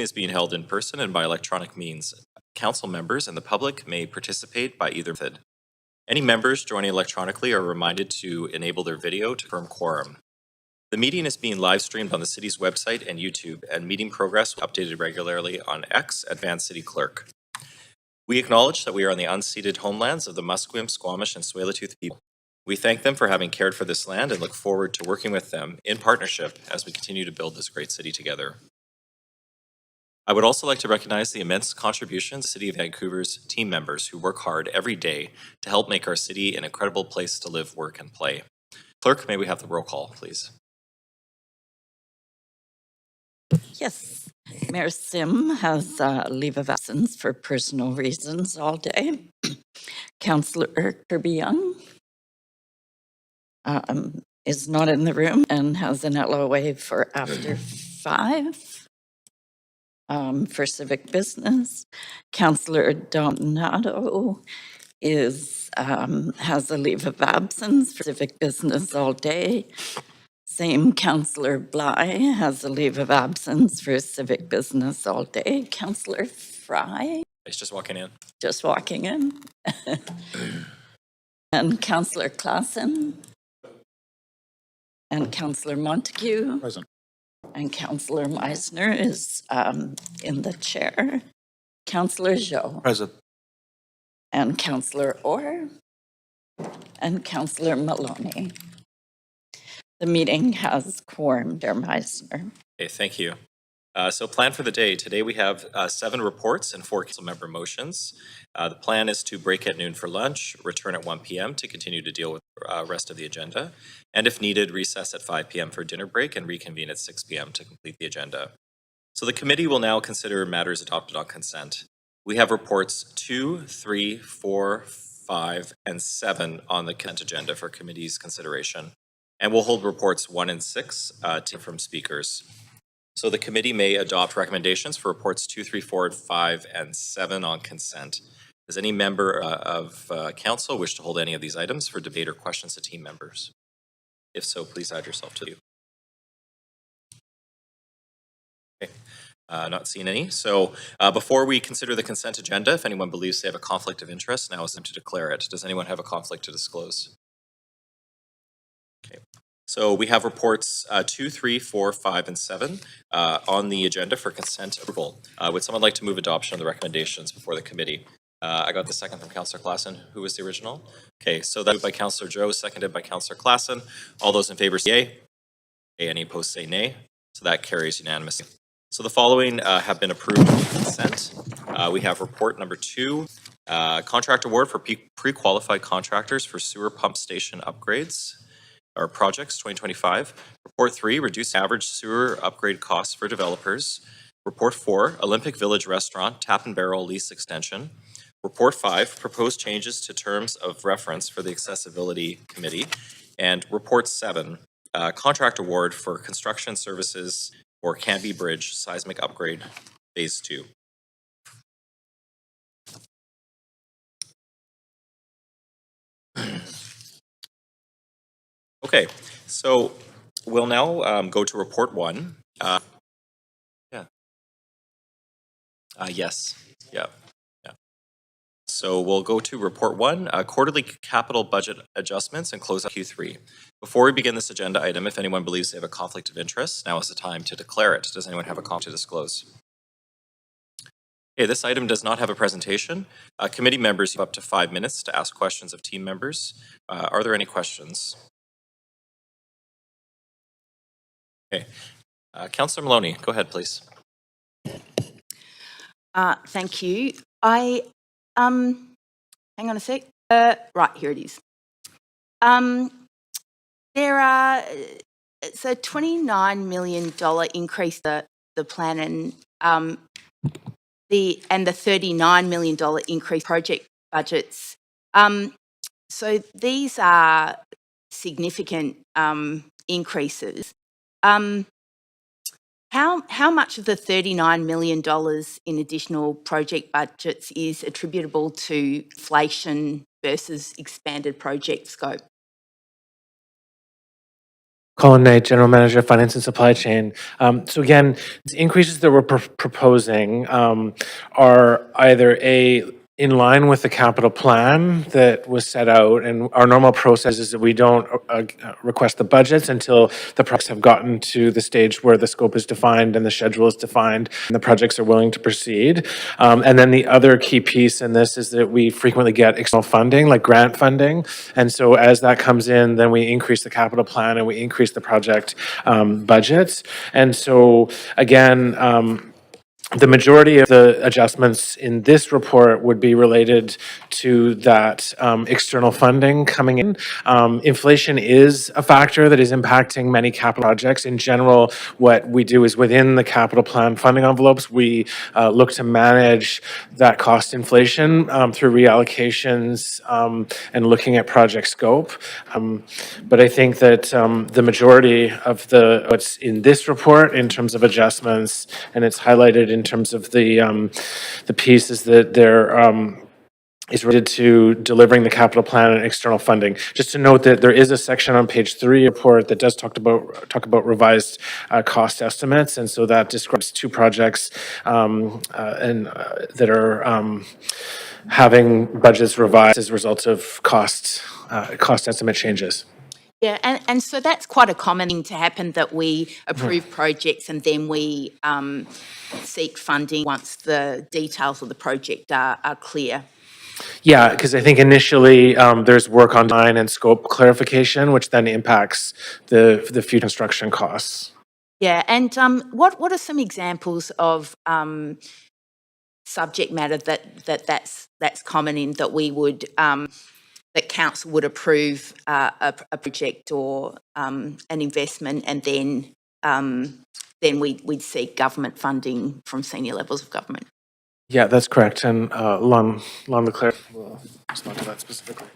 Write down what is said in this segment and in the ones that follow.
is being held in person and by electronic means. Council members and the public may participate by either method. Any members joining electronically are reminded to enable their video to confirm quorum. The meeting is being live streamed on the city's website and YouTube, and meeting progress will be updated regularly on X at Van City Clerk. We acknowledge that we are on the unceded homelands of the Musqueam, Squamish, and Tsleil-Waututh people. We thank them for having cared for this land and look forward to working with them in partnership as we continue to build this great city together. I would also like to recognize the immense contributions of the City of Vancouver's team members who work hard every day to help make our city an incredible place to live, work, and play. Clerk, may we have the roll call, please? Yes, Mayor Sim has leave of absence for personal reasons all day. Councillor Kirby Young is not in the room and has an LOA for after 5 for civic business. Councillor Donato has a leave of absence for civic business all day. Same Councillor Bly has a leave of absence for civic business all day. Councillor Fry. He's just walking in. Just walking in. And Councillor Klassen. And Councillor Montague. Present. And Councillor Meisner is in the chair. Councillor Zhou. Present. And Councillor Orr. And Councillor Maloney. The meeting has quorum, Chair Meisner. Okay, thank you. So plan for the day. Today we have 7 reports and 4 council member motions. The plan is to break at noon for lunch, return at 1 p.m. to continue to deal with the rest of the agenda, and if needed, recess at 5 p.m. for dinner break and reconvene at 6 p.m. to complete the agenda. So the committee will now consider matters adopted on consent. We have reports 2, 3, 4, 5, and 7 on the consent agenda for committee's consideration. And we'll hold reports 1 and 6 from speakers. So the committee may adopt recommendations for reports 2, 3, 4, 5, and 7 on consent. Does any member of council wish to hold any of these items for debate or questions to team members? If so, please add yourself to you. Okay, not seeing any. So before we consider the consent agenda, if anyone believes they have a conflict of interest, now is the time to declare it. Does anyone have a conflict to disclose? Okay. So we have reports 2, 3, 4, 5, and 7 on the agenda for consent approval. Would someone like to move adoption of the recommendations before the committee? I got the second from Councillor Klassen. Who was the original? Okay, so that was by Councillor Zhou, seconded by Councillor Klassen. All those in favor say yay. Any opposed say nay. So that carries unanimously. So the following have been approved with consent. We have report number 2, contract award for pre-qualified contractors for sewer pump station upgrades. Our projects 2025. Report 3, reduce average sewer upgrade costs for developers. Report 4, Olympic Village Restaurant Tap and Barrel lease extension. Report 5, proposed changes to terms of reference for the Accessibility Committee. And Report 7, contract award for construction services for Canby Bridge seismic upgrade phase 2. Okay, so we'll now go to report 1. Yes, yeah. So we'll go to report 1, quarterly capital budget adjustments, and close out Q3. Before we begin this agenda item, if anyone believes they have a conflict of interest, now is the time to declare it. Does anyone have a conflict to disclose? Okay, this item does not have a presentation. Committee members have up to 5 minutes to ask questions of team members. Are there any questions? Okay, Councillor Maloney, go ahead, please. Thank you. Hang on a sec. Right, here it is. There are it's a $29 million increase the plan and the $39 million increase project budgets. So these are significant increases. How much of the $39 million in additional project budgets is attributable to inflation versus expanded project scope? Colin Knight, General Manager of Finance and Supply Chain. So again, the increases that we're proposing are either in line with the capital plan that was set out, and our normal process is that we don't request the budgets until the projects have gotten to the stage where the scope is defined and the schedule is defined and the projects are willing to proceed. And then the other key piece in this is that we frequently get external funding, like grant funding. And so as that comes in, then we increase the capital plan and we increase the project budgets. And so again, the majority of the adjustments in this report would be related to that external funding coming in. Inflation is a factor that is impacting many capital projects. In general, what we do is within the capital plan funding envelopes, we look to manage that cost inflation through reallocations and looking at project scope. But I think that the majority of what's in this report in terms of adjustments, and it's highlighted in terms of the pieces that is related to delivering the capital plan and external funding. Just to note that there is a section on page 3 report that does talk about revised cost estimates, and so that describes 2 projects that are having budgets revised as a result of cost estimate changes. Yeah, and so that's quite a common thing to happen, that we approve projects and then we seek funding once the details of the project are clear. Yeah, because I think initially there's work on design and scope clarification, which then impacts the future construction costs. Yeah, and what are some examples of subject matter that's common in that we would that council would approve a project or an investment, and then we'd seek government funding from senior levels of government? Yeah, that's correct. And Lon Leclerc will respond to that specifically.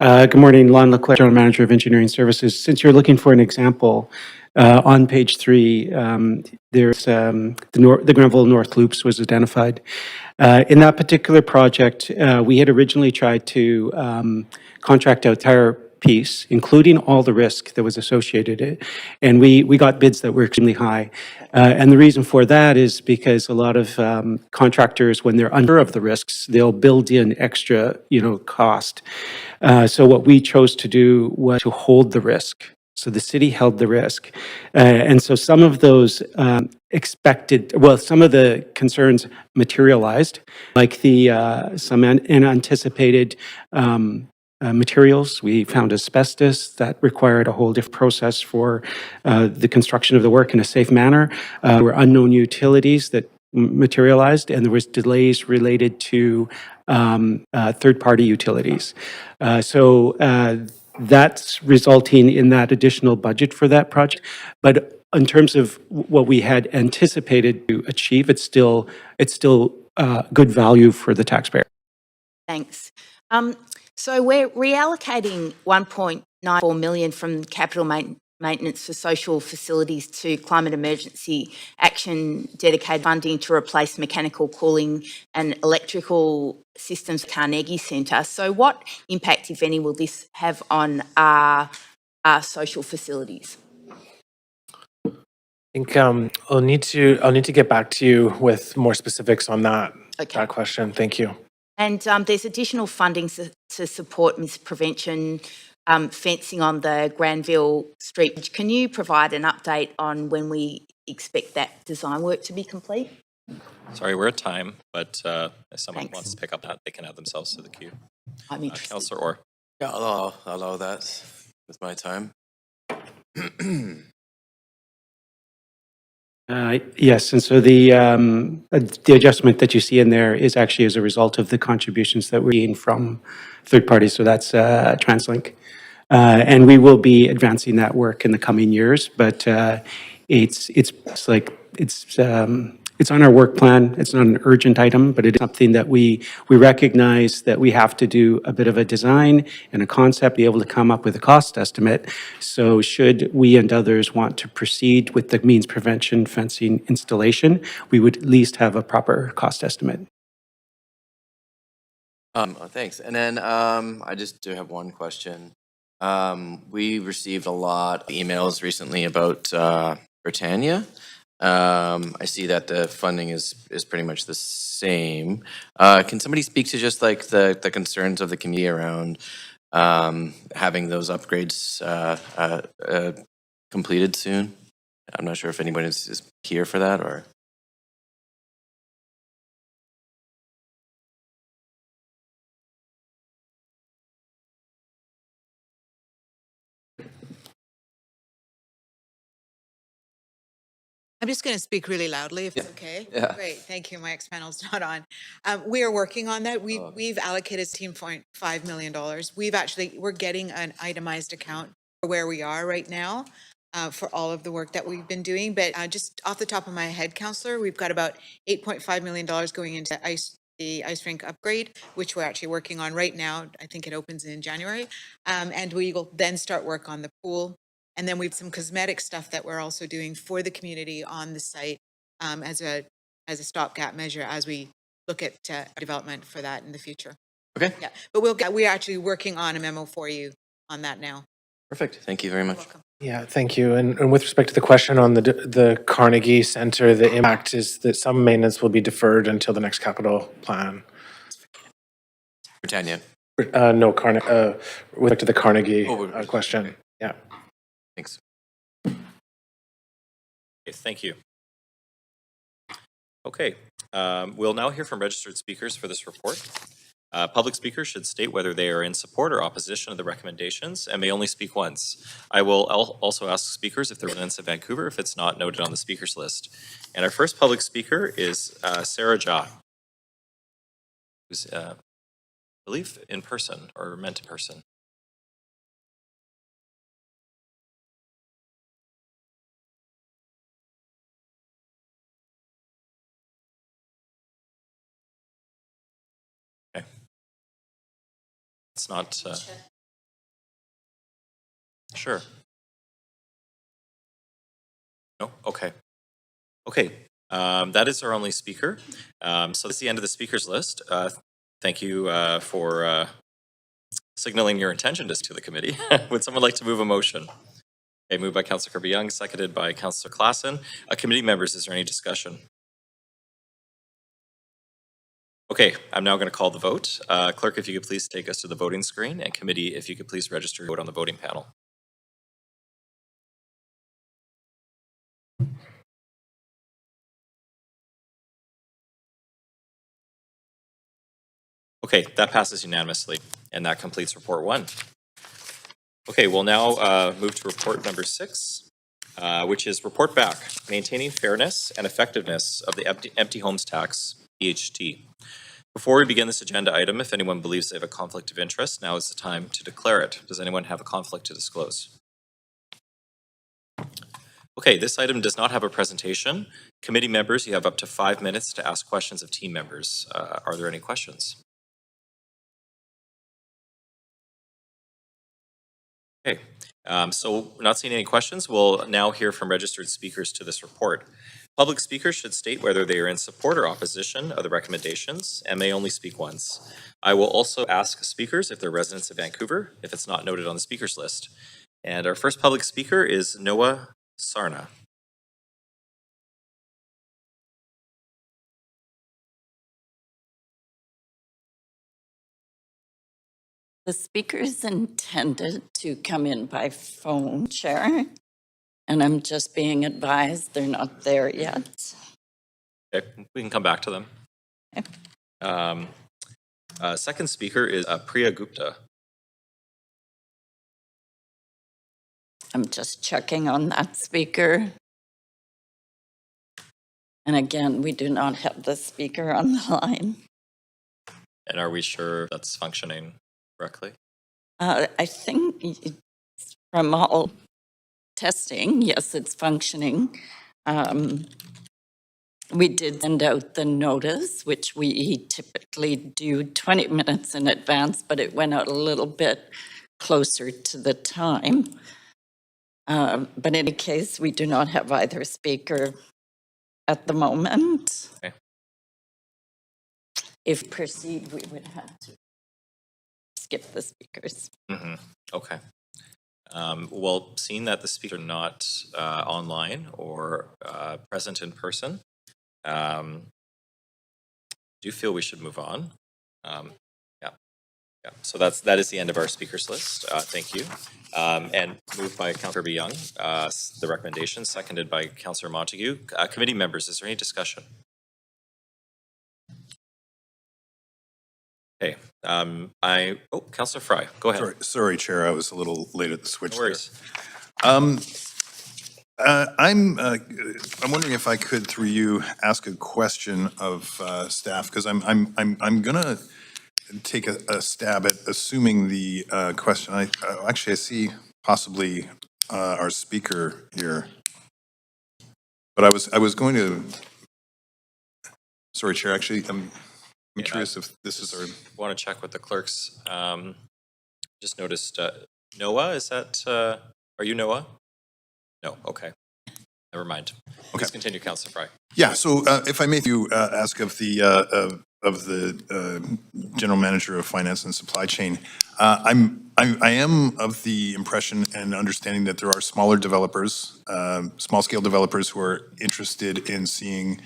Good morning, Lon Leclerc, General Manager of Engineering Services. Since you're looking for an example, on page 3, there's the Grenville North Loops was identified. In that particular project, we had originally tried to contract out the entire piece, including all the risk that was associated with it, and we got bids that were extremely high. And the reason for that is because a lot of contractors, when they're unsure of the risks, they'll build in extra, cost. So what we chose to do was to hold the risk. So the city held the risk. And so some of those some of the concerns materialized, like some unanticipated materials. We found asbestos that required a whole different process for the construction of the work in a safe manner. There were unknown utilities that materialized, and there was delays related to third-party utilities. So that's resulting in that additional budget for that project. But in terms of what we had anticipated to achieve, it's still good value for the taxpayer. Thanks. So we're reallocating $1.94 million from capital maintenance for social facilities to climate emergency action dedicated funding to replace mechanical cooling and electrical systems at Carnegie Centre. So what impact, if any, will this have on our social facilities? I think I'll need to get back to you with more specifics on that question. Thank you. And there's additional funding to support misprevention, fencing on the Granville Street. Can you provide an update on when we expect that design work to be complete? Sorry, we're at time, but if someone wants to pick up that, they can add themselves to the queue. I'm interested. Councillor Orr. Yeah, I'll allow that with my time. Yes, and so the adjustment that you see in there is actually as a result of the contributions that we're getting from third parties. So that's TransLink, and we will be advancing that work in the coming years. But it's on our work plan. It's not an urgent item, but it is something that we recognize that we have to do a bit of a design and a concept, be able to come up with a cost estimate. So should we and others want to proceed with the means prevention fencing installation, we would at least have a proper cost estimate. Thanks. And then I just do have one question. We received a lot of emails recently about Britannia. I see that the funding is pretty much the same. Can somebody speak to just like the concerns of the community around having those upgrades completed soon? I'm not sure if anyone is here for that or. I'm just going to speak really loudly if it's okay. Yeah. Great, thank you. My X panel's not on. We are working on that. Oh. We've allocated $10.5 million. We're getting an itemized account for where we are right now for all of the work that we've been doing. But just off the top of my head, Councillor, we've got about $8.5 million going into the ice rink upgrade, which we're actually working on right now. I think it opens in January. And we will then start work on the pool. And then we have some cosmetic stuff that we're also doing for the community on the site as a stopgap measure as we look at development for that in the future. Okay, Yeah, but we're actually working on a memo for you on that now. perfect. Thank you very much. Welcome. Yeah, thank you. And with respect to the question on the Carnegie Center, the impact is that some maintenance will be deferred until the next capital plan. Britannia, No, with respect to the Carnegie Oh, question. Yeah. thanks. Okay, thank you. Okay, we'll now hear from registered speakers for this report. Public speakers should state whether they are in support or opposition of the recommendations and may only speak once. I will also ask speakers if they're residents of Vancouver if it's not noted on the speakers list. And our first public speaker is Sarah Jha, who's, I believe, in person or meant in person. Okay. It's not. Sure. No? Okay. Okay. That is our only speaker. So that's the end of the speakers list. Thank you for signaling your intention to the committee. Would someone like to move a motion? Okay, moved by Councillor Kirby-Young, seconded by Councillor Klassen. Committee members, is there any discussion? Okay, I'm now going to call the vote. Clerk, if you could please take us to the voting screen, and committee, if you could please register your vote on the voting panel. Okay, that passes unanimously, and that completes report 1. Okay, we'll now move to report number 6, which is report back, maintaining fairness and effectiveness of the empty homes tax, EHT. Before we begin this agenda item, if anyone believes they have a conflict of interest, now is the time to declare it. Does anyone have a conflict to disclose? Okay, this item does not have a presentation. Committee members, you have up to 5 minutes to ask questions of team members. Are there any questions? Okay, so we're not seeing any questions. We'll now hear from registered speakers to this report. Public speakers should state whether they are in support or opposition of the recommendations and may only speak once. I will also ask speakers if they're residents of Vancouver, if it's not noted on the speakers list. And our first public speaker is Noah Sarna. The speakers intended to come in by phone, Chair, and I'm just being advised they're not there yet. Okay, we can come back to them. Okay. Second speaker is Priya Gupta. I'm just checking on that speaker. And again, we do not have the speaker on the line. And are we sure that's functioning correctly? I think from all testing, yes, it's functioning. We did send out the notice, which we typically do 20 minutes in advance, but it went out a little bit closer to the time. But in any case, we do not have either speaker at the moment. Okay. If we proceed, we would have to skip the speakers. Okay. Well, seeing that the speakers are not online or present in person, do feel we should move on. Yeah. So that is the end of our speakers list. Thank you. And moved by Councillor Young, the recommendation, seconded by Councillor Montague. Committee members, is there any discussion? Okay. Councillor Fry, go ahead. Sorry, Chair, I was a little late at the switch No there. worries. I'm wondering if I could, through you, ask a question of staff, because I'm gonna take a stab at assuming the question. Actually, I see possibly our speaker here. But I was going to, sorry, Chair, actually, I'm curious if this is our, Want to check with the clerks. Just noticed, Noah, is that, are you Noah? No, okay. Never mind. Please continue, Councillor Fry. yeah, so if I may ask of the General Manager of Finance and Supply Chain, I am of the impression and understanding that there are smaller developers, small-scale developers who are interested in seeing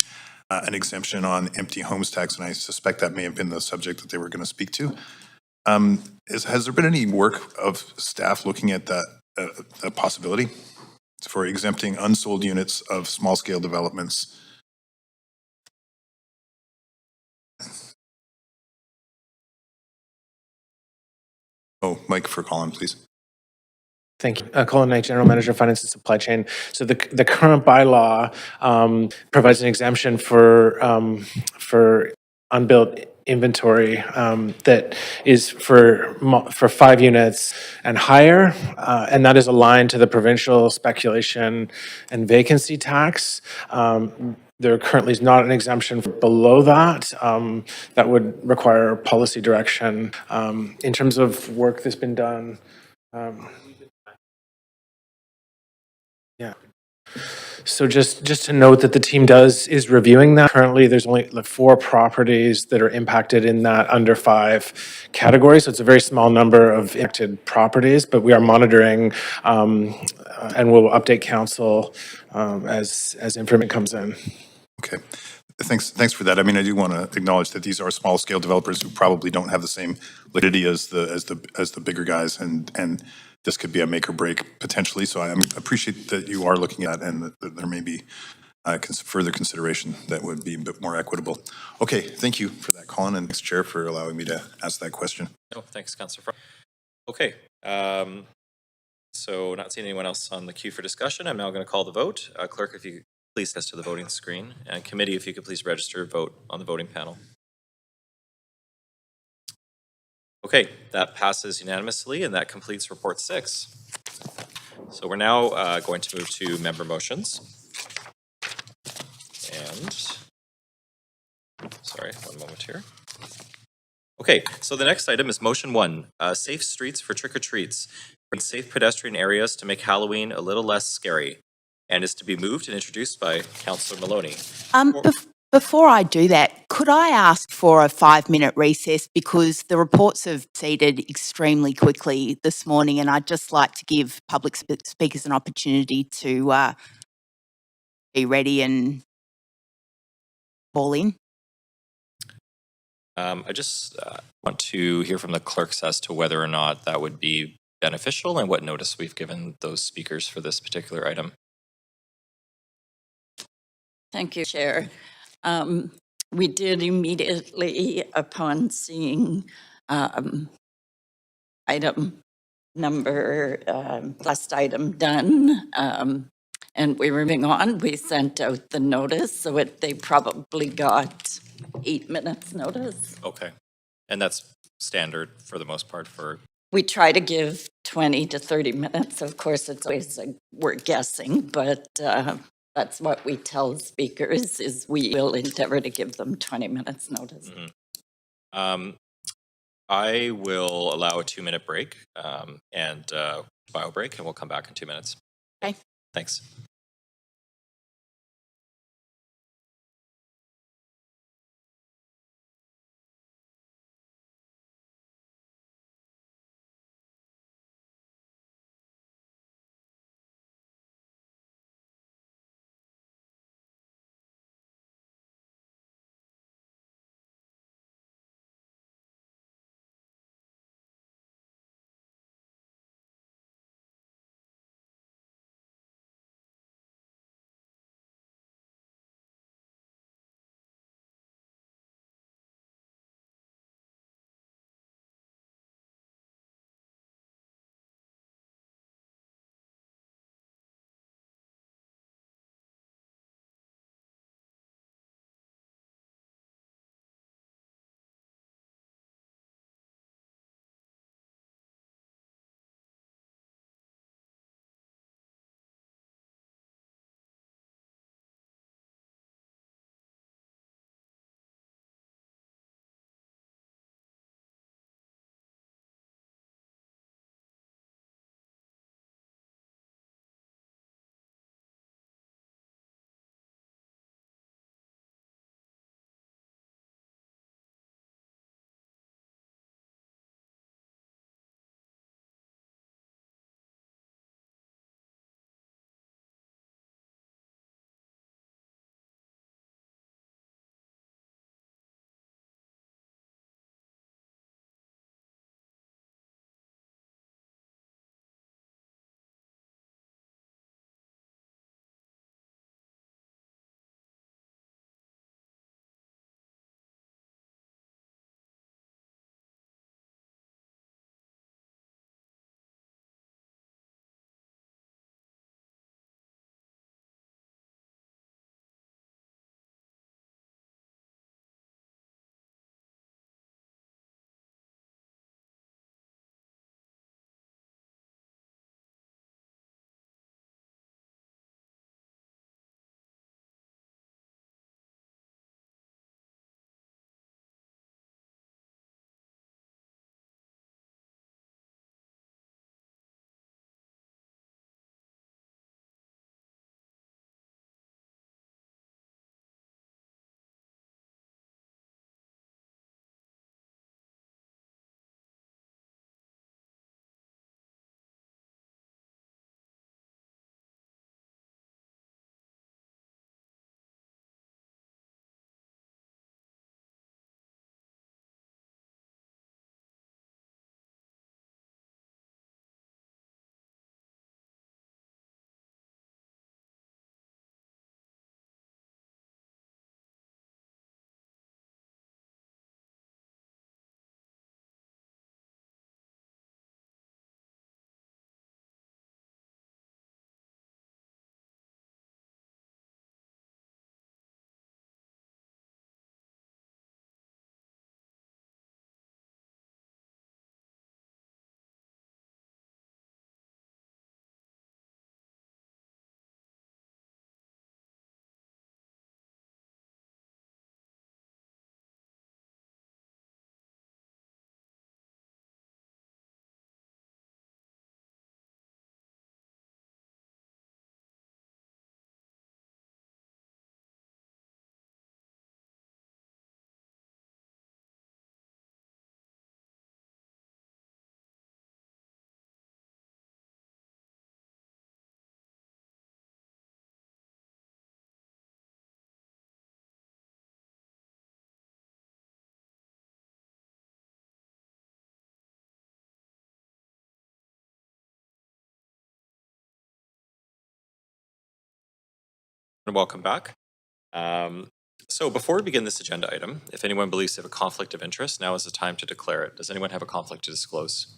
an exemption on empty homes tax, and I suspect that may have been the subject that they were going to speak to. Has there been any work of staff looking at that a possibility for exempting unsold units of small-scale developments? Oh, mic for Colin, please. Thank you. Colin Knight, General Manager of Finance and Supply Chain. So the current bylaw provides an exemption for unbuilt inventory that is for 5 units and higher, and that is aligned to the provincial speculation and vacancy tax. There currently is not an exemption for below that. That would require policy direction. In terms of work that's been done, yeah. So just to note that the team is reviewing that. Currently, there's only 4 properties that are impacted in that under 5 category. So it's a very small number of impacted properties, but we are monitoring and we'll update council as information comes in. Okay. Thanks for that. I mean, I do want to acknowledge that these are small-scale developers who probably don't have the same liquidity as the bigger guys, and this could be a make or break potentially. So I appreciate that you are looking at, and that there may be further consideration that would be a bit more equitable. Okay, thank you for that, Colin, and thanks, Chair, for allowing me to ask that question. No, thanks, Councillor Fry. Okay. So not seeing anyone else on the queue for discussion, I'm now going to call the vote. Clerk, if you please get to the voting screen, and committee, if you could please register vote on the voting panel. Okay, that passes unanimously, and that completes report 6. So we're now going to move to member motions. And, sorry, one moment here. Okay, so the next item is motion 1, safe streets for trick-or-treats, bring safe pedestrian areas to make Halloween a little less scary, and is to be moved and introduced by Councillor Maloney. Before I do that, could I ask for a 5-minute recess, because the reports have proceeded extremely quickly this morning, and I'd just like to give public speakers an opportunity to be ready and call in. I just want to hear from the clerks as to whether or not that would be beneficial and what notice we've given those speakers for this particular item. Thank you, Chair. We did immediately upon seeing item number, last item done, and we were moving on, we sent out the notice, so they probably got 8 minutes notice. Okay. And that's standard for the most part for... We try to give 20 to 30 minutes. Of course, it's always, we're guessing, but that's what we tell speakers, is we will endeavor to give them 20 minutes notice. Mm-hmm. I will allow a 2-minute break and bio break, and we'll come back in 2 minutes. Okay. Thanks. Welcome back. So before we begin this agenda item, if anyone believes they have a conflict of interest, now is the time to declare it. Does anyone have a conflict to disclose?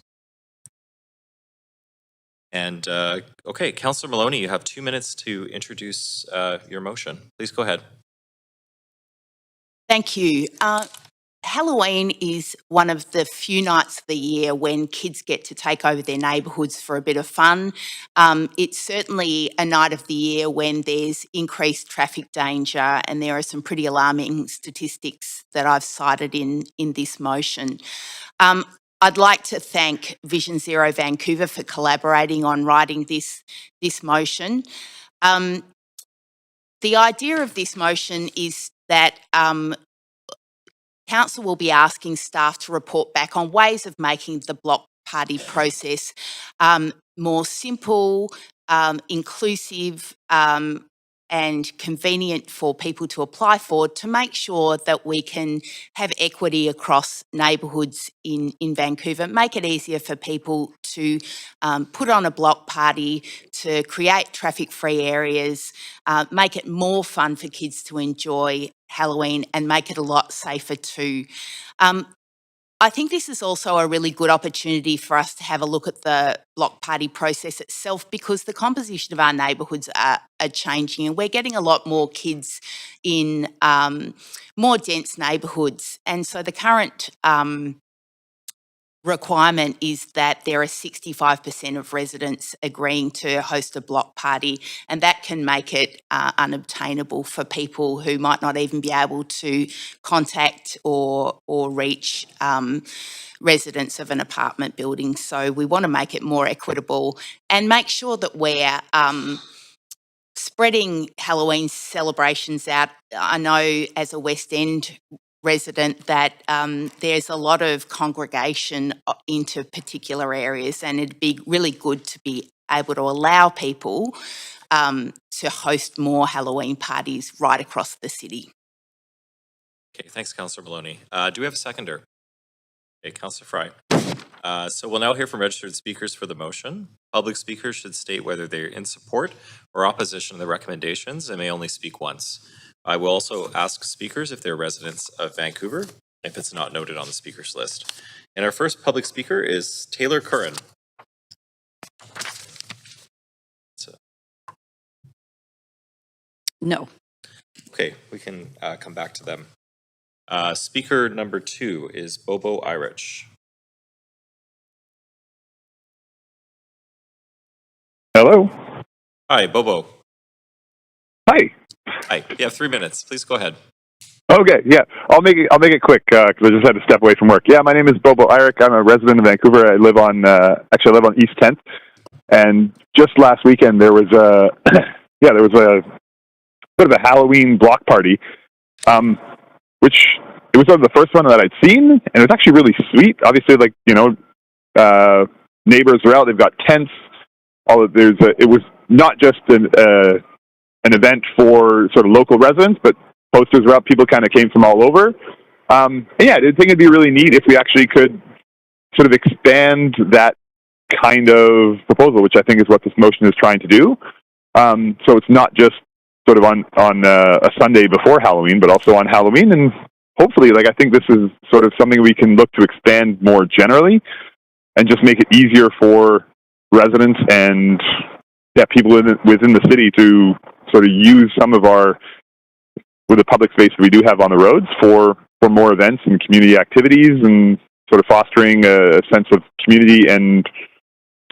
And okay, Councillor Maloney, you have 2 minutes to introduce your motion. Please go ahead. Thank you. Halloween is one of the few nights of the year when kids get to take over their neighbourhoods for a bit of fun. It's certainly a night of the year when there's increased traffic danger, and there are some pretty alarming statistics that I've cited in this motion. I'd like to thank Vision Zero Vancouver for collaborating on writing this motion. The idea of this motion is that Council will be asking staff to report back on ways of making the block party process more simple, inclusive, and convenient for people to apply for, to make sure that we can have equity across neighbourhoods in Vancouver, make it easier for people to put on a block party, to create traffic-free areas, make it more fun for kids to enjoy Halloween, and make it a lot safer too. I think this is also a really good opportunity for us to have a look at the block party process itself, because the composition of our neighbourhoods are changing, and we're getting a lot more kids in more dense neighbourhoods. And so the current requirement is that there are 65% of residents agreeing to host a block party, and that can make it unobtainable for people who might not even be able to contact or reach residents of an apartment building. So we want to make it more equitable and make sure that we're spreading Halloween celebrations out. I know as a West End resident that there's a lot of congregation into particular areas, and it'd be really good to be able to allow people to host more Halloween parties right across the city. Okay, thanks, Councillor Maloney. Do we have a seconder? Okay, Councillor Fry. So we'll now hear from registered speakers for the motion. Public speakers should state whether they're in support or opposition to the recommendations and may only speak once. I will also ask speakers if they're residents of Vancouver, if it's not noted on the speakers list. And our first public speaker is Taylor Curran. No. Okay, we can come back to them. Speaker number 2 is Bobo Irish. Hello. Hi, Bobo. Hi. Hi, you have 3 minutes. Please go ahead. Okay, yeah, I'll make it quick because I just had to step away from work. Yeah, my name is Bobo Irick. I'm a resident of Vancouver. I live on actually I live on East 10th, and just last weekend there was a there was a bit of a Halloween block party, which it was sort of the first one that I'd seen, and it was actually really sweet. Obviously, like neighbors are out. They've got tents. It was not just an event for sort of local residents, but posters were up. People kind of came from all over. And yeah, I think it'd be really neat if we actually could sort of expand that kind of proposal, which I think is what this motion is trying to do. So it's not just sort of on a Sunday before Halloween, but also on Halloween. And hopefully, like, I think this is sort of something we can look to expand more generally and just make it easier for residents and people within the city to sort of use some of the public space that we do have on the roads for more events and community activities, and sort of fostering a sense of community and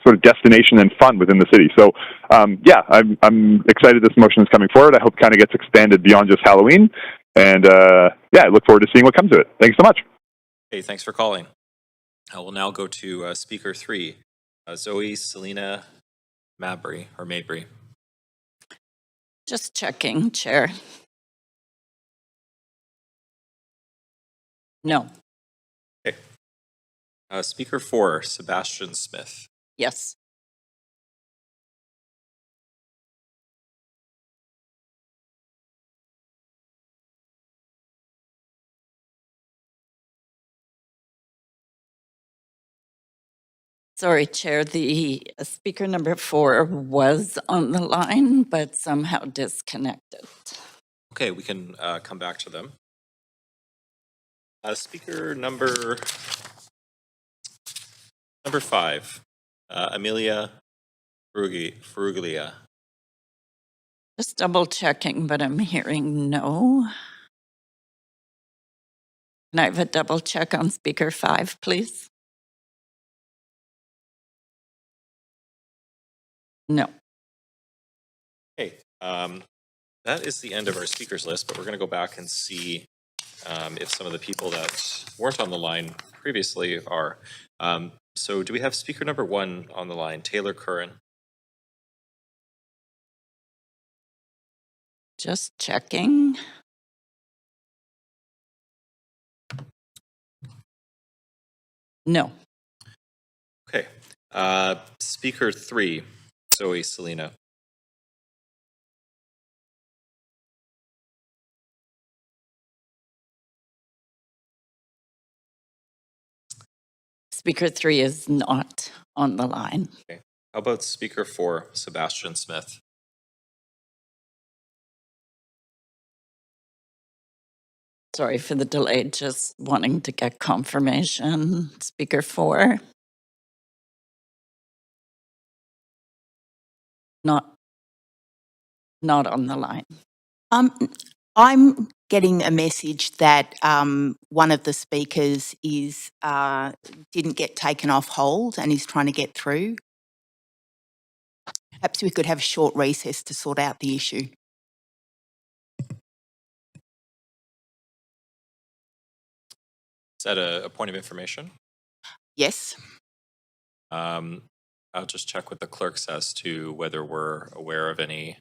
sort of destination and fun within the city. So I'm excited this motion is coming forward. I hope it kind of gets expanded beyond just Halloween, and I look forward to seeing what comes of it. Thanks so much. Okay, thanks for calling. I will now go to speaker 3, Zoe Selena Mabry. Just checking, Chair. No. Okay. Speaker 4, Sebastian Smith. Yes. Sorry, Chair, the speaker number 4 was on the line, but somehow disconnected. Okay, we can come back to them. Speaker number 5, Amelia Fruglia. Just double checking, but I'm hearing no. Can I have a double check on speaker 5, please? No. Okay, that is the end of our speakers list, but we're going to go back and see if some of the people that weren't on the line previously are. So do we have speaker number 1 on the line, Taylor Curran? Just checking. No. Okay. Speaker 3, Zoe Selena. Speaker 3 is not on the line. Okay. How about speaker 4, Sebastian Smith? Sorry for the delay, just wanting to get confirmation. Speaker 4. Not on the line. I'm getting a message that one of the speakers is didn't get taken off hold and is trying to get through. Perhaps we could have a short recess to sort out the issue. Is that a point of information? Yes. I'll just check with the clerks as to whether we're aware of any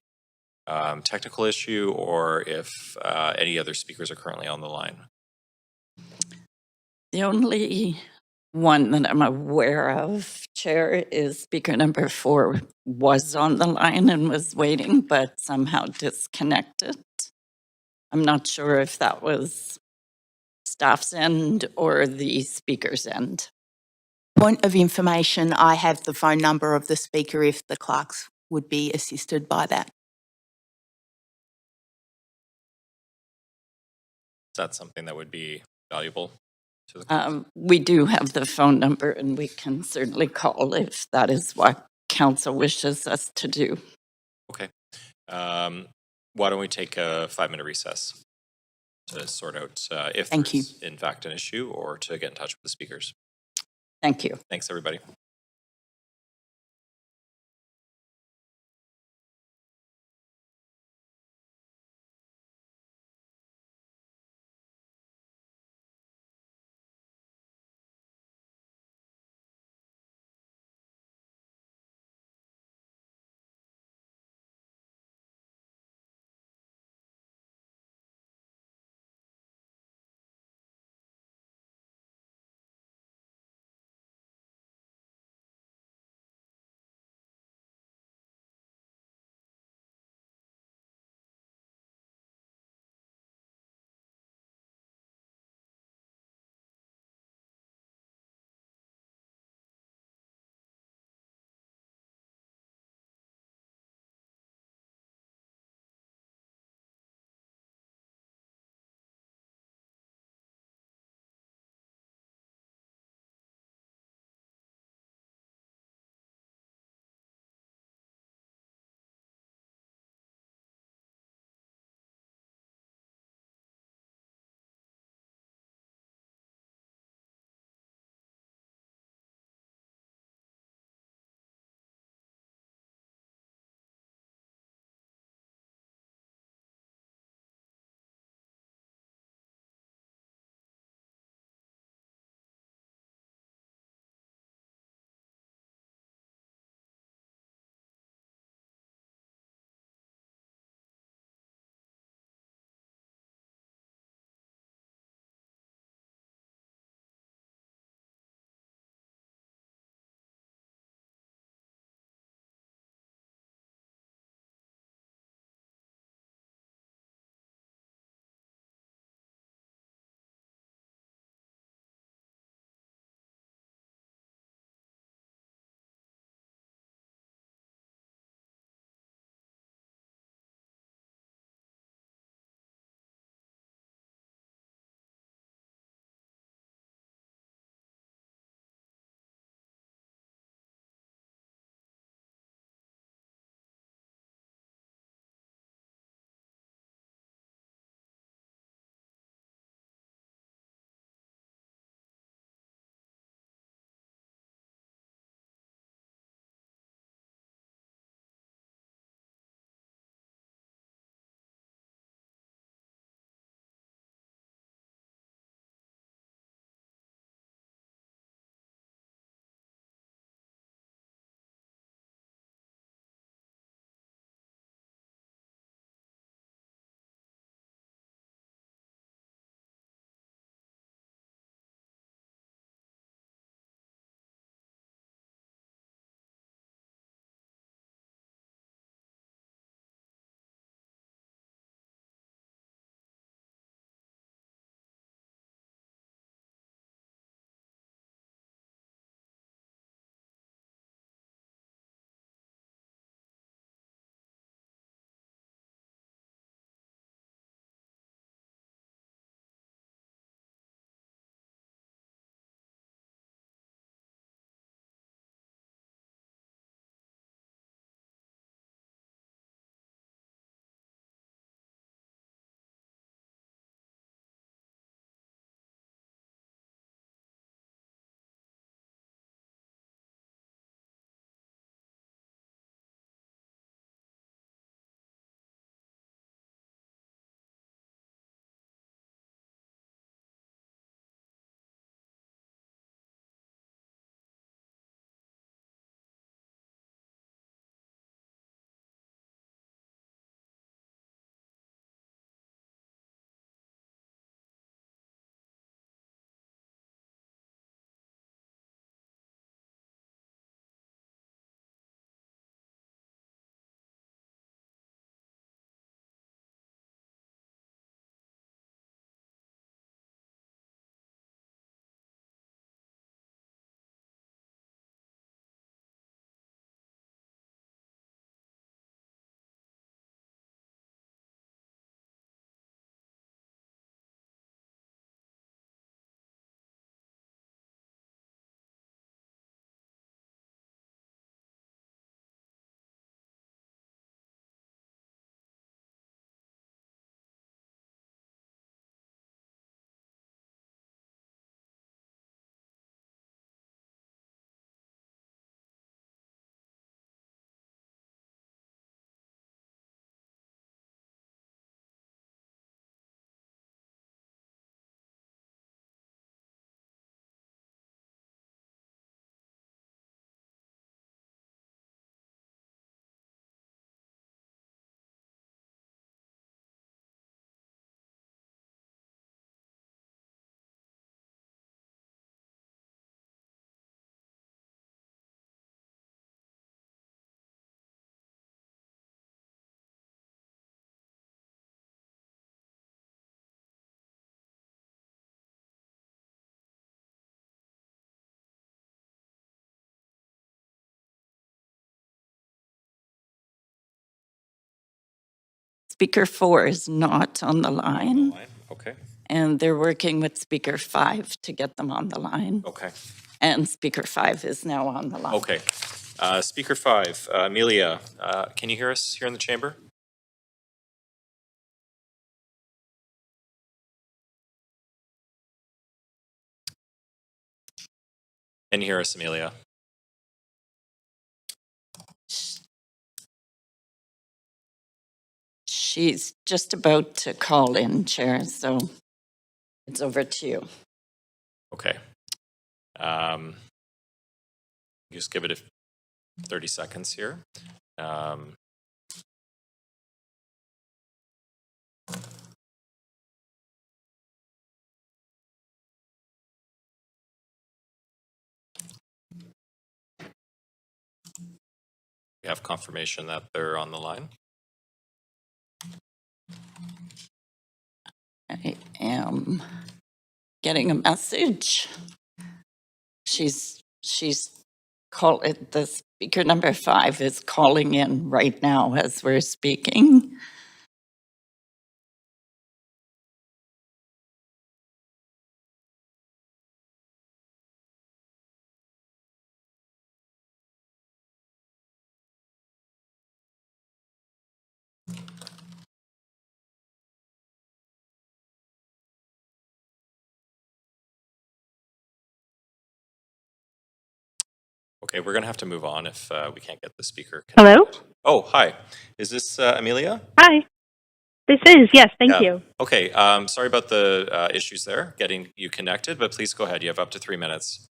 technical issue or if any other speakers are currently on the line. The only one that I'm aware of, Chair, is speaker number 4 was on the line and was waiting, but somehow disconnected. I'm not sure if that was staff's end or the speaker's end. Point of information, I have the phone number of the speaker if the clerks would be assisted by that. Is that something that would be valuable to the clerks? We do have the phone number and we can certainly call if that is what council wishes us to do. Okay. Why don't we take a 5-minute recess to sort out if Thank you. there's in fact an issue or to get in touch with the speakers. Thank you. Thanks, everybody. Speaker 4 is not on the line, Okay, and they're working with Speaker 5 to get them on the line. okay, And Speaker 5 is now on the line. okay. Speaker 5, Amelia, can you hear us here in the chamber? Can you hear us, Amelia? She's just about to call in, Chair, so it's over to you. Okay. Just give it 30 seconds here. We have confirmation that they're on the line. I am getting a message. She's the speaker number 5 is calling in right now as we're speaking. Okay, we're going to have to move on if we can't get the speaker. Hello? Oh, hi. Is this Amelia? Hi. This is, yes, thank Yeah. you. Okay, sorry about the issues there, getting you connected, but please go ahead. You have up to 3 minutes.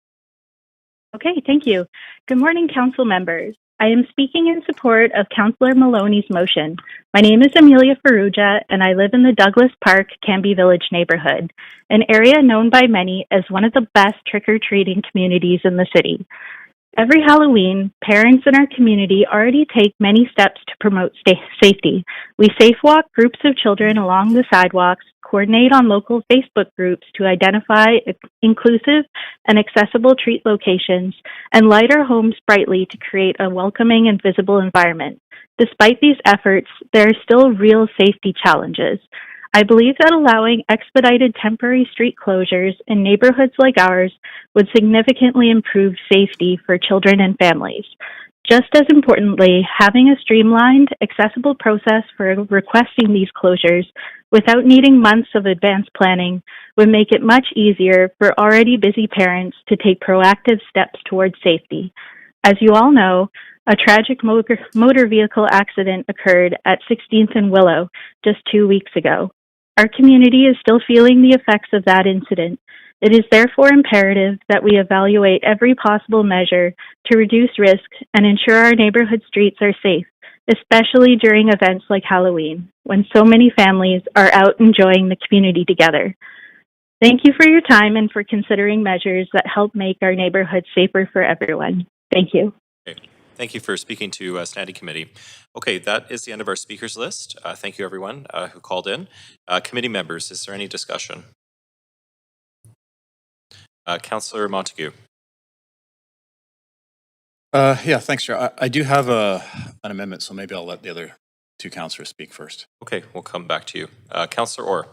Okay, thank you. Good morning, council members. I am speaking in support of Councillor Maloney's motion. My name is Amelia Farrugia, and I live in the Douglas Park, Canby Village neighborhood, an area known by many as one of the best trick-or-treating communities in the city. Every Halloween, parents in our community already take many steps to promote safety. We safe walk groups of children along the sidewalks, coordinate on local Facebook groups to identify inclusive and accessible treat locations, and light our homes brightly to create a welcoming and visible environment. Despite these efforts, there are still real safety challenges. I believe that allowing expedited temporary street closures in neighborhoods like ours would significantly improve safety for children and families. Just as importantly, having a streamlined, accessible process for requesting these closures without needing months of advanced planning would make it much easier for already busy parents to take proactive steps towards safety. As you all know, a tragic motor vehicle accident occurred at 16th and Willow just 2 weeks ago. Our community is still feeling the effects of that incident. It is therefore imperative that we evaluate every possible measure to reduce risk and ensure our neighborhood streets are safe, especially during events like Halloween, when so many families are out enjoying the community together. Thank you for your time and for considering measures that help make our neighborhood safer for everyone. Thank you. Okay. Thank you for speaking to Standing Committee. Okay, that is the end of our speakers list. Thank you, everyone who called in. Committee members, is there any discussion? Councillor Montague. Yeah, thanks, Chair. I do have an amendment, so maybe I'll let the other two councillors speak first. Okay, we'll come back to you. Councillor Orr.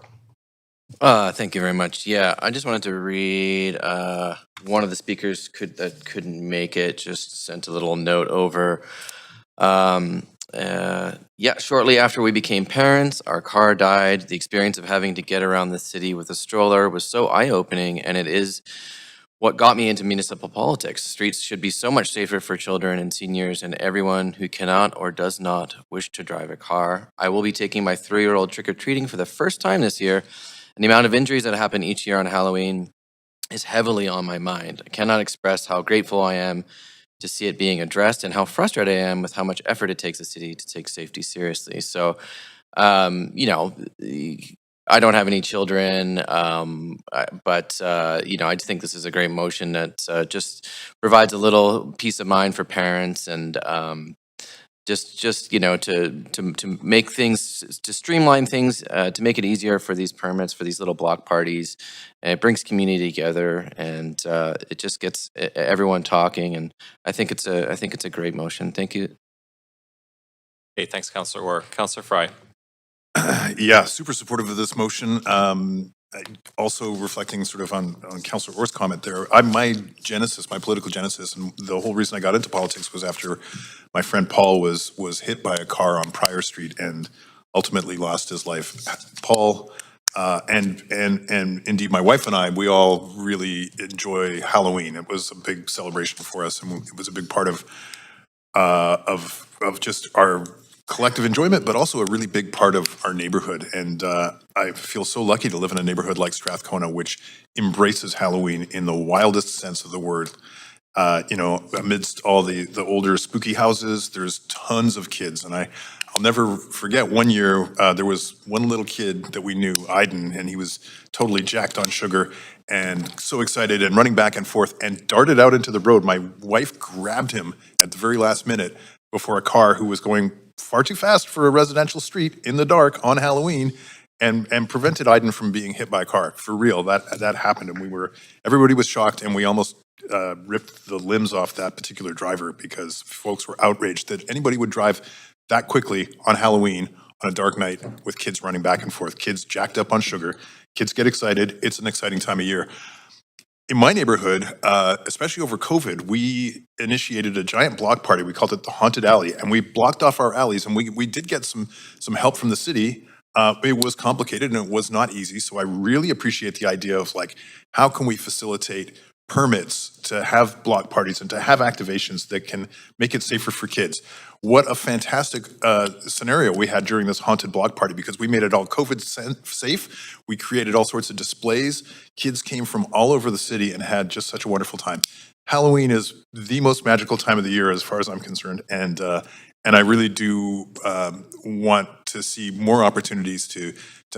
Thank you very much. Yeah, I just wanted to read, one of the speakers that couldn't make it, just sent a little note over. Yeah, shortly after we became parents, our car died. The experience of having to get around the city with a stroller was so eye-opening, and it is what got me into municipal politics. Streets should be so much safer for children and seniors and everyone who cannot or does not wish to drive a car. I will be taking my 3-year-old trick-or-treating for the first time this year, and the amount of injuries that happen each year on Halloween is heavily on my mind. I cannot express how grateful I am to see it being addressed and how frustrated I am with how much effort it takes the city to take safety seriously. So, you know, I don't have any children, but, you know, I think this is a great motion that just provides a little peace of mind for parents and just you know, to make things, to streamline things, to make it easier for these permits, for these little block parties. And it brings community together, and it just gets everyone talking. And I think it's a great motion. Thank you. Okay, thanks, Councillor Orr. Councillor Fry. Yeah, super supportive of this motion. Also reflecting sort of on Councillor Orr's comment there. My political genesis, and the whole reason I got into politics was after my friend Paul was hit by a car on Prior Street and ultimately lost his life. Paul, and indeed my wife and I, we all really enjoy Halloween. It was a big celebration for us, and it was a big part of just our collective enjoyment, but also a really big part of our neighborhood. And I feel so lucky to live in a neighborhood like Strathcona, which embraces Halloween in the wildest sense of the word. Amidst all the older spooky houses, there's tons of kids. And I'll never forget one year, there was one little kid that we knew, Aiden, and he was totally jacked on sugar and so excited and running back and forth and darted out into the road. My wife grabbed him at the very last minute before a car who was going far too fast for a residential street in the dark on Halloween and prevented Aiden from being hit by a car. For real, that happened, and everybody was shocked, and we almost ripped the limbs off that particular driver because folks were outraged that anybody would drive that quickly on Halloween on a dark night with kids running back and forth, kids jacked up on sugar. Kids get excited. It's an exciting time of year. In my neighborhood, especially over COVID, we initiated a giant block party. We called it the Haunted Alley, and we blocked off our alleys, and we did get some help from the city. It was complicated and it was not easy, so I really appreciate the idea of how can we facilitate permits to have block parties and to have activations that can make it safer for kids. What a fantastic scenario we had during this haunted block party, because we made it all COVID safe. We created all sorts of displays. Kids came from all over the city and had just such a wonderful time. Halloween is the most magical time of the year as far as I'm concerned, and I really do want to see more opportunities to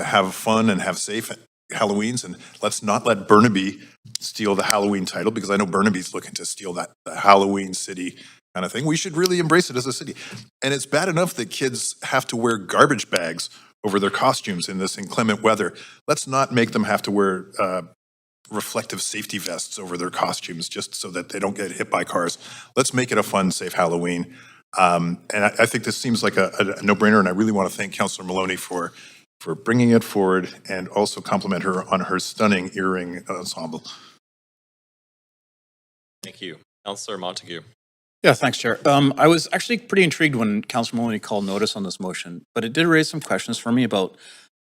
have fun and have safe Halloweens, and let's not let Burnaby steal the Halloween title, because I know Burnaby's looking to steal the Halloween city kind of thing. We should really embrace it as a city. And it's bad enough that kids have to wear garbage bags over their costumes in this inclement weather. Let's not make them have to wear reflective safety vests over their costumes just so that they don't get hit by cars. Let's make it a fun, safe Halloween. And I think this seems like a no-brainer, and I really want to thank Councillor Maloney for bringing it forward and also compliment her on her stunning earring ensemble. Thank you. Councillor Montague. Yeah, thanks, Chair. I was actually pretty intrigued when Councillor Maloney called notice on this motion, but it did raise some questions for me about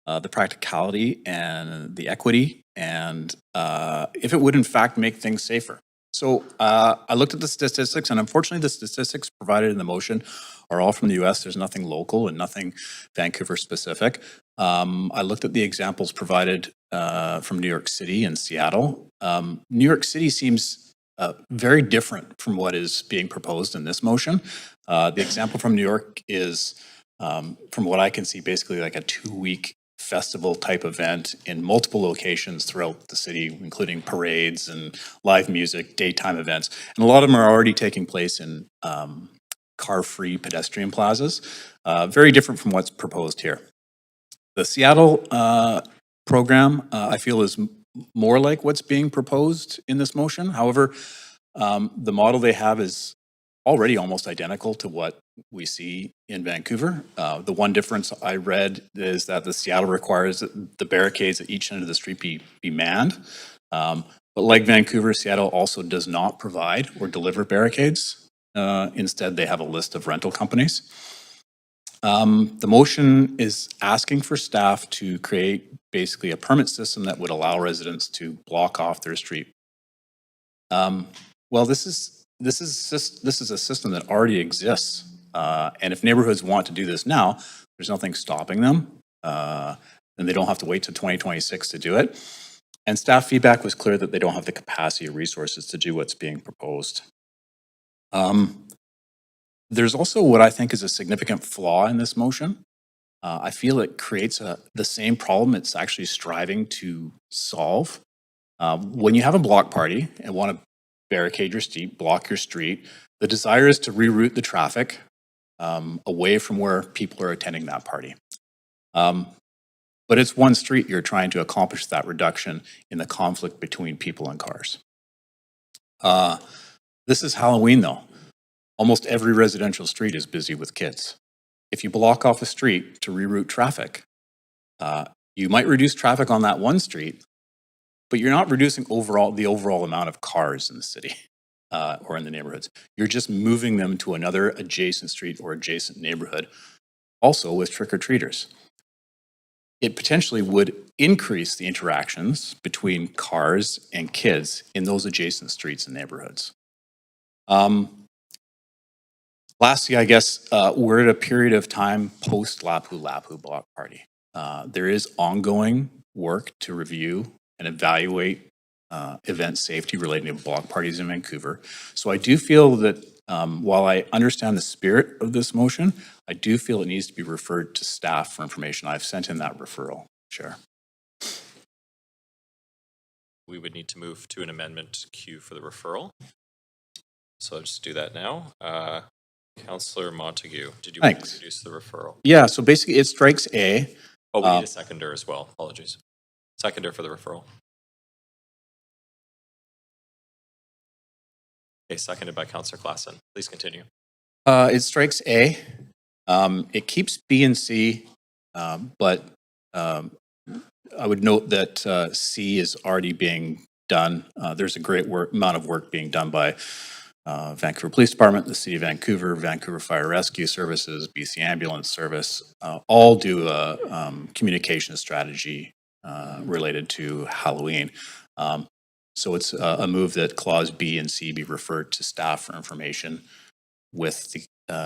the practicality and the equity, and if it would in fact make things safer. So I looked at the statistics, and unfortunately the statistics provided in the motion are all from the US. There's nothing local and nothing Vancouver specific. I looked at the examples provided from New York City and Seattle. New York City seems very different from what is being proposed in this motion. The example from New York is, from what I can see, basically like a 2-week festival type event in multiple locations throughout the city, including parades and live music, daytime events. And a lot of them are already taking place in car-free pedestrian plazas. Very different from what's proposed here. The Seattle program, I feel, is more like what's being proposed in this motion. However, the model they have is already almost identical to what we see in Vancouver. The one difference I read is that the Seattle requires that the barricades at each end of the street be manned. But like Vancouver, Seattle also does not provide or deliver barricades. Instead, they have a list of rental companies. The motion is asking for staff to create basically a permit system that would allow residents to block off their street. Well, this is a system that already exists, and if neighborhoods want to do this now, there's nothing stopping them, and they don't have to wait till 2026 to do it. And staff feedback was clear that they don't have the capacity or resources to do what's being proposed. There's also what I think is a significant flaw in this motion. I feel it creates the same problem it's actually striving to solve. When you have a block party and want to barricade your street, block your street, the desire is to reroute the traffic away from where people are attending that party. But it's one street you're trying to accomplish that reduction in the conflict between people and cars. This is Halloween though. Almost every residential street is busy with kids. If you block off a street to reroute traffic, You might reduce traffic on that one street, but you're not reducing the overall amount of cars in the city or in the neighborhoods. You're just moving them to another adjacent street or adjacent neighborhood, also with trick-or-treaters. It potentially would increase the interactions between cars and kids in those adjacent streets and neighborhoods. Lastly, I guess we're at a period of time post-Lapu Lapu block party. There is ongoing work to review and evaluate event safety relating to block parties in Vancouver. So I do feel that while I understand the spirit of this motion, I do feel it needs to be referred to staff for information. I've sent in that referral, Chair. We would need to move to an amendment queue for the referral. So I'll just do that now. Councillor Montague, did you want to Thanks. introduce the referral? Yeah, so basically it strikes A. Oh, we need a seconder as well. Apologies. Seconder for the referral. Okay, seconded by Councillor Klassen. Please continue. It strikes A. It keeps B and C, but I would note that C is already being done. There's a great amount of work being done by Vancouver Police Department, the City of Vancouver, Vancouver Fire Rescue Services, BC Ambulance Service, all do a communication strategy related to Halloween. So it's a move that clause B and C be referred to staff for information with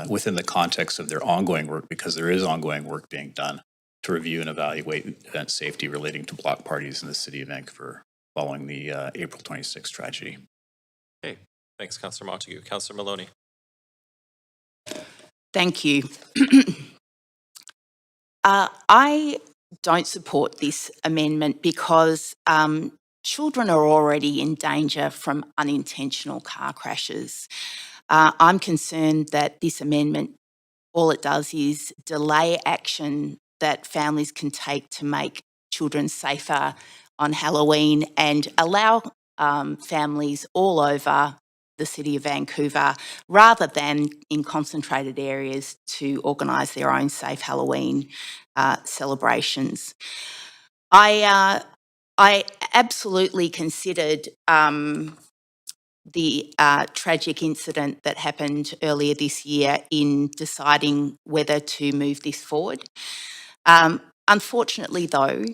within the context of their ongoing work, because there is ongoing work being done to review and evaluate event safety relating to block parties in the City of Vancouver following the April 26th tragedy. Okay, thanks, Councillor Montague. Councillor Maloney. Thank you. I don't support this amendment because children are already in danger from unintentional car crashes. I'm concerned that this amendment, all it does is delay action that families can take to make children safer on Halloween and allow families all over the City of Vancouver, rather than in concentrated areas, to organise their own safe Halloween celebrations. I absolutely considered the tragic incident that happened earlier this year in deciding whether to move this forward. Unfortunately, though,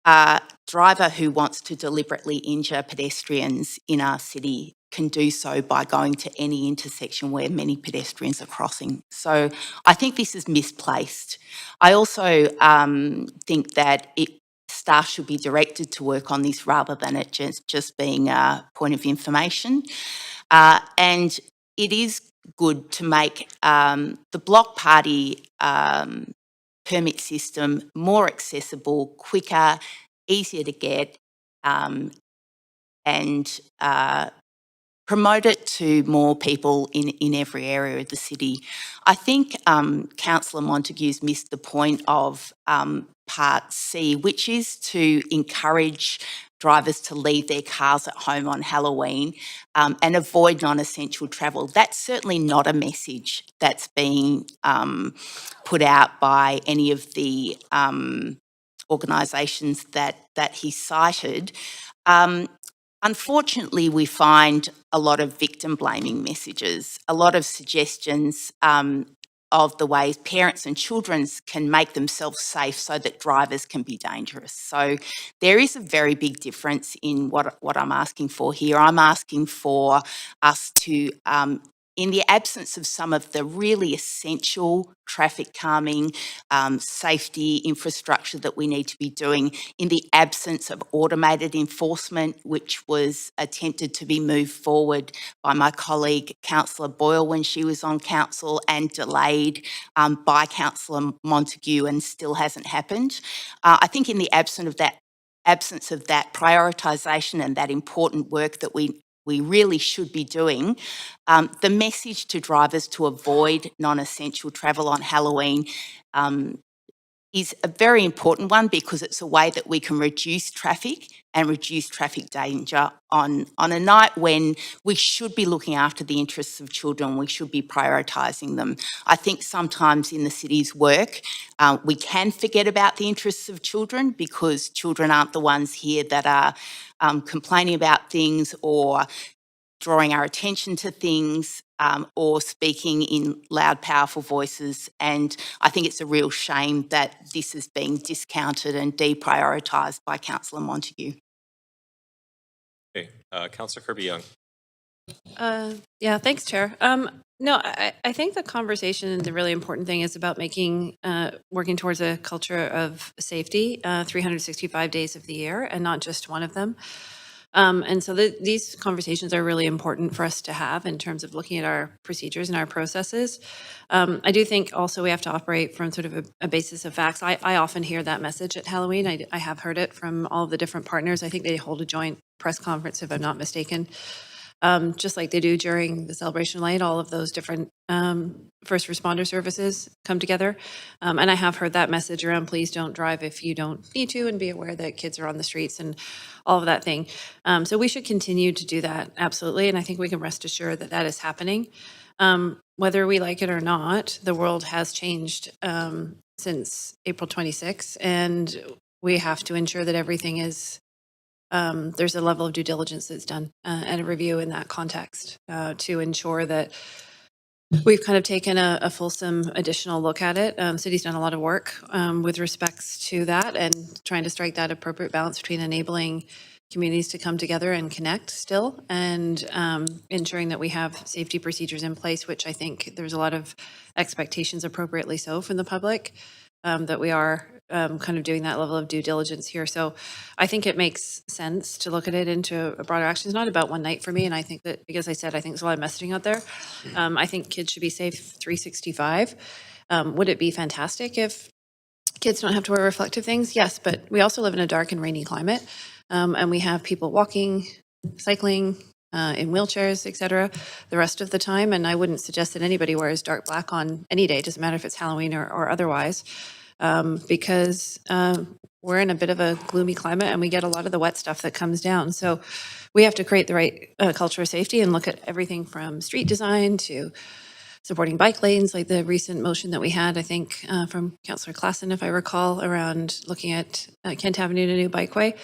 a driver who wants to deliberately injure pedestrians in our city can do so by going to any intersection where many pedestrians are crossing. So I think this is misplaced. I also think that staff should be directed to work on this rather than it just being a point of information. And it is good to make the block party permit system more accessible, quicker, easier to get, and promote it to more people in every area of the city. I think Councillor Montague's missed the point of Part C, which is to encourage drivers to leave their cars at home on Halloween and avoid non-essential travel. That's certainly not a message that's being put out by any of the organisations that he cited. Unfortunately, we find a lot of victim blaming messages, a lot of suggestions of the ways parents and children can make themselves safe so that drivers can be dangerous. So there is a very big difference in what I'm asking for here. I'm asking for us to, in the absence of some of the really essential traffic calming, safety infrastructure that we need to be doing, in the absence of automated enforcement, which was attempted to be moved forward by my colleague Councillor Boyle when she was on council and delayed by Councillor Montague and still hasn't happened. I think in the absence of that prioritisation and that important work that we really should be doing, the message to drivers to avoid non-essential travel on Halloween is a very important one because it's a way that we can reduce traffic and reduce traffic danger on a night when we should be looking after the interests of children. We should be prioritising them. I think sometimes in the city's work, we can forget about the interests of children because children aren't the ones here that are complaining about things or drawing our attention to things or speaking in loud, powerful voices. And I think it's a real shame that this is being discounted and deprioritised by Councillor Montague. Okay, Councillor Kirby-Young. Yeah, thanks, Chair. No, I think the conversation and the really important thing is about making, working towards a culture of safety 365 days of the year and not just one of them. And so these conversations are really important for us to have in terms of looking at our procedures and our processes. I do think also we have to operate from sort of a basis of facts. I often hear that message at Halloween. I have heard it from all of the different partners. I think they hold a joint press conference, if I'm not mistaken, just like they do during the Celebration Light. All of those different first responder services come together. And I have heard that message around please don't drive if you don't need to, and be aware that kids are on the streets and all of that thing. So we should continue to do that, absolutely. And I think we can rest assured that that is happening. Whether we like it or not, the world has changed since April 26, and we have to ensure that everything is there's a level of due diligence that's done and a review in that context to ensure that we've kind of taken a fulsome additional look at it. City's done a lot of work with respects to that and trying to strike that appropriate balance between enabling communities to come together and connect still and ensuring that we have safety procedures in place, which I think there's a lot of expectations, appropriately so, from the public, that we are kind of doing that level of due diligence here. So I think it makes sense to look at it into a broader action. It's not about one night for me. And I think that, because I said, I think there's a lot of messaging out there. I think kids should be safe 365. Would it be fantastic if kids don't have to wear reflective things? Yes, but we also live in a dark and rainy climate. And we have people walking, cycling, in wheelchairs, et cetera, the rest of the time. And I wouldn't suggest that anybody wears dark black on any day. It doesn't matter if it's Halloween or otherwise. Because we're in a bit of a gloomy climate and we get a lot of the wet stuff that comes down. So we have to create the right culture of safety and look at everything from street design to supporting bike lanes, like the recent motion that we had, I think, from Councillor Klassen, if I recall, around looking at Kent Avenue to a new bikeway.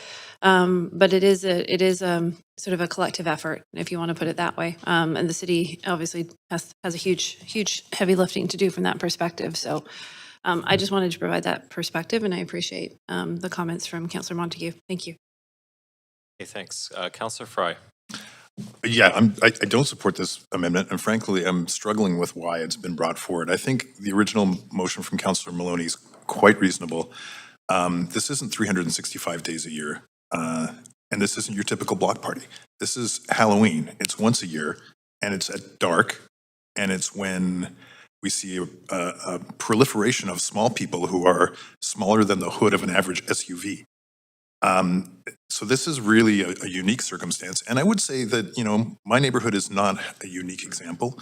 But it is sort of a collective effort, if you want to put it that way. And the city obviously has a huge heavy lifting to do from that perspective. So I just wanted to provide that perspective, and I appreciate the comments from Councillor Montague. Thank you. Okay, thanks. Councillor Fry. Yeah, I don't support this amendment, and frankly, I'm struggling with why it's been brought forward. I think the original motion from Councillor Maloney is quite reasonable. This isn't 365 days a year, and this isn't your typical block party. This is Halloween. It's once a year, and it's at dark, and it's when we see a proliferation of small people who are smaller than the hood of an average SUV. So this is really a unique circumstance. And I would say that, my neighborhood is not a unique example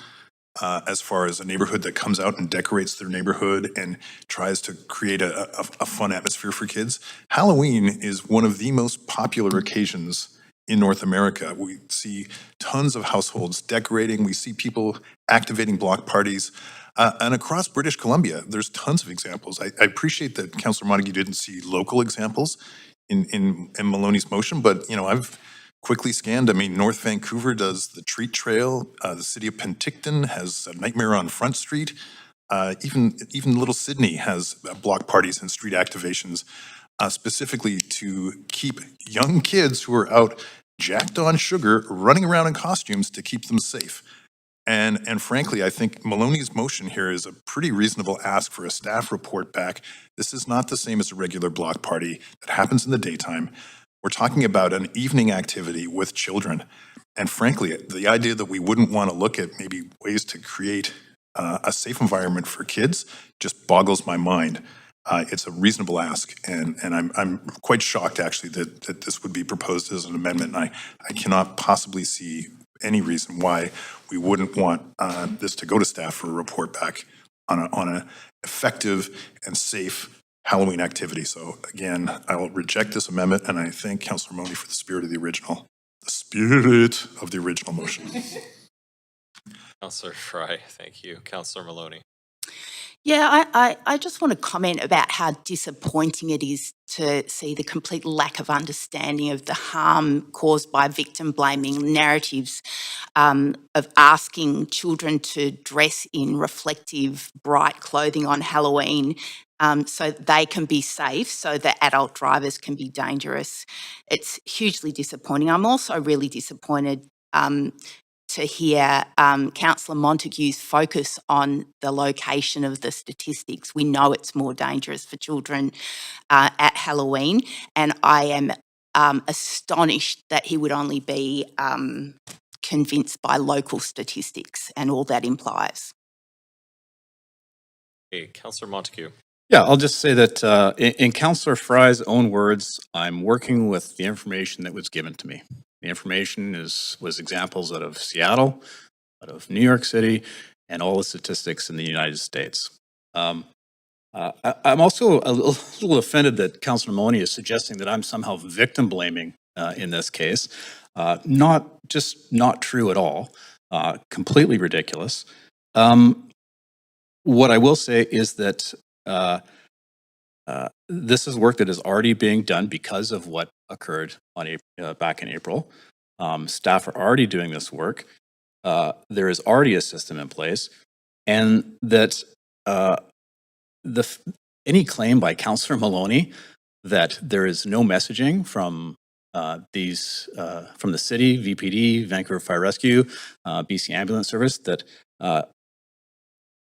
as far as a neighborhood that comes out and decorates their neighborhood and tries to create a fun atmosphere for kids. Halloween is one of the most popular occasions in North America. We see tons of households decorating. We see people activating block parties. And across British Columbia, there's tons of examples. I appreciate that Councillor Montague didn't see local examples in Maloney's motion, but I've quickly scanned. I mean, North Vancouver does the Treat Trail. The city of Penticton has a Nightmare on Front Street. Even Little Sydney has block parties and street activations, specifically to keep young kids who are out jacked on sugar running around in costumes to keep them safe. And frankly, I think Maloney's motion here is a pretty reasonable ask for a staff report back. This is not the same as a regular block party that happens in the daytime. We're talking about an evening activity with children. And frankly, the idea that we wouldn't want to look at maybe ways to create a safe environment for kids just boggles my mind. It's a reasonable ask, and I'm quite shocked actually that this would be proposed as an amendment. And I cannot possibly see any reason why we wouldn't want this to go to staff for a report back on an effective and safe Halloween activity. So again, I will reject this amendment, and I thank Councillor Maloney for the spirit of the original motion. Councillor Fry, thank you. Councillor Maloney. Yeah, I just want to comment about how disappointing it is to see the complete lack of understanding of the harm caused by victim blaming narratives of asking children to dress in reflective, bright clothing on Halloween so they can be safe, so that adult drivers can be dangerous. It's hugely disappointing. I'm also really disappointed to hear Councillor Montague's focus on the location of the statistics. We know it's more dangerous for children at Halloween, and I am astonished that he would only be convinced by local statistics and all that implies. Okay, Councillor Montague. Yeah, I'll just say that in Councillor Fry's own words, I'm working with the information that was given to me. The information was examples out of Seattle, out of New York City, and all the statistics in the United States. I'm also a little offended that Councillor Maloney is suggesting that I'm somehow victim blaming in this case. Not true at all. Completely ridiculous. What I will say is that this is work that is already being done because of what occurred on back in April. Staff are already doing this work. There is already a system in place, and that any claim by Councillor Maloney that there is no messaging from from the city, VPD, Vancouver Fire Rescue, BC Ambulance Service, that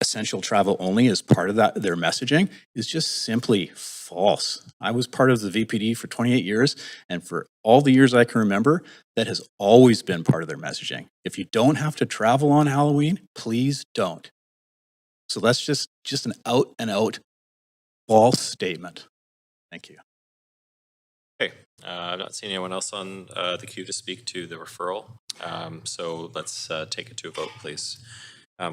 essential travel only is part of their messaging is just simply false. I was part of the VPD for 28 years, and for all the years I can remember, that has always been part of their messaging. If you don't have to travel on Halloween, please don't. So that's just an out and out false statement. Thank you. Okay, I'm not seeing anyone else on the queue to speak to the referral. So let's take it to a vote, please.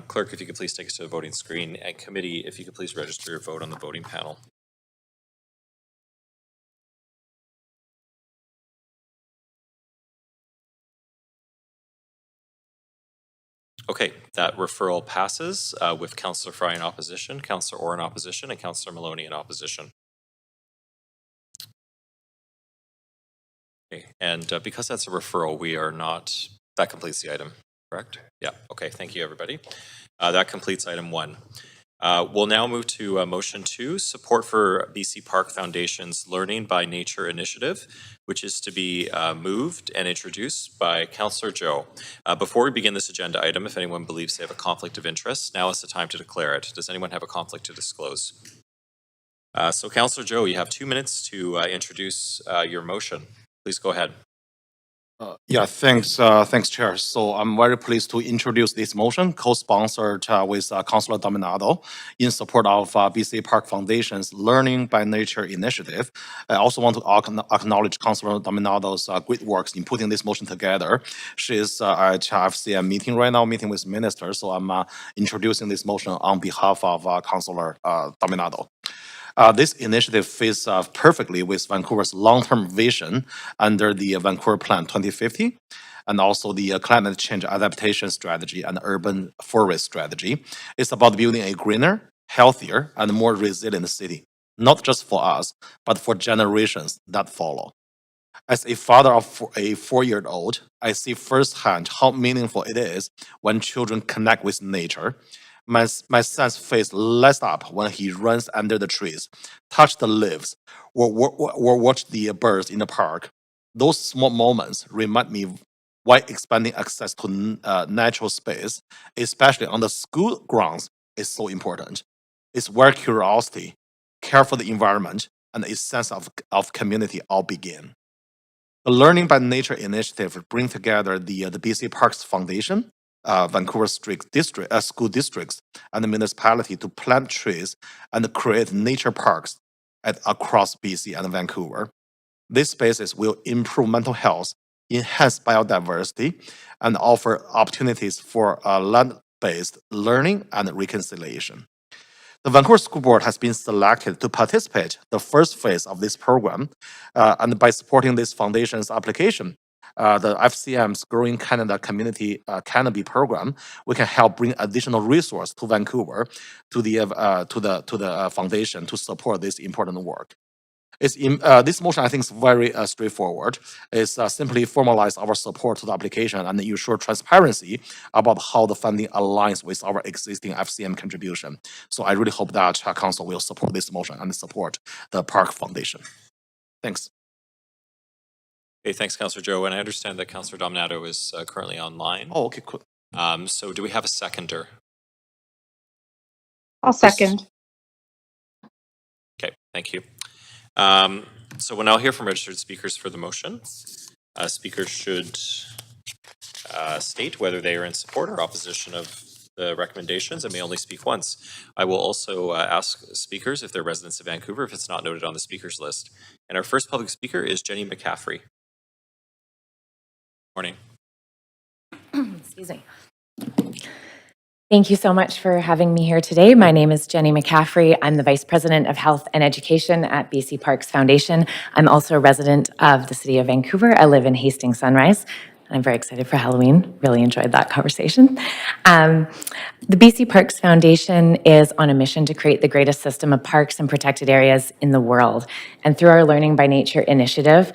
Clerk, if you could please take us to the voting screen, and committee, if you could please register your vote on the voting panel. Okay, that referral passes with Councillor Fry in opposition, Councillor Orr in opposition, and Councillor Maloney in opposition. Okay, and because that's a referral, that completes the item, correct? Yeah, okay, thank you, everybody. That completes item 1. We'll now move to motion 2, support for BC Park Foundation's Learning by Nature initiative, which is to be moved and introduced by Councillor Joe. Before we begin this agenda item, if anyone believes they have a conflict of interest, now is the time to declare it. Does anyone have a conflict to disclose? So Councillor Joe, you have 2 minutes to introduce your motion. Please go ahead. Thanks, Chair. So I'm very pleased to introduce this motion, co-sponsored with Councillor Dominado, in support of BC Park Foundation's Learning by Nature initiative. I also want to acknowledge Councillor Dominado's great works in putting this motion together. She's at FCM meeting right now, meeting with ministers, so I'm introducing this motion on behalf of Councillor Dominado. This initiative fits perfectly with Vancouver's long-term vision under the Vancouver Plan 2050, and also the climate change adaptation strategy and urban forest strategy. It's about building a greener, healthier, and more resilient city, not just for us, but for generations that follow. As a father of a 4-year-old, I see firsthand how meaningful it is when children connect with nature. My son's face lights up when he runs under the trees, touch the leaves, or watch the birds in the park. Those small moments remind me why expanding access to natural space, especially on the school grounds, is so important. It's where curiosity, care for the environment, and a sense of community all begin. The Learning by Nature initiative brings together the BC Parks Foundation, Vancouver school districts, and the municipality to plant trees and create nature parks across BC and Vancouver. These spaces will improve mental health, enhance biodiversity, and offer opportunities for land-based learning and reconciliation. The Vancouver School Board has been selected to participate the first phase of this program, and by supporting this foundation's application, the FCM's Growing Canada Community Canopy Program, we can help bring additional resource to Vancouver to the foundation to support this important work. This motion, I think, is very straightforward. It's simply formalize our support to the application and ensure transparency about how the funding aligns with our existing FCM contribution. So I really hope that Council will support this motion and support the Park Foundation. Thanks. Okay, thanks, Councillor Joe. And I understand that Councillor Dominato is currently online. Oh, okay, cool. So do we have a seconder? I'll second. Okay, thank you. So we'll now hear from registered speakers for the motion. Speakers should state whether they are in support or opposition of the recommendations and may only speak once. I will also ask speakers if they're residents of Vancouver, if it's not noted on the speakers list. And our first public speaker is Jenny McCaffrey. Morning. Excuse me. Thank you so much for having me here today. My name is Jenny McCaffrey. I'm the Vice President of Health and Education at BC Parks Foundation. I'm also a resident of the City of Vancouver. I live in Hastings Sunrise. I'm very excited for Halloween. Really enjoyed that conversation. The BC Parks Foundation is on a mission to create the greatest system of parks and protected areas in the world. And through our Learning by Nature initiative,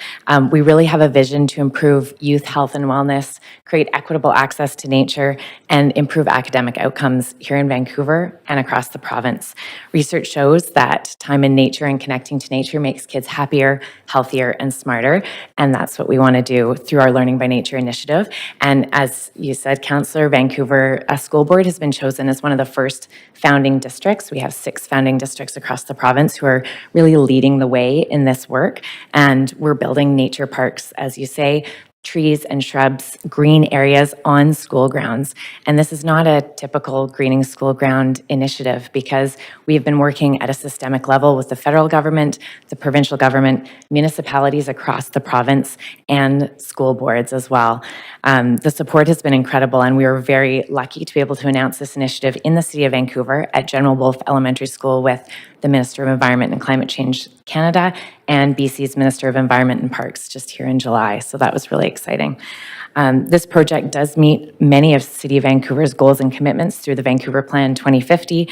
we really have a vision to improve youth health and wellness, create equitable access to nature, and improve academic outcomes here in Vancouver and across the province. Research shows that time in nature and connecting to nature makes kids happier, healthier, and smarter. And that's what we want to do through our Learning by Nature initiative. And as you said, Councillor, Vancouver School Board has been chosen as one of the first founding districts. We have 6 founding districts across the province who are really leading the way in this work. And we're building nature parks, as you say, trees and shrubs, green areas on school grounds. And this is not a typical greening school ground initiative because we've been working at a systemic level with the federal government, the provincial government, municipalities across the province, and school boards as well. The support has been incredible, and we were very lucky to be able to announce this initiative in the City of Vancouver at General Wolfe Elementary School with the Minister of Environment and Climate Change Canada and BC's Minister of Environment and Parks just here in July. So that was really exciting. This project does meet many of City of Vancouver's goals and commitments through the Vancouver Plan 2050,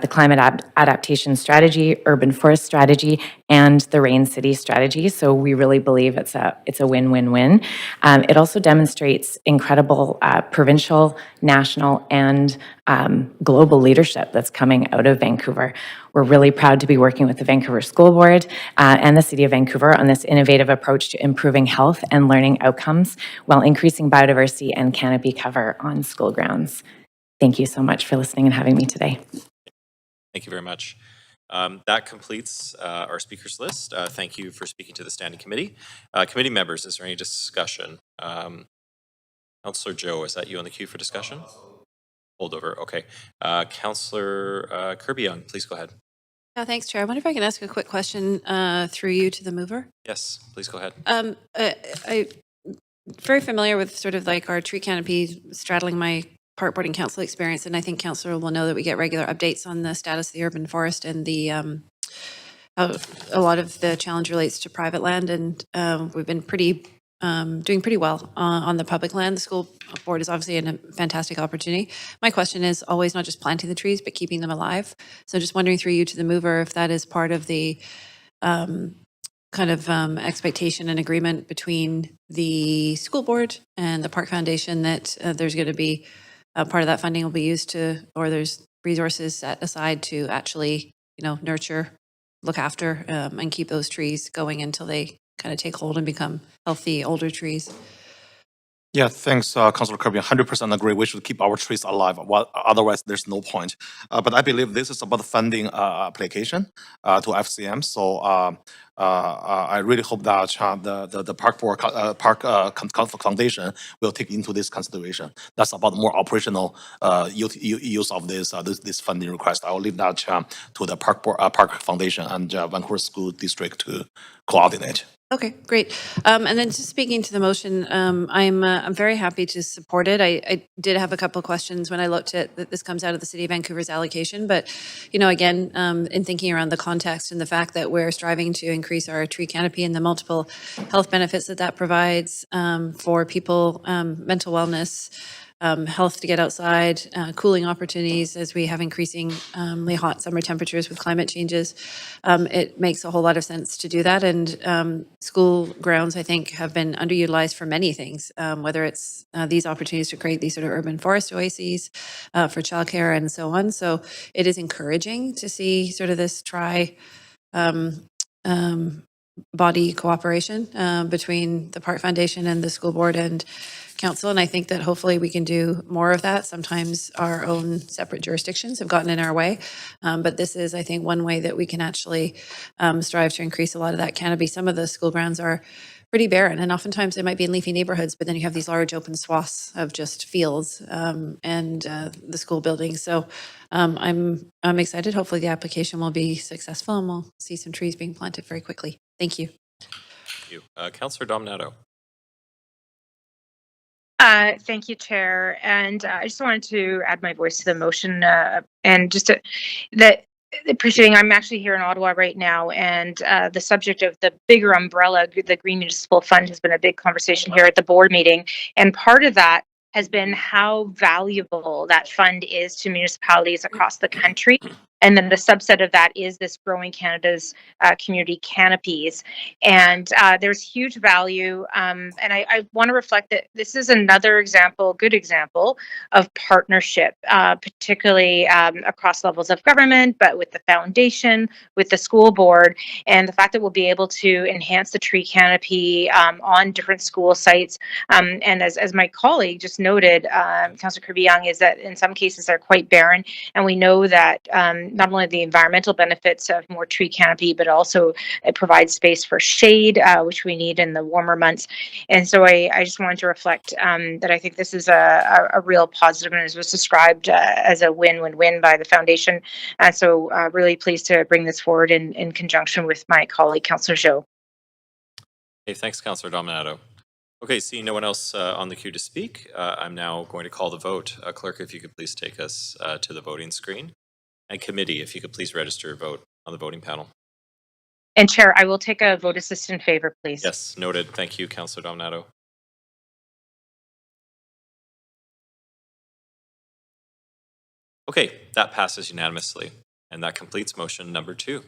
the Climate Adaptation Strategy, Urban Forest Strategy, and the Rain City Strategy. So we really believe it's a win-win-win. It also demonstrates incredible provincial, national, and global leadership that's coming out of Vancouver. We're really proud to be working with the Vancouver School Board and the City of Vancouver on this innovative approach to improving health and learning outcomes while increasing biodiversity and canopy cover on school grounds. Thank you so much for listening and having me today. Thank you very much. That completes our speakers list. Thank you for speaking to the Standing Committee. Committee members, is there any discussion? Councillor Joe, is that you on the queue for discussion? Holdover, okay. Councillor Kirby-Yung, please go ahead. Thanks, Chair. I wonder if I can ask a quick question through you to the mover. Yes, please go ahead. I'm very familiar with sort of like our tree canopy straddling my park board and council experience, and I think Councillor will know that we get regular updates on the status of the urban forest and the a lot of the challenge relates to private land, and we've been doing pretty well on the public land. The school board is obviously a fantastic opportunity. My question is always not just planting the trees, but keeping them alive. So just wondering through you to the mover if that is part of the expectation and agreement between the school board and the Park Foundation that there's going to be part of that funding will be used to, or there's resources set aside to actually, nurture, look after, and keep those trees going until they kind of take hold and become healthy older trees. Yeah, thanks, Councillor Kirby. 100% agree. We should keep our trees alive. Otherwise, there's no point. But I believe this is about funding application to FCM. So I really hope that the Park Board, Foundation will take into this consideration. That's about more operational use of this funding request. I will leave that to the Park Foundation and Vancouver School District to coordinate. Okay, great. And then just speaking to the motion, I'm very happy to support it. I did have a couple of questions when I looked at that. This comes out of the City of Vancouver's allocation, but again, in thinking around the context and the fact that we're striving to increase our tree canopy and the multiple health benefits that provides for people, mental wellness. Health to get outside, cooling opportunities as we have increasingly hot summer temperatures with climate changes. It makes a whole lot of sense to do that. And school grounds, I think, have been underutilized for many things, whether it's these opportunities to create these sort of urban forest oases for childcare and so on. So it is encouraging to see sort of this body cooperation between the Park Foundation and the school board and council. And I think that hopefully we can do more of that. Sometimes our own separate jurisdictions have gotten in our way. But this is, I think, one way that we can actually strive to increase a lot of that canopy. Some of the school grounds are pretty barren, and oftentimes they might be in leafy neighborhoods, but then you have these large open swaths of just fields and the school buildings. So I'm excited. Hopefully the application will be successful and we'll see some trees being planted very quickly. Thank you. Thank you. Councillor Dominato. Thank you, Chair. And I just wanted to add my voice to the motion and just appreciating I'm actually here in Ottawa right now, and the subject of the bigger umbrella, the Green Municipal Fund, has been a big conversation here at the board meeting. And part of that has been how valuable that fund is to municipalities across the country. And then the subset of that is this Growing Canada's community canopies. And there's huge value. And I want to reflect that this is another example, good example of partnership, particularly across levels of government, but with the foundation, with the school board, and the fact that we'll be able to enhance the tree canopy on different school sites. And as my colleague just noted, Councillor Kirby-Yung, is that in some cases they're quite barren. And we know that not only the environmental benefits of more tree canopy, but also it provides space for shade, which we need in the warmer months. And so I just wanted to reflect that I think this is a real positive, and as was described as a win-win-win by the foundation. And so really pleased to bring this forward in conjunction with my colleague, Councillor Zhou. Hey, thanks, Councillor Dominato. Okay, seeing no one else on the queue to speak, I'm now going to call the vote. Clerk, if you could please take us to the voting screen. And committee, if you could please register your vote on the voting panel. And Chair, I will take a vote assist in favor, please. Yes, noted. Thank you, Councillor Dominato. Okay, that passes unanimously, and that completes motion number 2.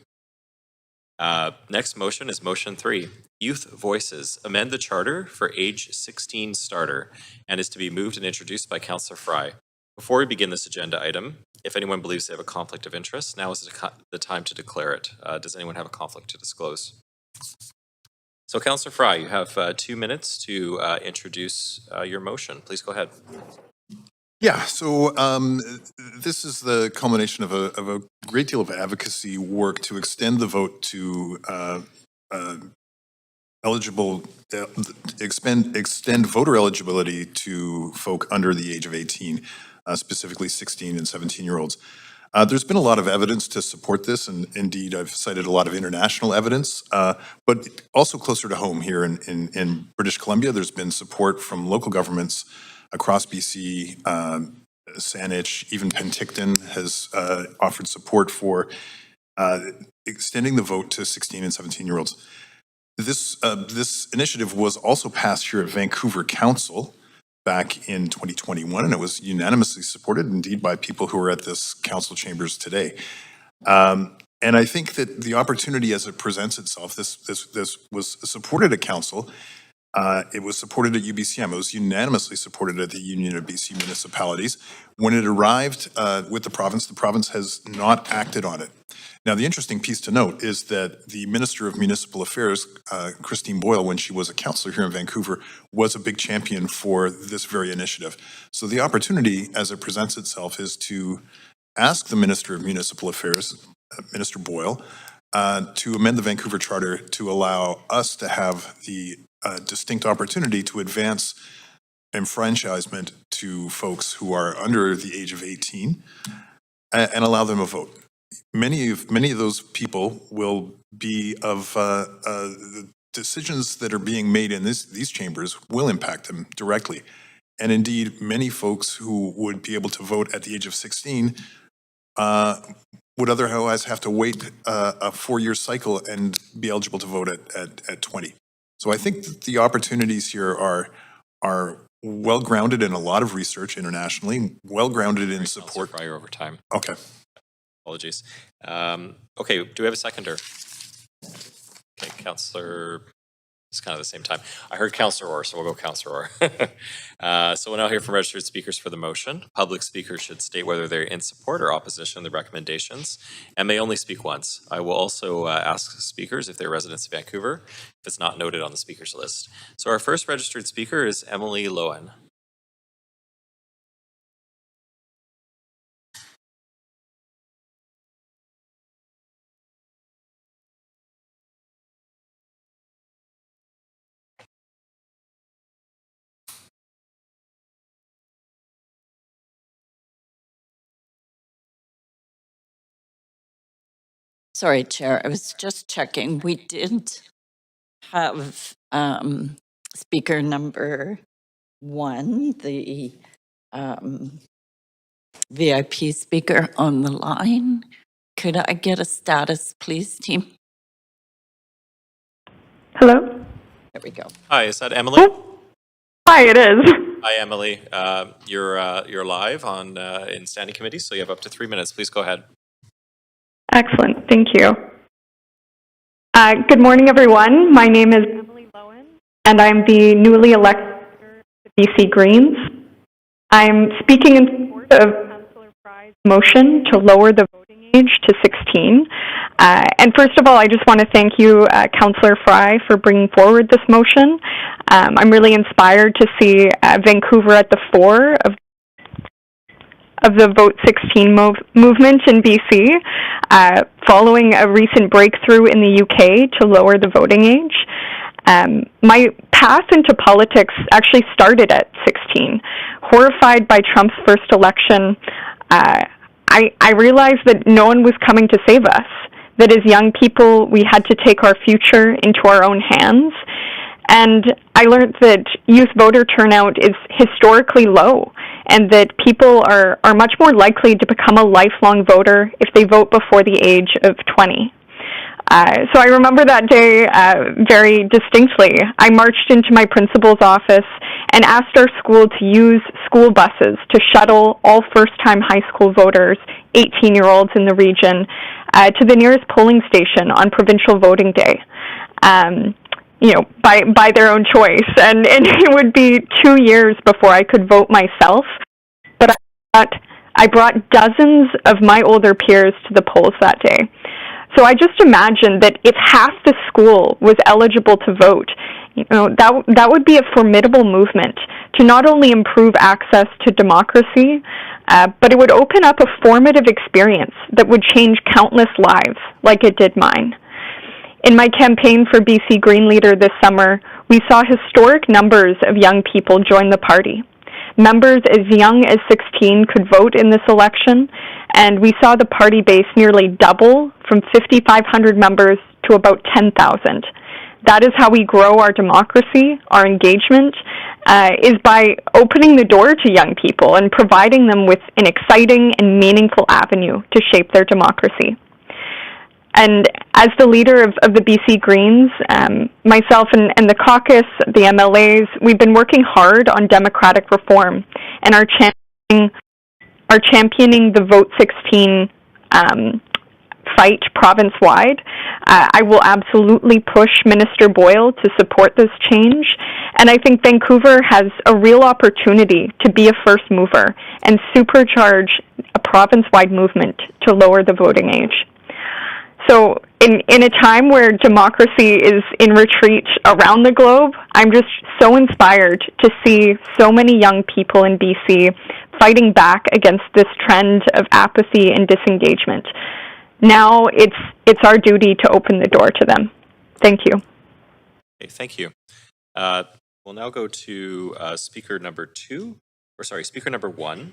Next motion is motion 3, Youth Voices, amend the charter for age 16 starter, and is to be moved and introduced by Councillor Fry. Before we begin this agenda item, if anyone believes they have a conflict of interest, now is the time to declare it. Does anyone have a conflict to disclose? So, Councillor Fry, you have 2 minutes to introduce your motion. Please go ahead. Yeah, so this is the culmination of a great deal of advocacy work to extend the vote to extend voter eligibility to folk under the age of 18, specifically 16 and 17-year-olds. There's been a lot of evidence to support this, and indeed I've cited a lot of international evidence, but also closer to home here in British Columbia, there's been support from local governments across BC. Saanich, even Penticton has offered support for extending the vote to 16 and 17-year-olds. This initiative was also passed here at Vancouver Council back in 2021, and it was unanimously supported, indeed, by people who are at this council chambers today. And I think that the opportunity as it presents itself, this was supported at council. It was supported at UBCM. It was unanimously supported at the Union of BC Municipalities. When it arrived with the province has not acted on it. Now, the interesting piece to note is that the Minister of Municipal Affairs, Christine Boyle, when she was a councillor here in Vancouver, was a big champion for this very initiative. So the opportunity as it presents itself is to ask the Minister of Municipal Affairs, Minister Boyle, to amend the Vancouver Charter to allow us to have the distinct opportunity to advance enfranchisement to folks who are under the age of 18 and allow them a vote. Many of those people will be of decisions that are being made in these chambers will impact them directly. And indeed, many folks who would be able to vote at the age of 16 would otherwise have to wait a 4-year cycle and be eligible to vote at 20. So I think that the opportunities here are well-grounded in a lot of research internationally, well-grounded in support. Prior over time. Okay. Apologies. Okay, do we have a seconder? Okay, Councillor, it's kind of the same time. I heard Councillor Orr, so we'll go Councillor Orr. So we'll now hear from registered speakers for the motion. Public speakers should state whether they're in support or opposition to the recommendations and may only speak once. I will also ask speakers if they're residents of Vancouver, if it's not noted on the speakers list. So our first registered speaker is Emily Lowen. Sorry, Chair, I was just checking. We did have speaker number 1, the VIP speaker on the line. Could I get a status, please, team? Hello? There we go. Hi, is that Emily? Hi, it is. Hi, Emily. You're live on in standing committee, so you have up to 3 minutes. Please go ahead. Excellent. Thank you. Good morning, everyone. My name is Emily Lowen, and I'm the newly elected member of the BC Greens. I'm speaking in support of Councillor Fry's motion to lower the voting age to 16. And first of all, I just want to thank you, Councillor Fry, for bringing forward this motion. I'm really inspired to see Vancouver at the fore of the Vote 16 movement in BC, following a recent breakthrough in the UK to lower the voting age. My path into politics actually started at 16. Horrified by Trump's first election, I realized that no one was coming to save us, that as young people, we had to take our future into our own hands. And I learned that youth voter turnout is historically low, and that people are much more likely to become a lifelong voter if they vote before the age of 20. So I remember that day very distinctly. I marched into my principal's office and asked our school to use school buses to shuttle all first-time high school voters, 18-year-olds in the region, to the nearest polling station on provincial voting day. By their own choice. And it would be 2 years before I could vote myself. But I brought dozens of my older peers to the polls that day. So I just imagined that if half the school was eligible to vote, that would be a formidable movement to not only improve access to democracy, but it would open up a formative experience that would change countless lives like it did mine. In my campaign for BC Green Leader this summer, we saw historic numbers of young people join the party. Members as young as 16 could vote in this election, and we saw the party base nearly double from 5,500 members to about 10,000. That is how we grow our democracy. Our engagement is by opening the door to young people and providing them with an exciting and meaningful avenue to shape their democracy. And as the leader of the BC Greens, myself and the caucus, the MLAs, we've been working hard on democratic reform and are championing the Vote 16 fight province-wide. I will absolutely push Minister Boyle to support this change, and I think Vancouver has a real opportunity to be a first mover and supercharge a province-wide movement to lower the voting age. So in a time where democracy is in retreat around the globe, I'm just so inspired to see so many young people in BC fighting back against this trend of apathy and disengagement. Now it's our duty to open the door to them. Thank you. Okay, thank you. We'll now go to speaker number 1.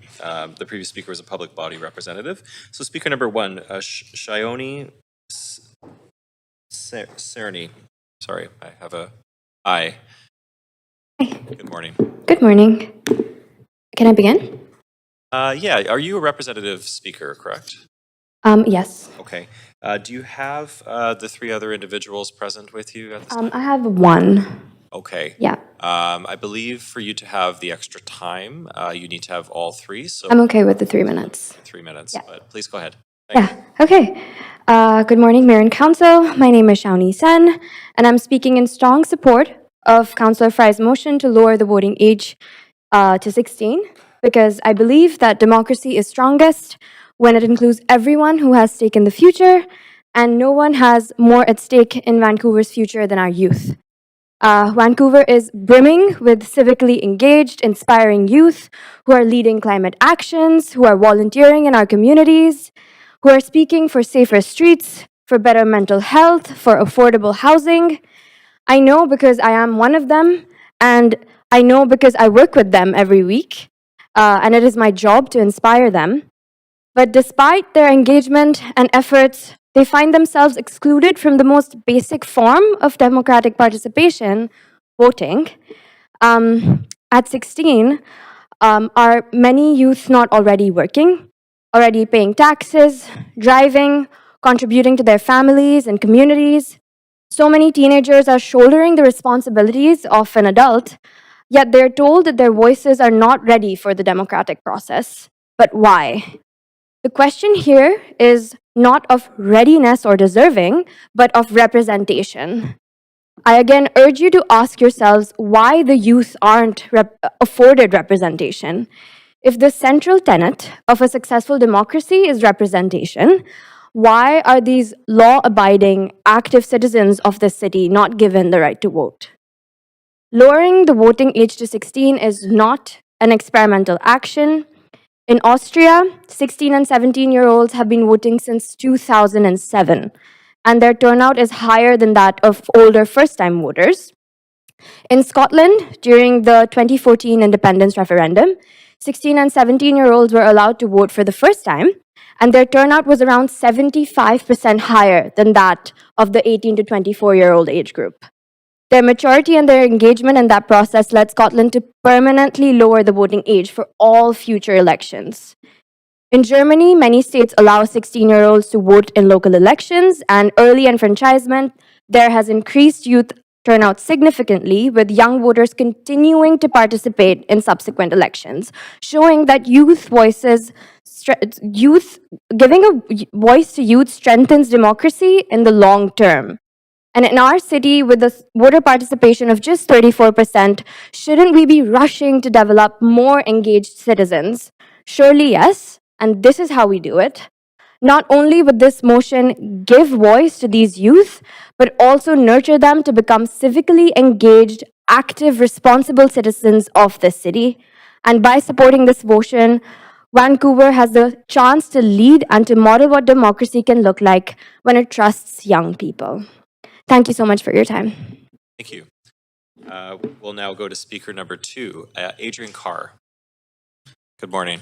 The previous speaker was a public body representative. So speaker number 1, Shione Cerny. Sorry, I have a aye. Good morning. Good morning. Can I begin? Yeah, are you a representative speaker, correct? Yes. Okay. Do you have the three other individuals present with you at this time? I have one. Okay. Yeah. I believe for you to have the extra time, you need to have all three, so. I'm okay with the 3 minutes. 3 minutes, Yeah. but please go ahead. Thank you. Yeah. Okay. Good morning, Mayor and Council. My name is Shawnee Sen, and I'm speaking in strong support of Councillor Fry's motion to lower the voting age to 16, because I believe that democracy is strongest when it includes everyone who has stake in the future, and no one has more at stake in Vancouver's future than our youth. Vancouver is brimming with civically engaged, inspiring youth who are leading climate actions, who are volunteering in our communities, who are speaking for safer streets, for better mental health, for affordable housing. I know because I am one of them, and I know because I work with them every week, and it is my job to inspire them. But despite their engagement and efforts, they find themselves excluded from the most basic form of democratic participation, voting. At 16, are many youth not already working, already paying taxes, driving, contributing to their families and communities? So many teenagers are shouldering the responsibilities of an adult, yet they're told that their voices are not ready for the democratic process. But why? The question here is not of readiness or deserving, but of representation. I again urge you to ask yourselves why the youth aren't afforded representation. If the central tenet of a successful democracy is representation, why are these law-abiding, active citizens of this city not given the right to vote? Lowering the voting age to 16 is not an experimental action. In Austria, 16 and 17-year-olds have been voting since 2007, and their turnout is higher than that of older first-time voters. In Scotland, during the 2014 independence referendum, 16 and 17-year-olds were allowed to vote for the first time, and their turnout was around 75% higher than that of the 18 to 24-year-old age group. Their maturity and their engagement in that process led Scotland to permanently lower the voting age for all future elections. In Germany, many states allow 16-year-olds to vote in local elections, and early enfranchisement there has increased youth turnout significantly, with young voters continuing to participate in subsequent elections, showing that giving a voice to youth strengthens democracy in the long term. And in our city, with a voter participation of just 34%, shouldn't we be rushing to develop more engaged citizens? Surely yes, and this is how we do it. Not only would this motion give voice to these youth, but also nurture them to become civically engaged, active, responsible citizens of this city. And by supporting this motion, Vancouver has the chance to lead and to model what democracy can look like when it trusts young people. Thank you so much for your time. Thank you. We'll now go to speaker number 2, Adrian Carr. Good morning.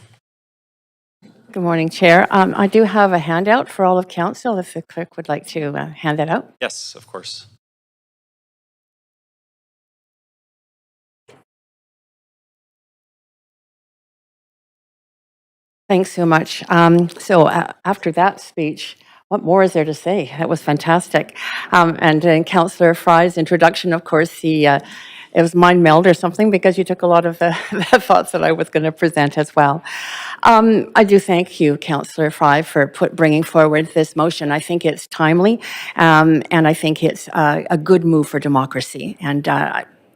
Good morning, Chair. I do have a handout for all of council, if the clerk would like to hand that out. Yes, of course. Thanks so much. After that speech, what more is there to say? That was fantastic. And in Councillor Fry's introduction, of course, it was mind meld or something, because you took a lot of the thoughts that I was going to present as well. I do thank you, Councillor Fry, for bringing forward this motion. I think it's timely, and I think it's a good move for democracy. And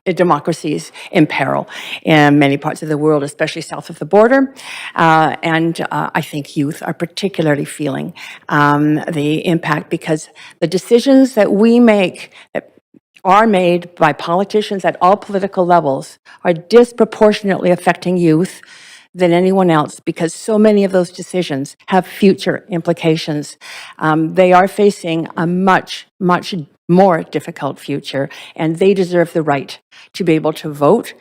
democracy is in peril in many parts of the world, especially south of the border. And I think youth are particularly feeling the impact, because the decisions that we make that are made by politicians at all political levels are disproportionately affecting youth than anyone else, because so many of those decisions have future implications. They are facing a much more difficult future, and they deserve the right to be able to vote,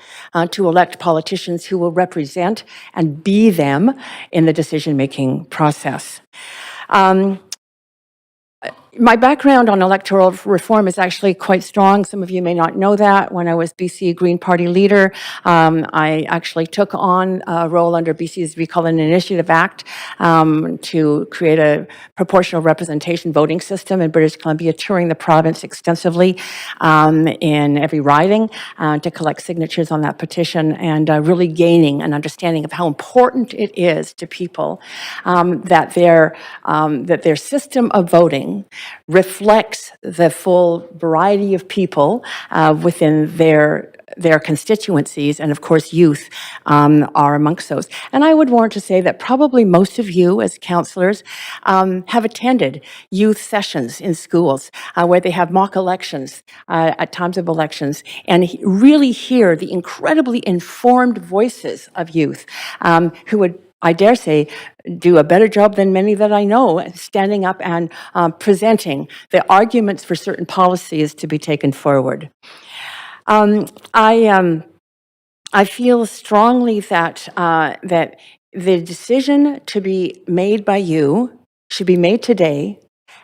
to elect politicians who will represent and be them in the decision-making process. My background on electoral reform is actually quite strong. Some of you may not know that. When I was BC Green Party leader, I actually took on a role under BC's, we call it an Initiative Act, to create a proportional representation voting system in British Columbia, touring the province extensively in every riding to collect signatures on that petition, and really gaining an understanding of how important it is to people that their system of voting reflects the full variety of people within their constituencies, and of course youth are amongst those. And I would warrant to say that probably most of you as councillors have attended youth sessions in schools where they have mock elections at times of elections, and really hear the incredibly informed voices of youth who would, I dare say, do a better job than many that I know, standing up and presenting the arguments for certain policies to be taken forward. I feel strongly that that the decision to be made by you should be made today,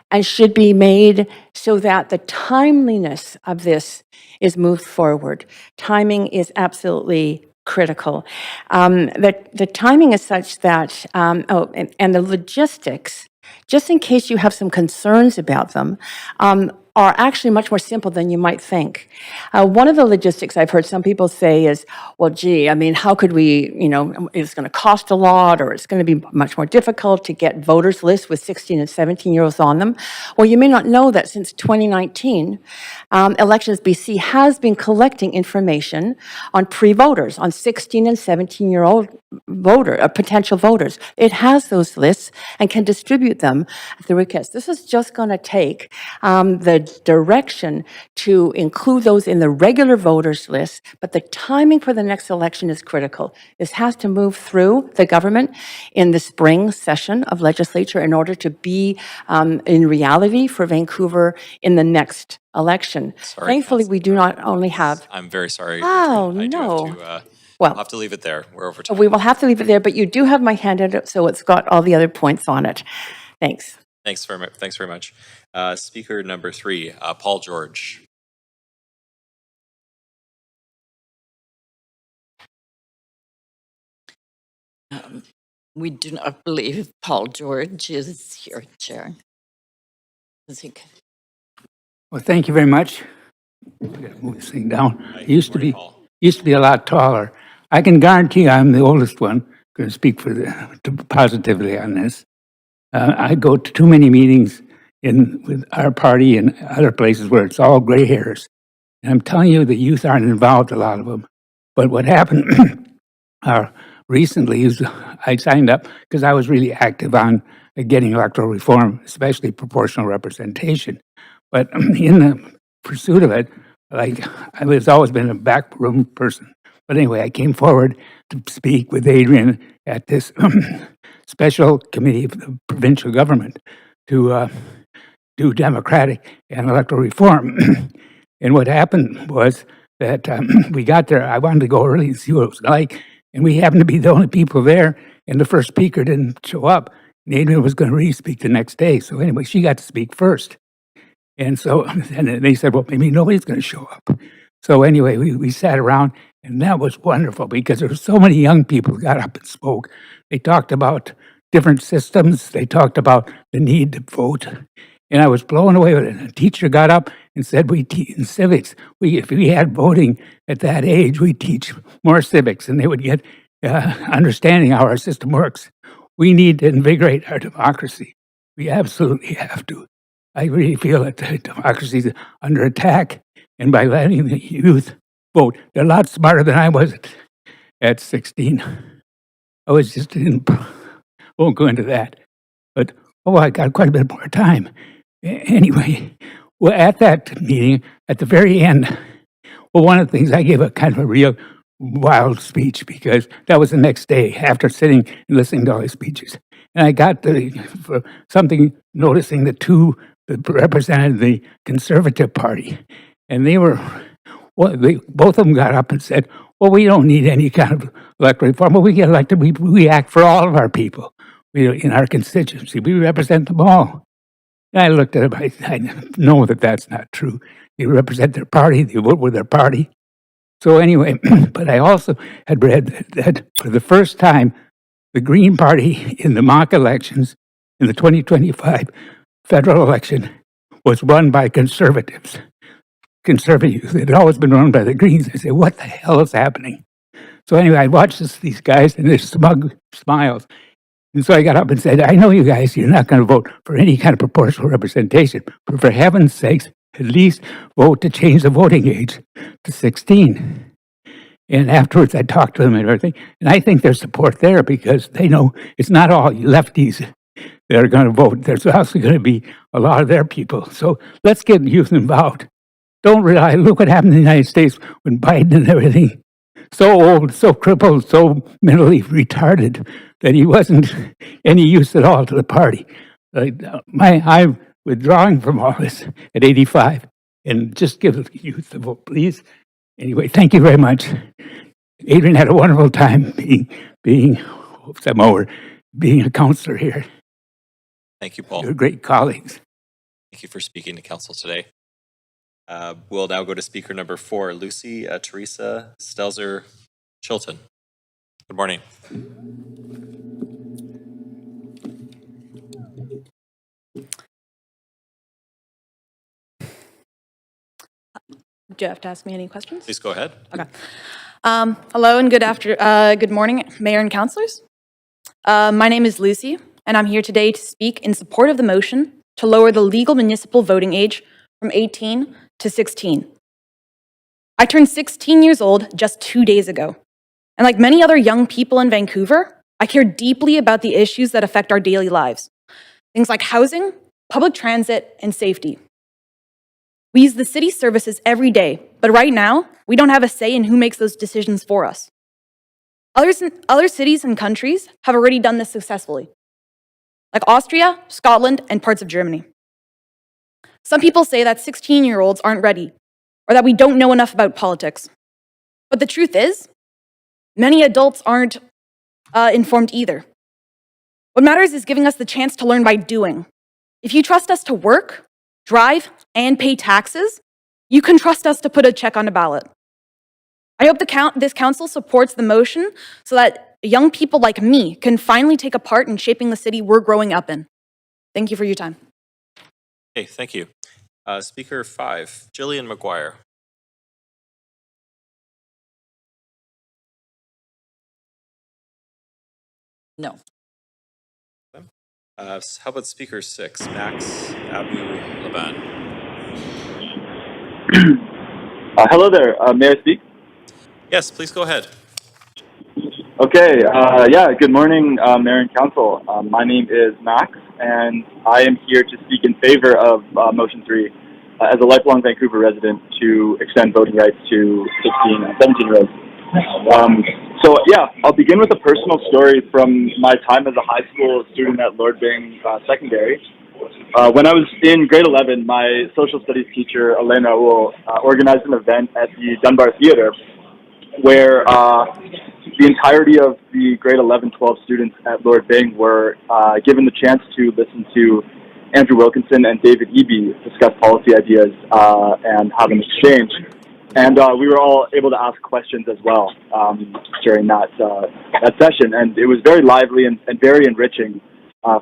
and should be made so that the timeliness of this is moved forward. Timing is absolutely critical. The timing is such that, and the logistics, just in case you have some concerns about them, are actually much more simple than you might think. One of the logistics I've heard some people say is, well, gee, I mean, how could we, it's going to cost a lot, or it's going to be much more difficult to get voters lists with 16 and 17-year-olds on them. Well, you may not know that since 2019, Elections BC has been collecting information on pre-voters, on 16 and 17-year-old potential voters. It has those lists and can distribute them at the request. This is just going to take the direction to include those in the regular voters list, but the timing for the next election is critical. This has to move through the government in the spring session of legislature in order to be in reality for Vancouver in the next election. Sorry, Thankfully, we do not only have. I'm very sorry. Oh, I do no. have to, Well, I'll have to leave it there. We're over time. We will have to leave it there, but you do have my handout, so it's got all the other points on it. Thanks. Thanks very much. Speaker number 3, Paul George. We do not believe Paul George is here, Chair. Is he? Well, thank you very much. I gotta move this thing down. It used to be a lot taller. I can guarantee I'm the oldest one. Going to speak positively on this. I go to too many meetings with our party and other places where it's all gray hairs. And I'm telling you, the youth aren't involved, a lot of them. But what happened recently is I signed up because I was really active on getting electoral reform, especially proportional representation. But in the pursuit of it, like, I was always been a backroom person. But anyway, I came forward to speak with Adrian at this special committee of the provincial government to do democratic and electoral reform. And what happened was that we got there. I wanted to go early and see what it was like. And we happened to be the only people there. And the first speaker didn't show up. And Adrian was going to re-speak the next day. So anyway, she got to speak first. And so and they said, well, maybe nobody's going to show up. So anyway, we sat around, and that was wonderful because there were so many young people who got up and spoke. They talked about different systems. They talked about the need to vote. And I was blown away with it. A teacher got up and said, in civics, if we had voting at that age, we teach more civics, and they would get understanding how our system works. We need to invigorate our democracy. We absolutely have to. I really feel that the democracy is under attack, and by letting the youth vote, they're a lot smarter than I was at 16. I was just won't go into that. But, I got quite a bit more time. Anyway, well, at that meeting, at the very end, one of the things, I gave a kind of a real wild speech because that was the next day after sitting and listening to all these speeches. And I got something noticing the two that represented the Conservative Party. And they were, both of them got up and said, well, we don't need any kind of electoral reform. When we get elected, we act for all of our people in our constituency. We represent them all. And I looked at them, I know that that's not true. They represent their party, they vote with their party. So anyway, but I also had read that for the first time, the Green Party in the mock elections in the 2025 federal election was run by conservatives. Conservatives. It had always been run by the Greens. I said, what the hell is happening? So anyway, I watched these guys and their smug smiles. And so I got up and said, I know you guys, you're not going to vote for any kind of proportional representation, but for heaven's sakes, at least vote to change the voting age to 16. And afterwards, I talked to them and everything. And I think there's support there because they know it's not all lefties that are going to vote. There's also going to be a lot of their people. So let's get youth involved. Don't rely. Look what happened in the United States when Biden and everything, so old, so crippled, so mentally retarded that he wasn't any use at all to the party. I'm withdrawing from office at 85, and just give the youth the vote, please. Anyway, thank you very much. Adrian had a wonderful time being a counselor here. Thank you, Paul. You're great colleagues. Thank you for speaking to council today. We'll now go to speaker number 4, Lucy Teresa Stelzer Chilton. Good morning. Do you have to ask me any questions? Please go ahead. Okay. Hello and good morning, Mayor and councilors. My name is Lucy, and I'm here today to speak in support of the motion to lower the legal municipal voting age from 18 to 16. I turned 16 years old just 2 days ago, and like many other young people in Vancouver, I care deeply about the issues that affect our daily lives. Things like housing, public transit, and safety. We use the city services every day, but right now, we don't have a say in who makes those decisions for us. Other cities and countries have already done this successfully, like Austria, Scotland, and parts of Germany. Some people say that 16-year-olds aren't ready, or that we don't know enough about politics. But the truth is, many adults aren't informed either. What matters is giving us the chance to learn by doing. If you trust us to work, drive, and pay taxes, you can trust us to put a check on a ballot. I hope this council supports the motion so that young people like me can finally take a part in shaping the city we're growing up in. Thank you for your time. Okay, thank you. Speaker 5, Jillian McGuire. No. How about speaker 6, Max Abu Laban? Hello there. May I speak? Yes, please go ahead. Okay. Good morning, Mayor and Council. My name is Max, and I am here to speak in favor of Motion 3 as a lifelong Vancouver resident to extend voting rights to 16 and 17-year-olds. I'll begin with a personal story from my time as a high school student at Lord Byng Secondary. When I was in grade 11, my social studies teacher, Elena Ull, organized an event at the Dunbar Theatre where the entirety of the grade 11-12 students at Lord Byng were given the chance to listen to Andrew Wilkinson and David Eby discuss policy ideas and have an exchange. And we were all able to ask questions as well during that session. And it was very lively and very enriching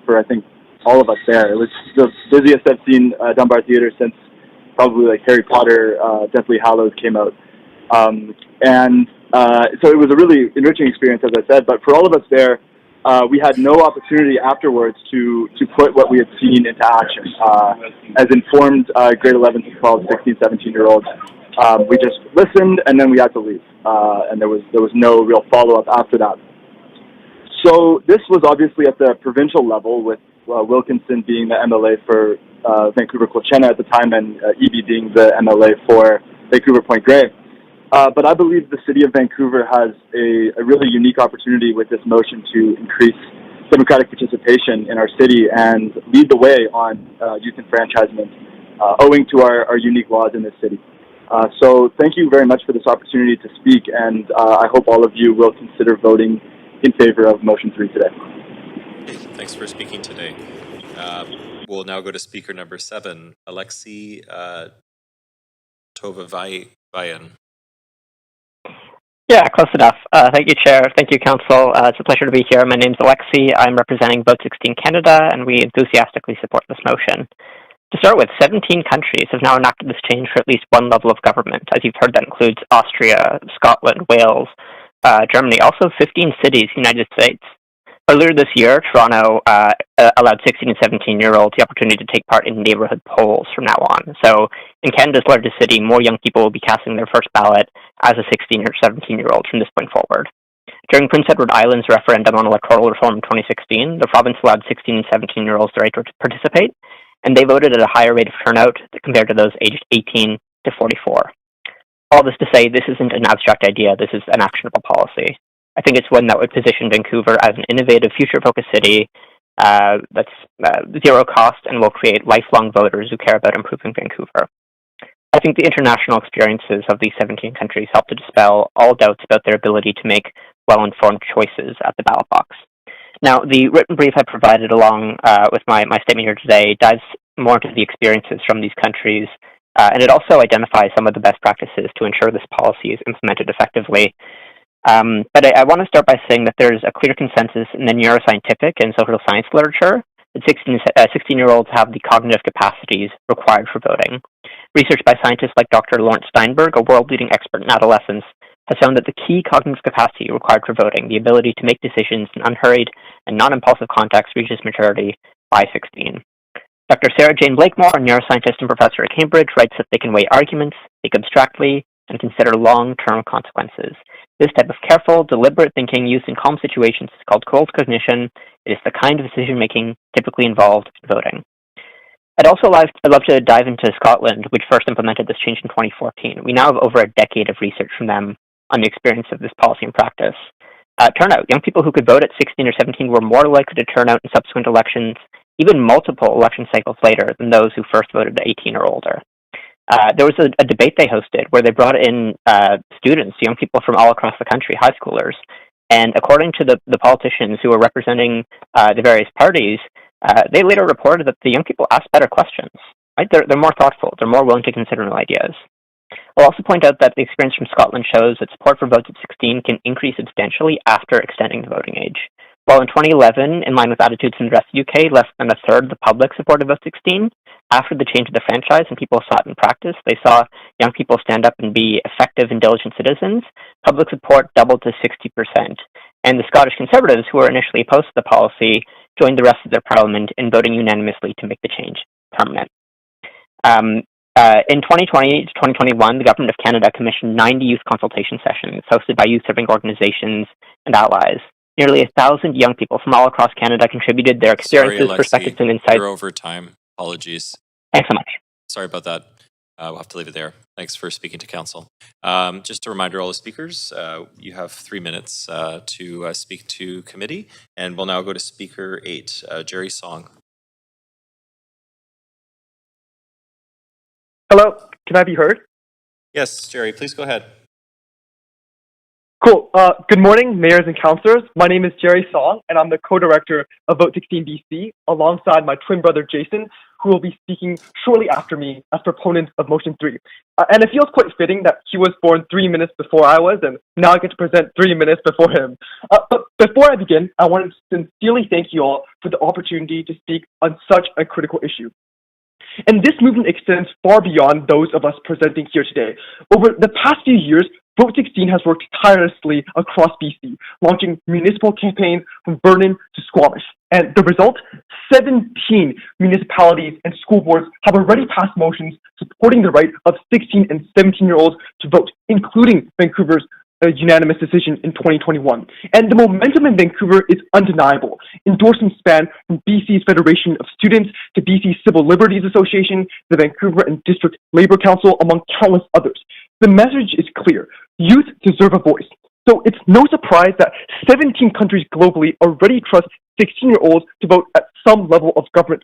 for, I think, all of us there. It was the busiest I've seen Dunbar Theatre since probably like Harry Potter, Deathly Hallows came out. So it was a really enriching experience, as I said. But for all of us there, we had no opportunity afterwards to put what we had seen into action. As informed grade 11 to 12, 16, 17-year-olds, we just listened and then we had to leave. And there was no real follow-up after that. So this was obviously at the provincial level, with Wilkinson being the MLA for Vancouver-Quilchena at the time, and Eby being the MLA for Vancouver Point Grey. But I believe the city of Vancouver has a really unique opportunity with this motion to increase democratic participation in our city and lead the way on youth enfranchisement, owing to our unique laws in this city. So thank you very much for this opportunity to speak, and I hope all of you will consider voting in favor of Motion 3 today. Thanks for speaking today. We'll now go to speaker number 7, Alexei Tovavayan. Yeah, close enough. Thank you, Chair. Thank you, Council. It's a pleasure to be here. My name's Alexei. I'm representing Vote 16 Canada, and we enthusiastically support this motion. To start with, 17 countries have now enacted this change for at least one level of government. As you've heard, that includes Austria, Scotland, Wales, Germany, also 15 cities, United States. Earlier this year, Toronto allowed 16 and 17-year-olds the opportunity to take part in neighborhood polls from now on. So in Canada's largest city, more young people will be casting their first ballot as a 16 or 17-year-old from this point forward. During Prince Edward Island's referendum on electoral reform in 2016, the province allowed 16 and 17-year-olds the right to participate, and they voted at a higher rate of turnout compared to those aged 18 to 44. All this to say, this isn't an abstract idea, this is an actionable policy. I think it's one that would position Vancouver as an innovative, future-focused city that's zero cost and will create lifelong voters who care about improving Vancouver. I think the international experiences of these 17 countries help to dispel all doubts about their ability to make well-informed choices at the ballot box. Now, the written brief I provided along with my statement here today dives more into the experiences from these countries, and it also identifies some of the best practices to ensure this policy is implemented effectively. But I want to start by saying that there's a clear consensus in the neuroscientific and social science literature that 16-year-olds have the cognitive capacities required for voting. Research by scientists like Dr. Lawrence Steinberg, a world-leading expert in adolescence, has shown that the key cognitive capacity required for voting, the ability to make decisions in unhurried and non-impulsive context, reaches maturity by 16. Dr. Sarah Jane Blakemore, a neuroscientist and professor at Cambridge, writes that they can weigh arguments, think abstractly, and consider long-term consequences. This type of careful, deliberate thinking used in calm situations is called cold cognition. It is the kind of decision-making typically involved in voting. I'd love to dive into Scotland, which first implemented this change in 2014. We now have over a decade of research from them on the experience of this policy in practice. Turnout. Young people who could vote at 16 or 17 were more likely to turn out in subsequent elections, even multiple election cycles later, than those who first voted at 18 or older. There was a debate they hosted where they brought in students, young people from all across the country, high schoolers. And according to the politicians who were representing the various parties, they later reported that the young people asked better questions. Right? They're more thoughtful. They're more willing to consider new ideas. I'll also point out that the experience from Scotland shows that support for votes at 16 can increase substantially after extending the voting age. While in 2011, in line with attitudes in the rest of the UK, less than a third of the public supported vote 16, after the change of the franchise and people saw it in practice, they saw young people stand up and be effective and diligent citizens. Public support doubled to 60%. And the Scottish Conservatives, who were initially opposed to the policy, joined the rest of their parliament in voting unanimously to make the change permanent. In 2020 to 2021, the Government of Canada commissioned 90 youth consultation sessions hosted by youth-serving organizations and allies. Nearly 1,000 young people from all across Canada contributed their experiences, Sorry, Alexei, perspectives, and insights. you're over time. Apologies. Thanks so much. Sorry about that. We'll have to leave it there. Thanks for speaking to council. Just a reminder, all the speakers, you have 3 minutes to speak to committee, and we'll now go to speaker 8, Jerry Song. Hello, can I be heard? Yes, Jerry, please go ahead. Cool. Good morning, mayors and councillors. My name is Jerry Song, and I'm the co-director of Vote 16 BC, alongside my twin brother Jason, who will be speaking shortly after me as proponent of Motion 3. And it feels quite fitting that he was born 3 minutes before I was, and now I get to present 3 minutes before him. But before I begin, I want to sincerely thank you all for the opportunity to speak on such a critical issue. And this movement extends far beyond those of us presenting here today. Over the past few years, Vote 16 has worked tirelessly across BC, launching municipal campaigns from Vernon to Squamish. And the result? 17 municipalities and school boards have already passed motions supporting the right of 16 and 17-year-olds to vote, including Vancouver's unanimous decision in 2021. And the momentum in Vancouver is undeniable. Endorsements span from BC's Federation of Students to BC's Civil Liberties Association, the Vancouver and District Labour Council, among countless others. The message is clear. Youth deserve a voice. So it's no surprise that 17 countries globally already trust 16-year-olds to vote at some level of government.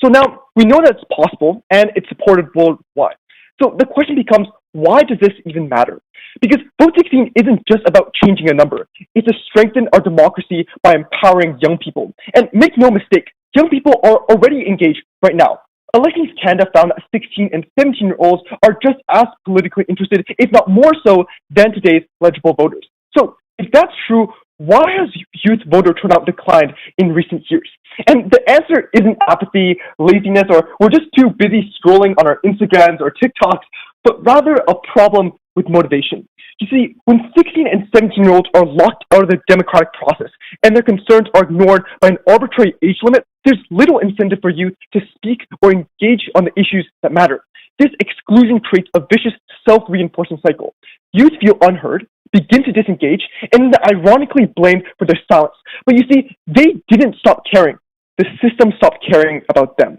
So now we know that it's possible and it's supported worldwide. So the question becomes, why does this even matter? Because Vote 16 isn't just about changing a number. It's to strengthen our democracy by empowering young people. And make no mistake, young people are already engaged right now. Elections Canada found that 16 and 17-year-olds are just as politically interested, if not more so, than today's eligible voters. So, if that's true, why has youth voter turnout declined in recent years? And the answer isn't apathy, laziness, or we're just too busy scrolling on our Instagrams or TikToks, but rather a problem with motivation. You see, when 16 and 17-year-olds are locked out of the democratic process and their concerns are ignored by an arbitrary age limit, there's little incentive for youth to speak or engage on the issues that matter. This exclusion creates a vicious self-reinforcing cycle. Youth feel unheard, begin to disengage, and are ironically blamed for their silence. But you see, they didn't stop caring. The system stopped caring about them.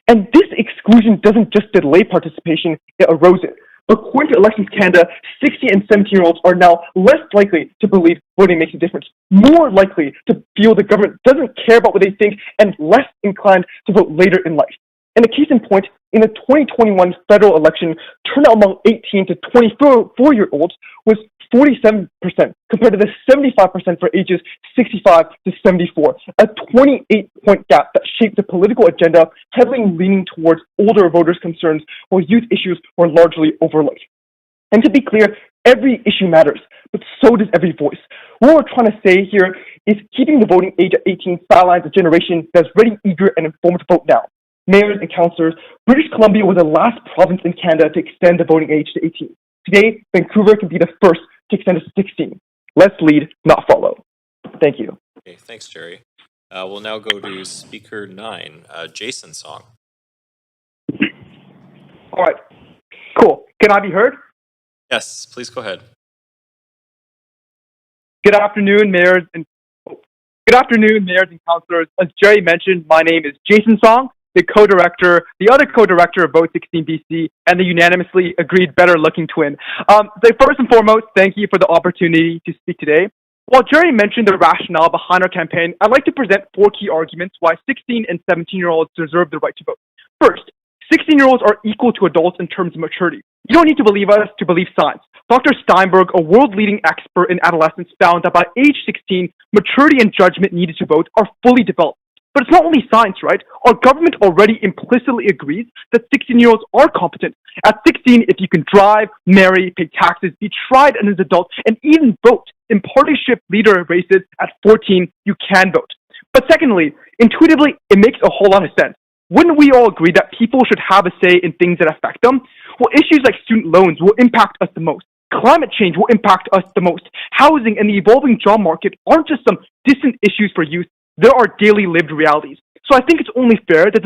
And this exclusion doesn't just delay participation, it erodes it. According to Elections Canada, 16 and 17-year-olds are now less likely to believe voting makes a difference, more likely to feel the government doesn't care about what they think, and less inclined to vote later in life. And a case in point, in the 2021 federal election, turnout among 18 to 24-year-olds was 47%, compared to the 75% for ages 65 to 74, a 28-point gap that shaped the political agenda, heavily leaning towards older voters' concerns, while youth issues were largely overlooked. And to be clear, every issue matters, but so does every voice. What we're trying to say here is keeping the voting age at 18 sidelines a generation that's ready, eager, and informed to vote now. Mayors and councillors, British Columbia was the last province in Canada to extend the voting age to 18. Today, Vancouver can be the first to extend it to 16. Let's lead, not follow. Thank you. Okay, thanks, Jerry. We'll now go to speaker 9, Jason Song. All right, cool. Can I be heard? Yes, please go ahead. Good afternoon, mayors and councillors. As Jerry mentioned, my name is Jason Song, the other co-director of Vote 16 BC, and the unanimously agreed better-looking twin. First and foremost, thank you for the opportunity to speak today. While Jerry mentioned the rationale behind our campaign, I'd like to present 4 key arguments why 16 and 17-year-olds deserve the right to vote. First, 16-year-olds are equal to adults in terms of maturity. You don't need to believe us to believe science. Dr. Steinberg, a world-leading expert in adolescence, found that by age 16, maturity and judgment needed to vote are fully developed. But it's not only science, right? Our government already implicitly agrees that 16-year-olds are competent. At 16, if you can drive, marry, pay taxes, be tried as an adult, and even vote in partyship leader races at 14, you can vote. But secondly, intuitively, it makes a whole lot of sense. Wouldn't we all agree that people should have a say in things that affect them? Well, issues like student loans will impact us the most. Climate change will impact us the most. Housing and the evolving job market aren't just some distant issues for youth. There are daily lived realities. So I think it's only fair that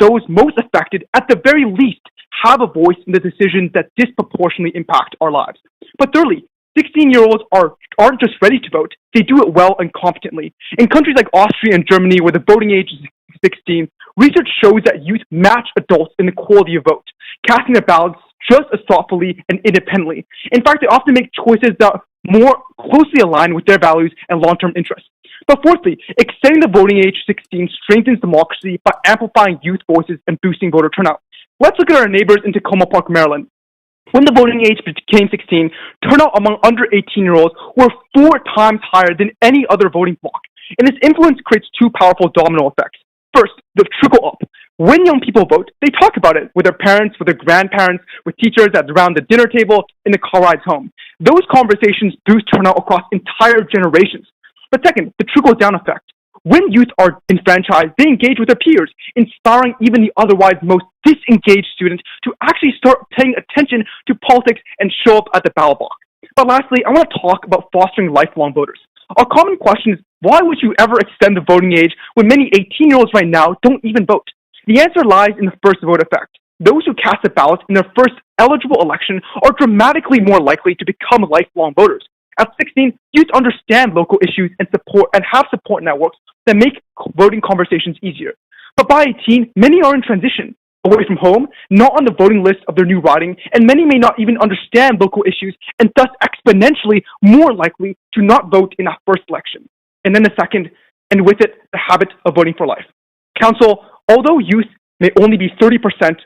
those most affected, at the very least, have a voice in the decisions that disproportionately impact our lives. But thirdly, 16-year-olds aren't just ready to vote, they do it well and competently. In countries like Austria and Germany, where the voting age is 16, research shows that youth match adults in the quality of vote, casting their ballots just as thoughtfully and independently. In fact, they often make choices that more closely align with their values and long-term interests. But fourthly, extending the voting age to 16 strengthens democracy by amplifying youth voices and boosting voter turnout. Let's look at our neighbors in Tacoma Park, Maryland. When the voting age became 16, turnout among under 18-year-olds were 4 times higher than any other voting bloc. And this influence creates 2 powerful domino effects. First, the trickle up. When young people vote, they talk about it with their parents, with their grandparents, with teachers around the dinner table, in the car rides home. Those conversations boost turnout across entire generations. But second, the trickle-down effect. When youth are enfranchised, they engage with their peers, inspiring even the otherwise most disengaged students to actually start paying attention to politics and show up at the ballot box. But lastly, I want to talk about fostering lifelong voters. Our common question is, why would you ever extend the voting age when many 18-year-olds right now don't even vote? The answer lies in the first vote effect. Those who cast a ballot in their first eligible election are dramatically more likely to become lifelong voters. At 16, youth understand local issues and have support networks that make voting conversations easier. But by 18, many are in transition, away from home, not on the voting list of their new riding, and many may not even understand local issues and thus exponentially more likely to not vote in that first election. And then the second, and with it, the habit of voting for life. Council, although youth may only be 30%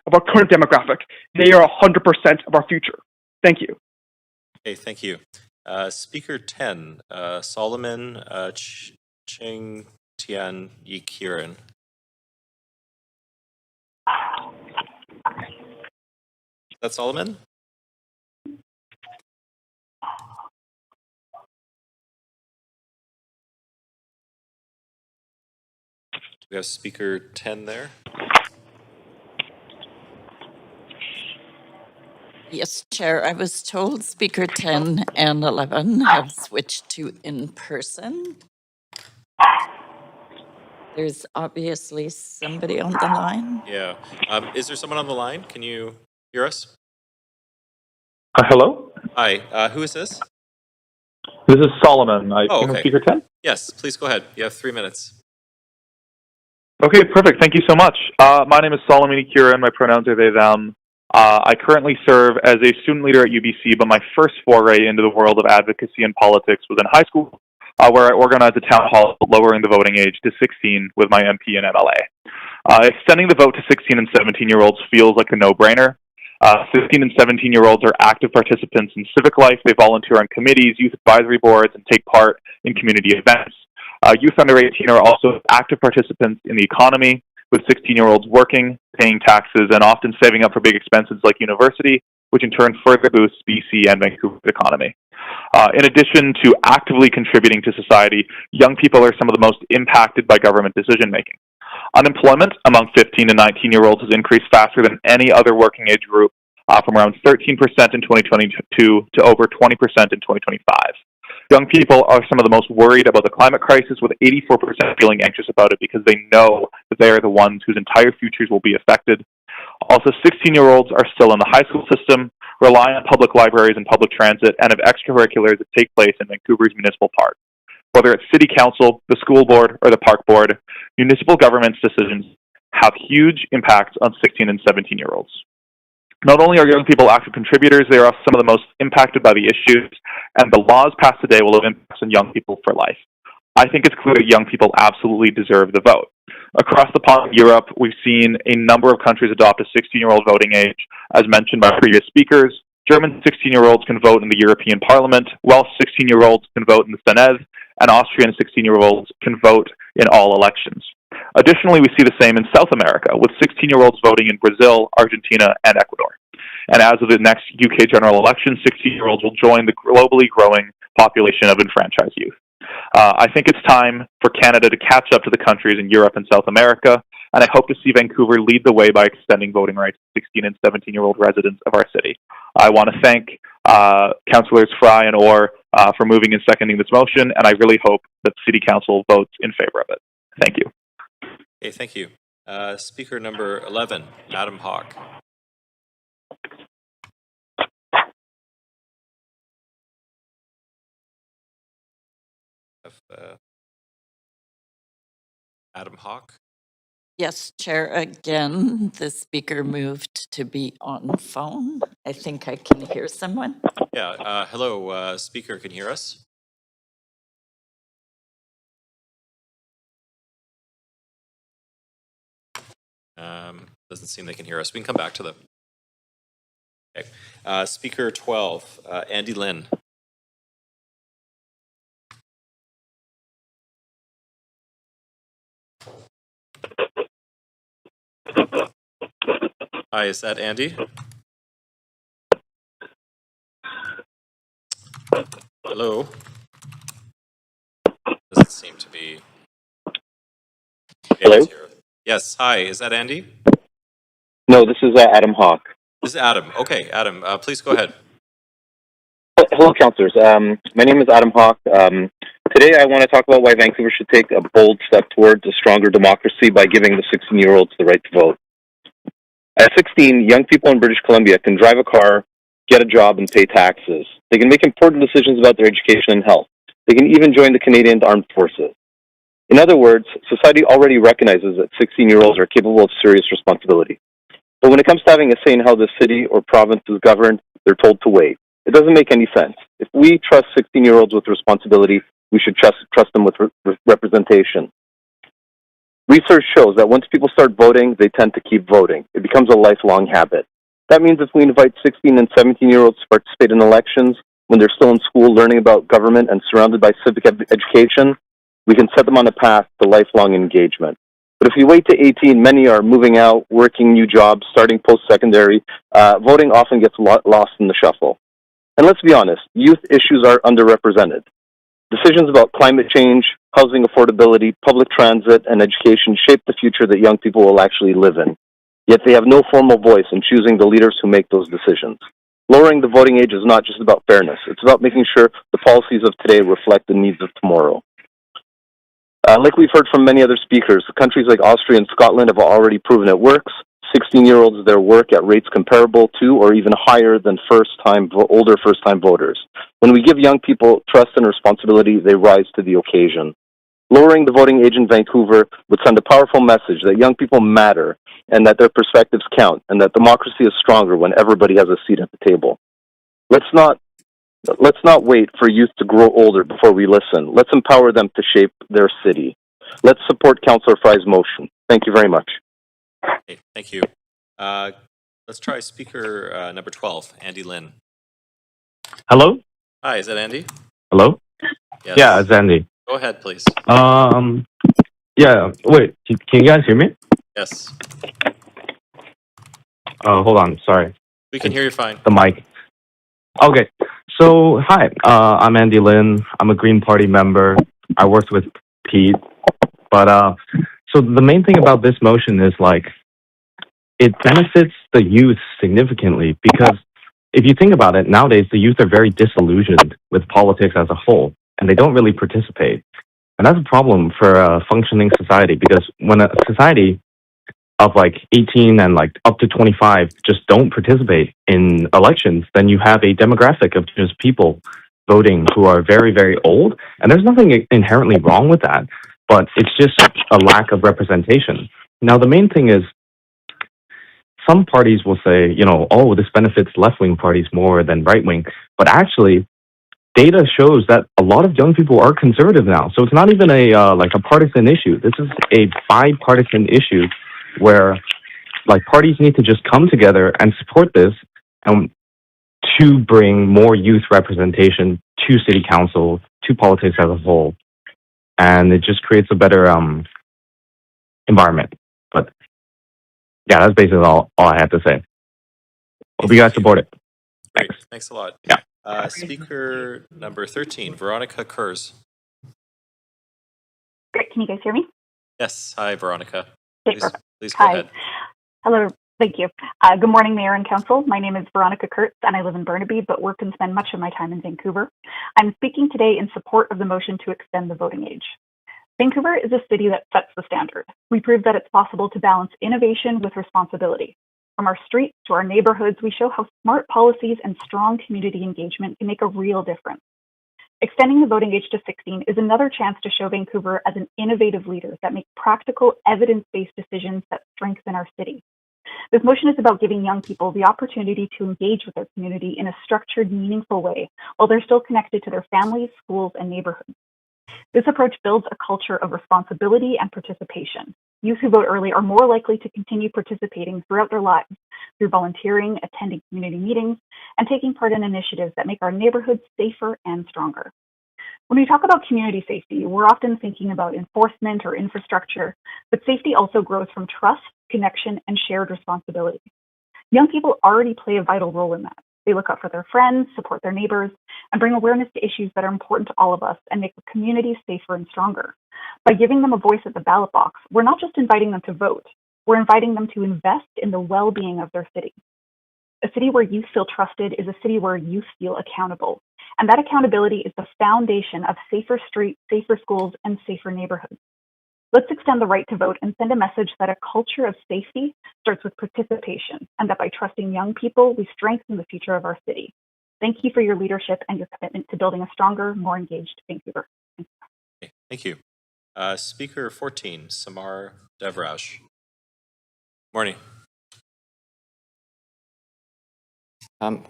of our current demographic, they are 100% of our future. Thank you. Okay, thank you. Speaker 10, Solomon Chingti. Tian Yi Kiran. Is that Solomon? Do we have speaker 10 there? Yes, Chair, I was told speaker 10 and 11 have switched to in-person. There's obviously somebody on the line. Yeah. Is there someone on the line? Can you hear us? Hello? Hi. Who is this? This is Solomon. I Oh, think I'm okay. speaker 10. Yes, please go ahead. You have 3 minutes. Okay, perfect. Thank you so much. My name is Solomon Ikira and my pronouns are they, them. I currently serve as a student leader at UBC, but my first foray into the world of advocacy and politics was in high school, where I organized a town hall lowering the voting age to 16 with my MP and MLA. Extending the vote to 16 and 17-year-olds feels like a no-brainer. 16 and 17-year-olds are active participants in civic life. They volunteer on committees, youth advisory boards, and take part in community events. Youth under 18 are also active participants in the economy, with 16-year-olds working, paying taxes, and often saving up for big expenses like university, which in turn further boosts BC and Vancouver's economy. In addition to actively contributing to society, young people are some of the most impacted by government decision-making. Unemployment among 15 and 19-year-olds has increased faster than any other working age group, from around 13% in 2022 to over 20% in 2025. Young people are some of the most worried about the climate crisis, with 84% feeling anxious about it because they know that they are the ones whose entire futures will be affected. Also, 16-year-olds are still in the high school system, rely on public libraries and public transit, and have extracurriculars that take place in Vancouver's municipal parks. Whether it's city council, the school board, or the park board, municipal government's decisions have huge impacts on 16 and 17-year-olds. Not only are young people active contributors, they are some of the most impacted by the issues, and the laws passed today will have impacts on young people for life. I think it's clear that young people absolutely deserve the vote. Across the pond in Europe, we've seen a number of countries adopt a 16-year-old voting age, as mentioned by previous speakers. German 16-year-olds can vote in the European Parliament, Welsh 16-year-olds can vote in the Senedd, and Austrian 16-year-olds can vote in all elections. Additionally, we see the same in South America, with 16-year-olds voting in Brazil, Argentina, and Ecuador. And as of the next UK general election, 16-year-olds will join the globally growing population of enfranchised youth. I think it's time for Canada to catch up to the countries in Europe and South America, and I hope to see Vancouver lead the way by extending voting rights to 16 and 17-year-old residents of our city. I want to thank Councillors Fry and Orr for moving and seconding this motion, and I really hope that City Council votes in favor of it. Thank you. Okay, thank you. Speaker number 11, Adam Hawk. Adam Hawk. Yes, Chair, again, the speaker moved to be on phone. I think I can hear someone. Yeah, hello, speaker, can you hear us? Doesn't seem they can hear us. We can come back to them. Okay. Speaker 12, Andy Lynn. Hi, is that Andy? Hello? Doesn't seem to be. Hello? Yes, hi, is that Andy? No, this is Adam Hawk. This is Adam. Okay, Adam, please go ahead. Hello, councillors. My name is Adam Hawk. Today I want to talk about why Vancouver should take a bold step towards a stronger democracy by giving the 16-year-olds the right to vote. At 16, young people in British Columbia can drive a car, get a job, and pay taxes. They can make important decisions about their education and health. They can even join the Canadian Armed Forces. In other words, society already recognizes that 16-year-olds are capable of serious responsibility. But when it comes to having a say in how the city or province is governed, they're told to wait. It doesn't make any sense. If we trust 16-year-olds with responsibility, we should trust them with representation. Research shows that once people start voting, they tend to keep voting. It becomes a lifelong habit. That means if we invite 16 and 17-year-olds to participate in elections when they're still in school learning about government and surrounded by civic education, We can set them on a path to lifelong engagement. But if we wait to 18, many are moving out, working new jobs, starting post-secondary. Voting often gets lost in the shuffle. And let's be honest, youth issues are underrepresented. Decisions about climate change, housing affordability, public transit, and education shape the future that young people will actually live in. Yet they have no formal voice in choosing the leaders who make those decisions. Lowering the voting age is not just about fairness. It's about making sure the policies of today reflect the needs of tomorrow. Like we've heard from many other speakers, countries like Austria and Scotland have already proven it works. 16-year-olds there work at rates comparable to or even higher than older first-time voters. When we give young people trust and responsibility, they rise to the occasion. Lowering the voting age in Vancouver would send a powerful message that young people matter and that their perspectives count and that democracy is stronger when everybody has a seat at the table. Let's not wait for youth to grow older before we listen. Let's empower them to shape their city. Let's support Councillor Fry's motion. Thank you very much. Okay, thank you. Let's try speaker number 12, Andy Lynn. Hello? Hi, is that Andy? Hello? Yes. Yeah, it's Andy. Go ahead, please. Yeah, wait, can you guys hear me? Yes, Hold on, sorry. we can hear you fine. The mic. Okay, so hi, I'm Andy Lynn. I'm a Green Party member. I worked with Pete. But, so the main thing about this motion is like, it benefits the youth significantly because if you think about it, nowadays the youth are very disillusioned with politics as a whole, and they don't really participate. And that's a problem for a functioning society because when a society of like 18 and like up to 25 just don't participate in elections, then you have a demographic of just people voting who are very, very old. And there's nothing inherently wrong with that, but it's just a lack of representation. Now, the main thing is some parties will say, you know, oh, this benefits left-wing parties more than right-wing. But actually, data shows that a lot of young people are conservative now. So it's not even a like a partisan issue. This is a bipartisan issue where like parties need to just come together and support this to bring more youth representation to city council, to politics as a whole. And it just creates a better environment. But yeah, that's basically all I have to say. Hope you guys support it. Great, thanks a lot. Yeah. Speaker number 13, Veronica Kurz. Great. Can you guys hear me? Yes, hi, Veronica. Okay, Please, perfect. please go Hi. ahead. Hello. Thank you. Good morning, Mayor and Council. My name is Veronica Kurtz, and I live in Burnaby, but work and spend much of my time in Vancouver. I'm speaking today in support of the motion to extend the voting age. Vancouver is a city that sets the standard. We prove that it's possible to balance innovation with responsibility. From our streets to our neighborhoods, we show how smart policies and strong community engagement can make a real difference. Extending the voting age to 16 is another chance to show Vancouver as an innovative leader that makes practical, evidence-based decisions that strengthen our city. This motion is about giving young people the opportunity to engage with their community in a structured, meaningful way while they're still connected to their families, schools, and neighborhoods. This approach builds a culture of responsibility and participation. Youth who vote early are more likely to continue participating throughout their lives through volunteering, attending community meetings, and taking part in initiatives that make our neighborhoods safer and stronger. When we talk about community safety, we're often thinking about enforcement or infrastructure, but safety also grows from trust, connection, and shared responsibility. Young people already play a vital role in that. They look out for their friends, support their neighbors, and bring awareness to issues that are important to all of us and make the community safer and stronger. By giving them a voice at the ballot box, we're not just inviting them to vote, we're inviting them to invest in the well-being of their city. A city where youth feel trusted is a city where youth feel accountable. And that accountability is the foundation of safer streets, safer schools, and safer neighborhoods. Let's extend the right to vote and send a message that a culture of safety starts with participation, and that by trusting young people, we strengthen the future of our city. Thank you for your leadership and your commitment to building a stronger, more engaged Vancouver. Okay, thank you. Speaker 14, Samar Devraj. Morning.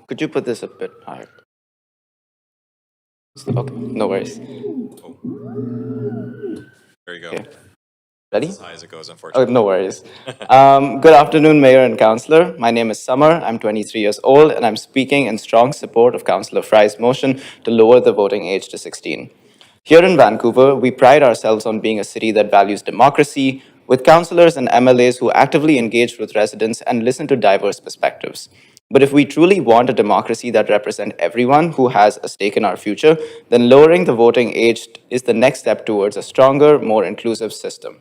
Could you put this a bit higher? Okay, no worries. Oh. There you go. Okay. Ready? As high as it goes, Oh, unfortunately. no worries. Good afternoon, Mayor and Councillor. My name is Samar. I'm 23 years old, and I'm speaking in strong support of Councillor Fry's motion to lower the voting age to 16. Here in Vancouver, we pride ourselves on being a city that values democracy, with councillors and MLAs who actively engage with residents and listen to diverse perspectives. But if we truly want a democracy that represents everyone who has a stake in our future, then lowering the voting age is the next step towards a stronger, more inclusive system.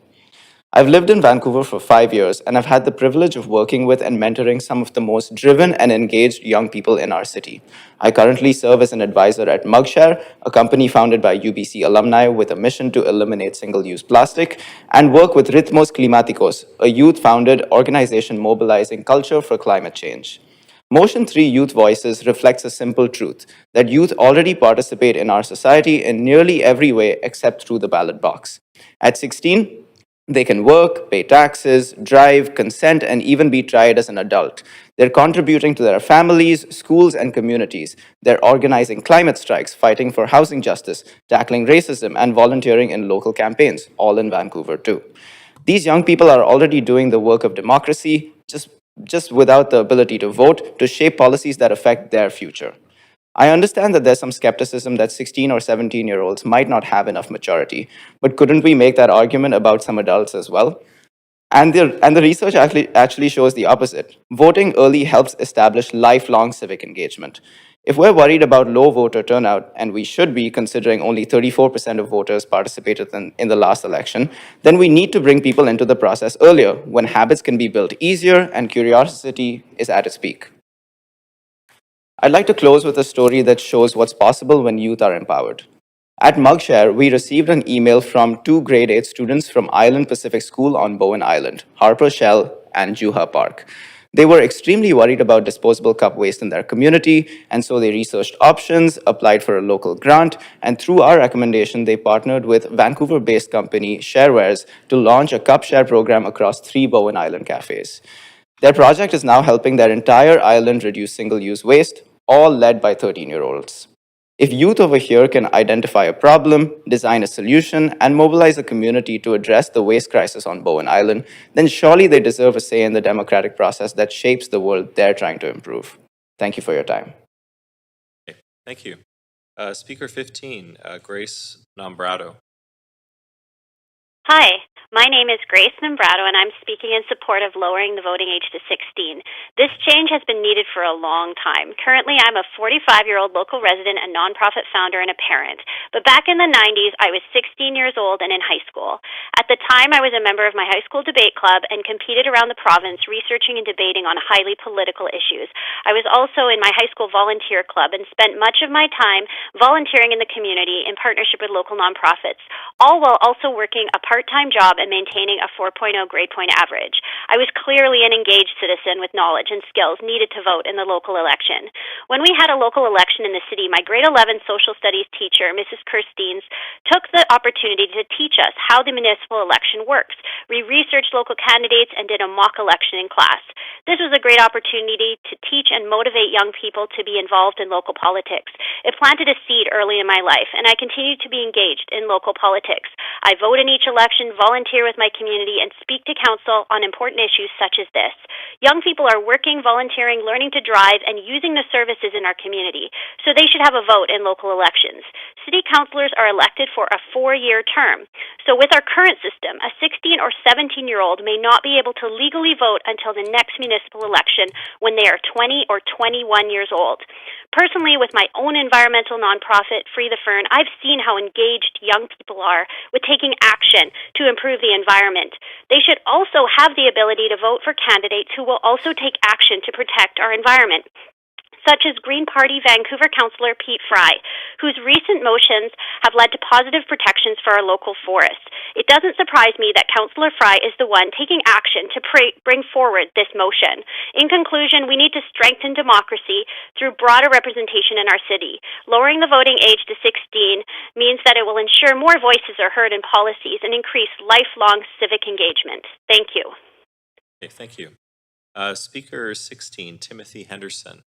I've lived in Vancouver for 5 years, and I've had the privilege of working with and mentoring some of the most driven and engaged young people in our city. I currently serve as an advisor at Mugshare, a company founded by UBC alumni with a mission to eliminate single-use plastic, and work with Ritmos Climáticos, a youth-founded organization mobilizing culture for climate change. Motion 3 Youth Voices reflects a simple truth, that youth already participate in our society in nearly every way except through the ballot box. At 16, they can work, pay taxes, drive, consent, and even be tried as an adult. They're contributing to their families, schools, and communities. They're organizing climate strikes, fighting for housing justice, tackling racism, and volunteering in local campaigns, all in Vancouver too. These young people are already doing the work of democracy, just without the ability to vote, to shape policies that affect their future. I understand that there's some skepticism that 16 or 17-year-olds might not have enough maturity, but couldn't we make that argument about some adults as well? And the research actually shows the opposite. Voting early helps establish lifelong civic engagement. If we're worried about low voter turnout, and we should be considering only 34% of voters participated in the last election, then we need to bring people into the process earlier, when habits can be built easier and curiosity is at its peak. I'd like to close with a story that shows what's possible when youth are empowered. At Mugshare, we received an email from 2 grade 8 students from Island Pacific School on Bowen Island, Harper Shell, and Juha Park. They were extremely worried about disposable cup waste in their community, and so they researched options, applied for a local grant, and through our recommendation, they partnered with Vancouver-based company Sharewares to launch a cup share program across 3 Bowen Island cafes. Their project is now helping their entire island reduce single-use waste, all led by 13-year-olds. If youth over here can identify a problem, design a solution, and mobilize a community to address the waste crisis on Bowen Island, then surely they deserve a say in the democratic process that shapes the world they're trying to improve. Thank you for your time. Okay, thank you. Speaker 15, Grace Nombrado. Hi, my name is Grace Nombrado, and I'm speaking in support of lowering the voting age to 16. This change has been needed for a long time. Currently, I'm a 45-year-old local resident, a nonprofit founder, and a parent. But back in the 90s, I was 16 years old and in high school. At the time, I was a member of my high school debate club and competed around the province researching and debating on highly political issues. I was also in my high school volunteer club and spent much of my time volunteering in the community in partnership with local nonprofits, all while also working a part-time job and maintaining a 4.0 grade point average. I was clearly an engaged citizen with knowledge and skills needed to vote in the local election. When we had a local election in the city, my grade 11 social studies teacher, Mrs. Kirsteens, took the opportunity to teach us how the municipal election works. We researched local candidates and did a mock election in class. This was a great opportunity to teach and motivate young people to be involved in local politics. It planted a seed early in my life, and I continue to be engaged in local politics. I vote in each election, volunteer with my community, and speak to council on important issues such as this. Young people are working, volunteering, learning to drive, and using the services in our community, so they should have a vote in local elections. City councilors are elected for a 4-year term. So with our current system, a 16 or 17-year-old may not be able to legally vote until the next municipal election when they are 20 or 21 years old. Personally, with my own environmental nonprofit, Free the Fern, I've seen how engaged young people are with taking action to improve the environment. They should also have the ability to vote for candidates who will also take action to protect our environment, such as Green Party Vancouver councillor Pete Fry, whose recent motions have led to positive protections for our local forests. It doesn't surprise me that Councillor Fry is the one taking action to bring forward this motion. In conclusion, we need to strengthen democracy through broader representation in our city. Lowering the voting age to 16 means that it will ensure more voices are heard in policies and increase lifelong civic engagement. Thank you. Okay, thank you. Speaker 16, Timothy Henderson.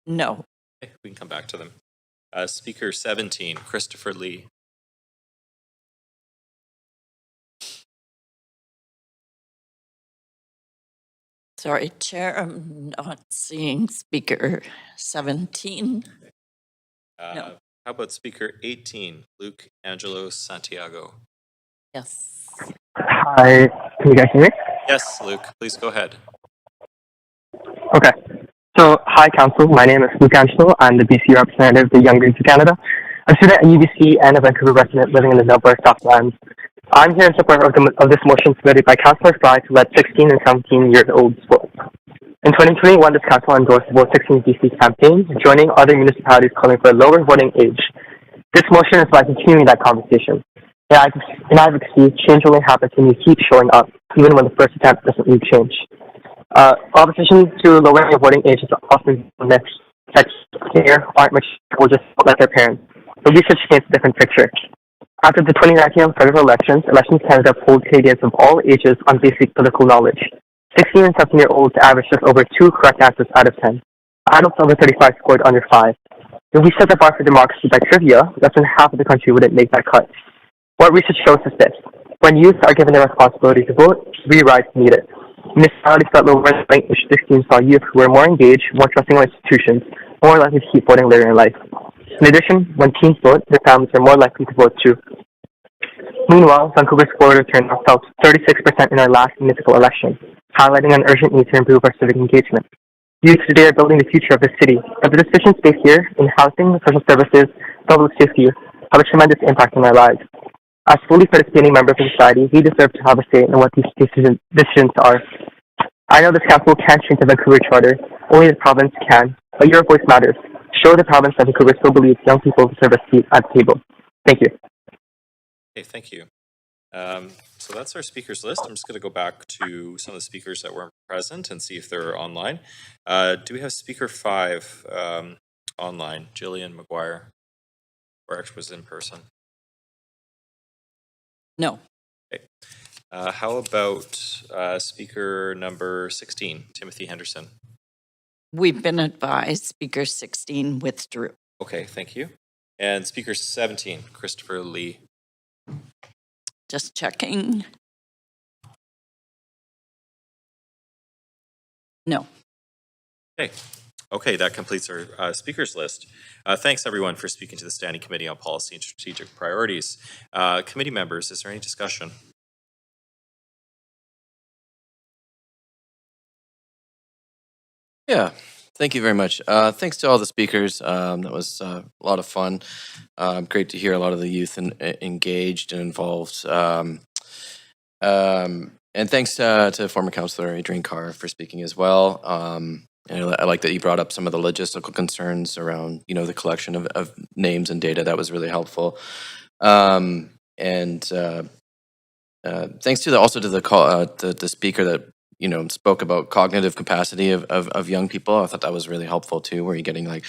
No. Okay, we can come back to them. Speaker 17, Christopher Lee. Sorry, Chair, I'm not seeing speaker 17. How about speaker 18, Luke Angelo Santiago? Yes. Hi, can you guys hear me? Yes, Luke, please go ahead. Okay. So, hi, Council. My name is Luke Angelo. I'm the BC representative of the Young Greens of Canada, a student at UBC and a Vancouver resident living in the Alberta Southlands. I'm here in support of this motion submitted by Councillor Fry to let 16 and 17-year-olds vote. In 2021, this council endorsed the Vote 16 BC campaign, joining other municipalities calling for a lower voting age. This motion is about continuing that conversation. In advocacy, change only happens when you keep showing up, even when the first attempt doesn't lead change. Opposition to lowering the voting age is often mixed. Sex care aren't much people just like their parents. The research paints a different picture. After the 2019 federal elections, Elections Canada polled Canadians of all ages on basic political knowledge. 16 and 17-year-olds averaged just over 2 correct answers out of 10. Adults over 35 scored under 5. If we set the bar for democracy by trivia, less than half of the country wouldn't make that cut. What research shows is this: when youth are given the responsibility to vote, rewrites needed. Municipalities that lower the voting age 16 saw youth who were more engaged, more trusting of institutions, more likely to keep voting later in life. In addition, when teens vote, their families are more likely to vote too. Meanwhile, Vancouver's voter turnout fell to 36% in our last municipal election, highlighting an urgent need to improve our civic engagement. Youth today are building the future of the city, but the decisions made here in housing, social services, public safety have a tremendous impact on our lives. As fully participating members of society, we deserve to have a say in what these decisions are. I know this council can't change the Vancouver Charter, only the province can, but your voice matters. Show the province that Vancouver still believes young people deserve a seat at the table. Thank you. Okay, thank you. So that's our speakers list. I'm just going to go back to some of the speakers that weren't present and see if they're online. Do we have speaker 5 online? Jillian McGuire, or actually was in person? No. Okay. How about speaker number 16, Timothy Henderson? We've been advised speaker 16 withdrew. Okay, thank you. And speaker 17, Christopher Lee. Just checking. No. Okay. Okay, that completes our speakers list. Thanks everyone for speaking to the Standing Committee on Policy and Strategic Priorities. Committee members, is there any discussion? Yeah, thank you very much. Thanks to all the speakers. That was a lot of fun. Great to hear a lot of the youth engaged and involved. And thanks to former councillor Adrian Carr for speaking as well. And I like that you brought up some of the logistical concerns around, the collection of names and data. That was really helpful. And thanks to the speaker that spoke about cognitive capacity of young people. I thought that was really helpful too. Where you're getting like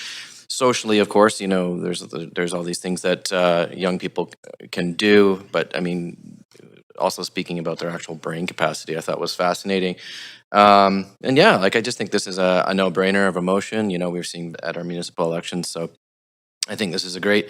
socially, of course, there's all these things that young people can do, but I mean, also speaking about their actual brain capacity, I thought was fascinating. And yeah, I just think this is a no-brainer of a motion. We're seeing at our municipal elections, so I think this is a great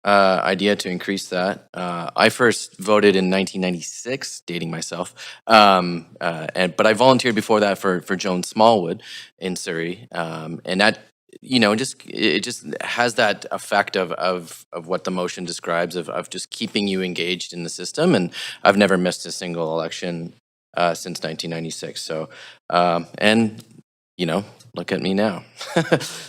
idea to increase that. I first voted in 1996, dating myself, but I volunteered before that for Joan Smallwood in Surrey, and that it just has that effect of what the motion describes of just keeping you engaged in the system. And I've never missed a single election since 1996. So, and look at me now.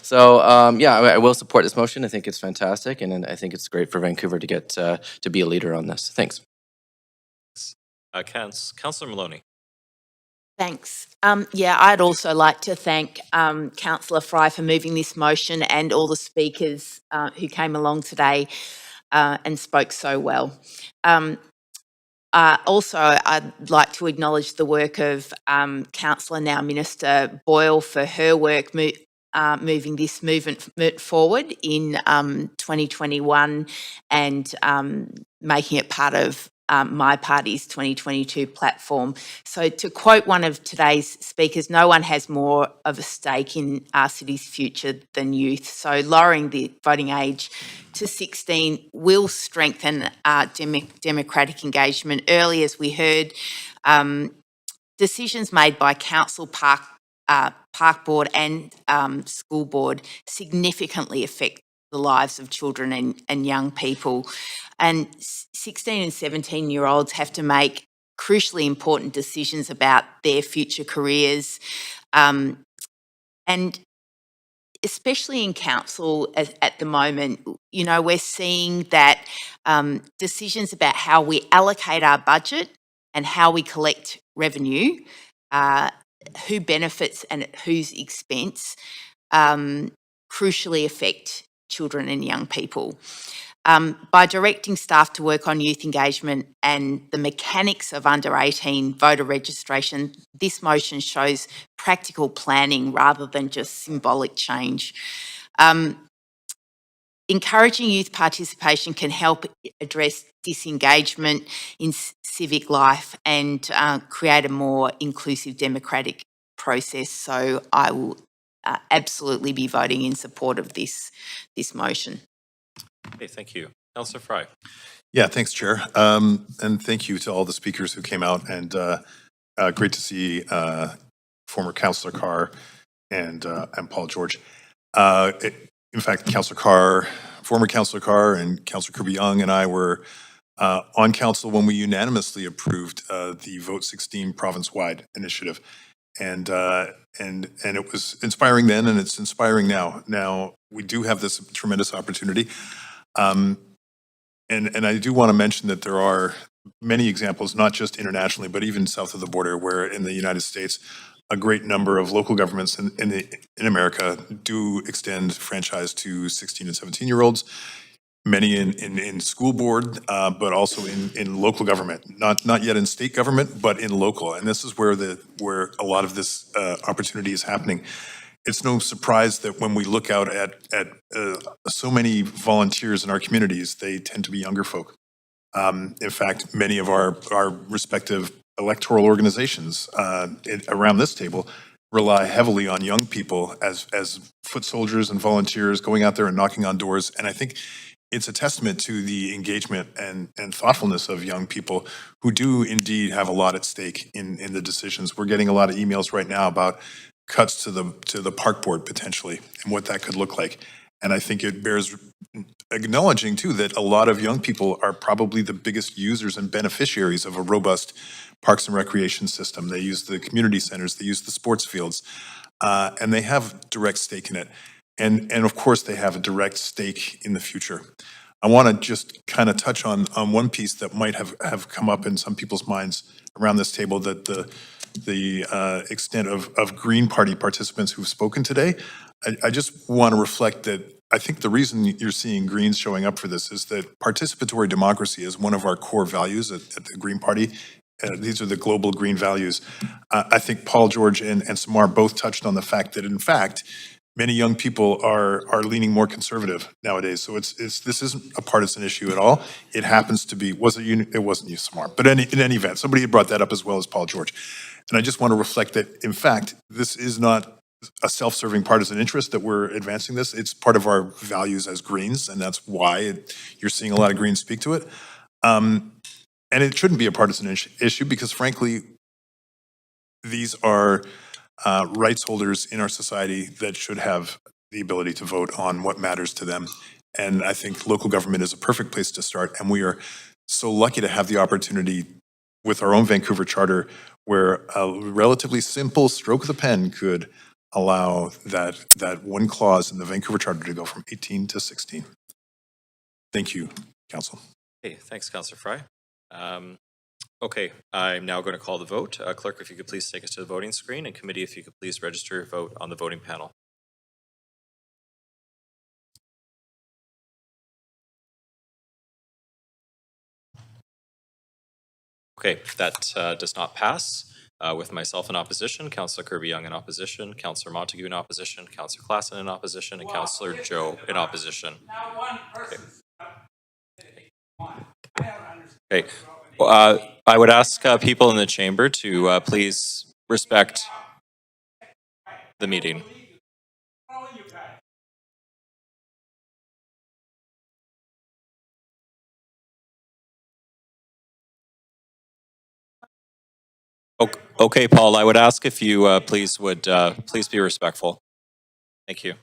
So, yeah, I will support this motion. I think it's fantastic, and I think it's great for Vancouver to get to be a leader on this. Thanks. Councillor Maloney. Thanks. Yeah, I'd also like to thank Councillor Fry for moving this motion and all the speakers who came along today and spoke so well. Also, I'd like to acknowledge the work of Councillor, now Minister Boyle, for her work moving this movement forward in 2021 and making it part of my party's 2022 platform. So to quote one of today's speakers, no one has more of a stake in our city's future than youth. So lowering the voting age to 16 will strengthen our democratic engagement. Early, as we heard, decisions made by council, park board and school board significantly affect the lives of children and young people. And 16 and 17-year-olds have to make crucially important decisions about their future careers. And especially in council at the moment, you know, we're seeing that decisions about how we allocate our budget and how we collect revenue, who benefits and at whose expense, crucially affect children and young people. By directing staff to work on youth engagement and the mechanics of under 18 voter registration, this motion shows practical planning rather than just symbolic change. Encouraging youth participation can help address disengagement in civic life and create a more inclusive democratic process. So I will absolutely be voting in support of this motion. Okay, thank you. Councillor Fry. Yeah, thanks, Chair. And thank you to all the speakers who came out, and great to see former Councillor Carr and Paul George. In fact, Councillor Carr, former Councillor Carr and Councillor Kirby-Yung and I were on council when we unanimously approved the Vote 16 province-wide initiative. And it was inspiring then, and it's inspiring now. Now, we do have this tremendous opportunity. And I do want to mention that there are many examples, not just internationally, but even south of the border, where in the United States, a great number of local governments in America do extend franchise to 16 and 17-year-olds, many in school board, but also in local government, not yet in state government, but in local. And this is where a lot of this opportunity is happening. It's no surprise that when we look out at so many volunteers in our communities, they tend to be younger folk. In fact, many of our respective electoral organizations around this table rely heavily on young people as foot soldiers and volunteers going out there and knocking on doors. And I think it's a testament to the engagement and thoughtfulness of young people who do indeed have a lot at stake in the decisions. We're getting a lot of emails right now about cuts to the park board potentially and what that could look like. And I think it bears acknowledging too that a lot of young people are probably the biggest users and beneficiaries of a robust parks and recreation system. They use the community centers, they use the sports fields, and they have direct stake in it. And of course they have a direct stake in the future. I want to just kind of touch on one piece that might have come up in some people's minds around this table, that the extent of Green Party participants who've spoken today. I just want to reflect that I think the reason you're seeing Greens showing up for this is that participatory democracy is one of our core values at the Green Party. These are the global green values. I think Paul George and Samar both touched on the fact that, in fact, many young people are leaning more conservative nowadays. So this isn't a partisan issue at all. It happens to be, it wasn't you, Samar, but in any event, somebody had brought that up as well as Paul George. And I just want to reflect that, in fact, this is not a self-serving partisan interest that we're advancing this. It's part of our values as Greens, and that's why you're seeing a lot of Greens speak to it. And it shouldn't be a partisan issue because, frankly, these are rights holders in our society that should have the ability to vote on what matters to them. And I think local government is a perfect place to start. And we are so lucky to have the opportunity with our own Vancouver Charter, where a relatively simple stroke of the pen could allow that one clause in the Vancouver Charter to go from 18 to 16. Thank you, Council. Okay, thanks, Councillor Fry. Okay, I'm now going to call the vote. Clerk, if you could please take us to the voting screen, and committee, if you could please register your vote on the voting panel. Okay, that does not pass. With myself in opposition, Councillor Kirby-Yung in opposition, Councillor Montague in opposition, Councillor Klassen in opposition, and Councillor Joe in opposition. Okay. I would ask people in the chamber to please respect the meeting. Okay, Paul, I would ask if you please be respectful. Thank you.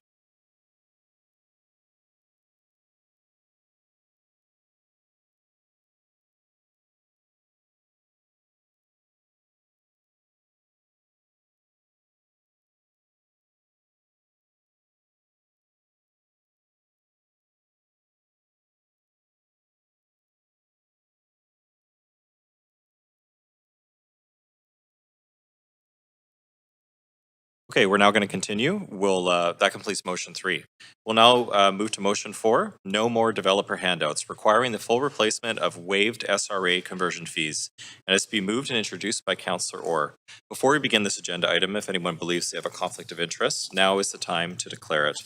Okay, we're now going to continue. That completes motion 3. We'll now move to motion 4, no more developer handouts, requiring the full replacement of waived SRA conversion fees. And it's to be moved and introduced by Councillor Orr. Before we begin this agenda item, if anyone believes they have a conflict of interest, now is the time to declare it.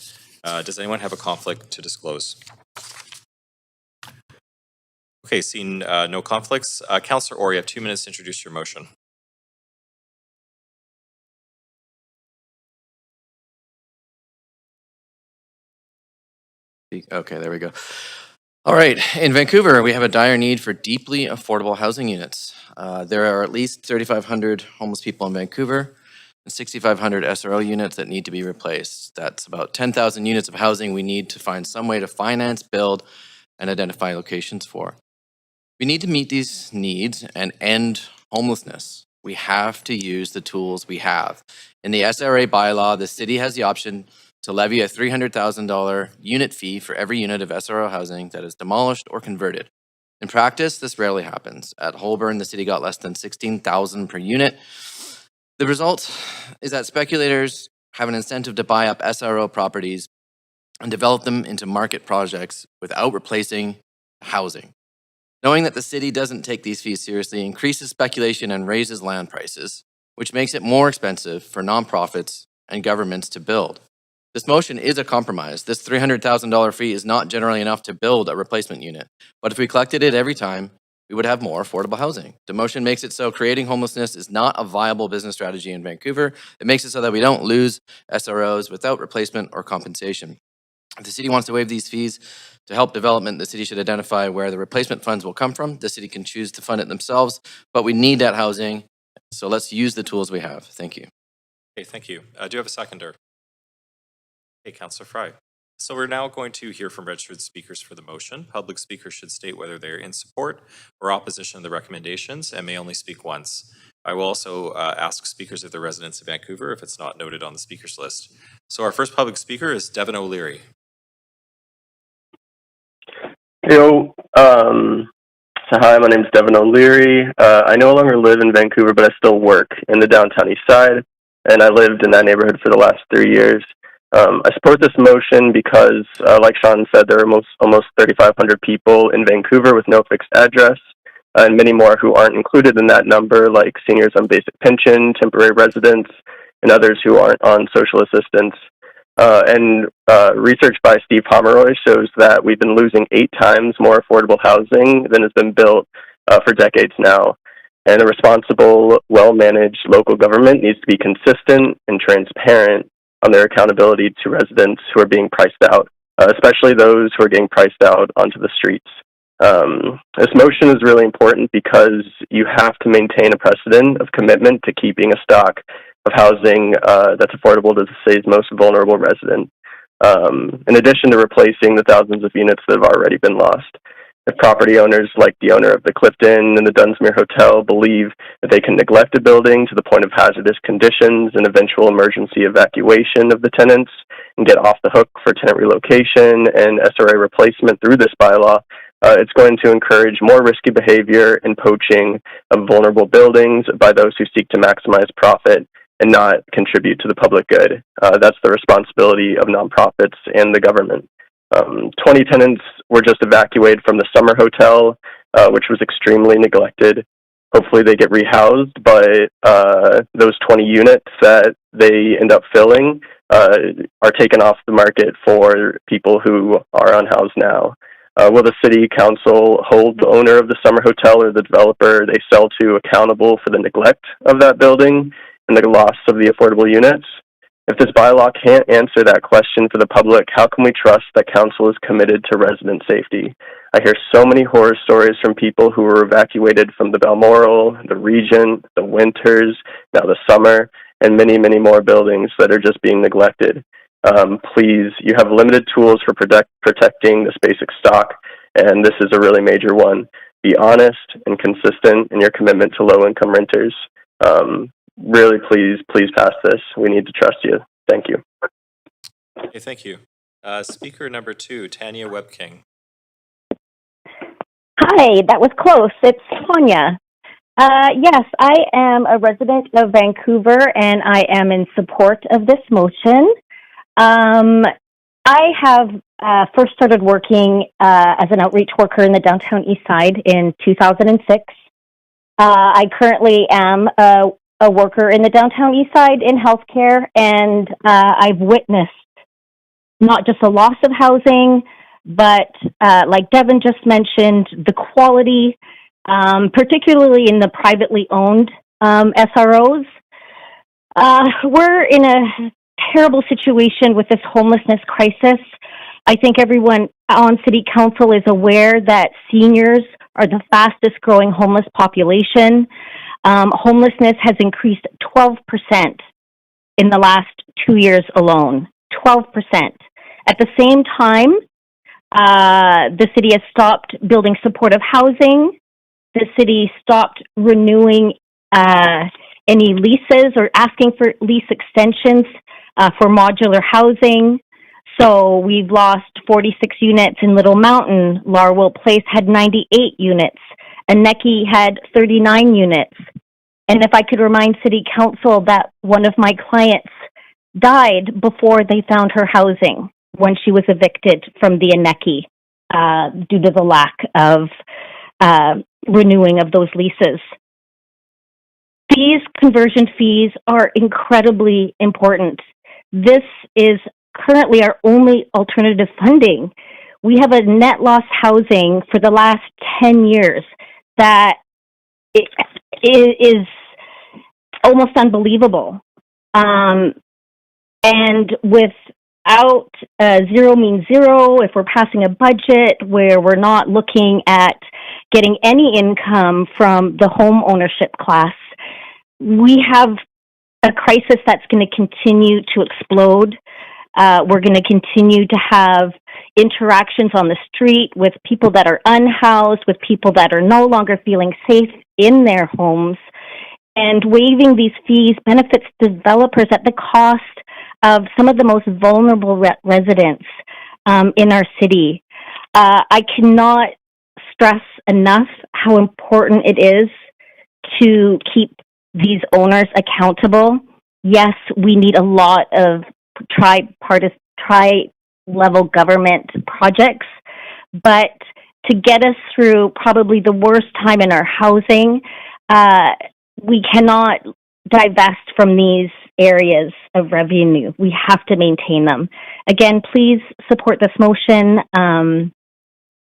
Does anyone have a conflict to disclose? Okay, seeing no conflicts, Councillor Orr, you have 2 minutes to introduce your motion. Okay, there we go. All right, in Vancouver, we have a dire need for deeply affordable housing units. There are at least 3,500 homeless people in Vancouver and 6,500 SRO units that need to be replaced. That's about 10,000 units of housing we need to find some way to finance, build, and identify locations for. We need to meet these needs and end homelessness. We have to use the tools we have. In the SRA bylaw, the city has the option to levy a $300,000 unit fee for every unit of SRO housing that is demolished or converted. In practice, this rarely happens. At Holborn, the city got less than $16,000 per unit. The result is that speculators have an incentive to buy up SRO properties and develop them into market projects without replacing housing. Knowing that the city doesn't take these fees seriously increases speculation and raises land prices, which makes it more expensive for nonprofits and governments to build. This motion is a compromise. This $300,000 fee is not generally enough to build a replacement unit, but if we collected it every time, we would have more affordable housing. The motion makes it so creating homelessness is not a viable business strategy in Vancouver. It makes it so that we don't lose SROs without replacement or compensation. If the city wants to waive these fees to help development, the city should identify where the replacement funds will come from. The city can choose to fund it themselves, but we need that housing, so let's use the tools we have. Thank you. Okay, thank you. Do you have a seconder? Okay, Councillor Fry. So we're now going to hear from registered speakers for the motion. Public speakers should state whether they're in support or opposition to the recommendations and may only speak once. I will also ask speakers if they're residents of Vancouver if it's not noted on the speakers list. So our first public speaker is Devin O'Leary. Yo, so hi, my name is Devin O'Leary. I no longer live in Vancouver, but I still work in the downtown east side, and I lived in that neighborhood for the last 3 years. I support this motion because, like Sean said, there are almost 3,500 people in Vancouver with no fixed address, and many more who aren't included in that number, like seniors on basic pension, temporary residents, and others who aren't on social assistance. Research by Steve Pomeroy shows that we've been losing 8 times more affordable housing than has been built for decades now. And a responsible, well-managed local government needs to be consistent and transparent on their accountability to residents who are being priced out, especially those who are getting priced out onto the streets. This motion is really important because you have to maintain a precedent of commitment to keeping a stock of housing that's affordable to the city's most vulnerable residents, in addition to replacing the thousands of units that have already been lost. If property owners like the owner of the Clifton and the Dunsmuir Hotel believe that they can neglect a building to the point of hazardous conditions and eventual emergency evacuation of the tenants and get off the hook for tenant relocation and SRA replacement through this bylaw, it's going to encourage more risky behavior and poaching of vulnerable buildings by those who seek to maximize profit and not contribute to the public good. That's the responsibility of nonprofits and the government. 20 tenants were just evacuated from the Summer Hotel, which was extremely neglected. Hopefully they get rehoused, but those 20 units that they end up filling are taken off the market for people who are unhoused now. Will the city council hold the owner of the Summer Hotel or the developer they sell to accountable for the neglect of that building and the loss of the affordable units? If this bylaw can't answer that question for the public, how can we trust that council is committed to resident safety? I hear so many horror stories from people who were evacuated from the Balmoral, the Regent, the Winters, now the Summer, and many, many more buildings that are just being neglected. Please, you have limited tools for protecting this basic stock, and this is a really major one. Be honest and consistent in your commitment to low-income renters. Really, please pass this. We need to trust you. Thank you. Okay, thank you. Speaker number 2, Tanya Webking. Hi, that was close. It's Tanya. Yes, I am a resident of Vancouver, and I am in support of this motion. I have first started working as an outreach worker in the downtown east side in 2006. I currently am a worker in the downtown east side in healthcare, and I've witnessed not just a loss of housing, but like Devin just mentioned, the quality, particularly in the privately owned SROs. We're in a terrible situation with this homelessness crisis. I think everyone on City Council is aware that seniors are the fastest growing homeless population. Homelessness has increased 12% in the last 2 years alone. 12%. At the same time, the city has stopped building supportive housing. The city stopped renewing any leases or asking for lease extensions for modular housing. So we've lost 46 units in Little Mountain. Larwell Place had 98 units. Aneki had 39 units. And if I could remind City Council that one of my clients died before they found her housing when she was evicted from the Aneki due to the lack of renewing of those leases. These conversion fees are incredibly important. This is currently our only alternative funding. We have a net loss housing for the last 10 years that is almost unbelievable. And without zero means zero, if we're passing a budget where we're not looking at getting any income from the home ownership class, we have a crisis that's going to continue to explode. We're going to continue to have interactions on the street with people that are unhoused, with people that are no longer feeling safe in their homes. And waiving these fees benefits developers at the cost of some of the most vulnerable residents in our city. I cannot stress enough how important it is to keep these owners accountable. Yes, we need a lot of tri-level government projects, but to get us through probably the worst time in our housing, we cannot divest from these areas of revenue. We have to maintain them. Again, please support this motion.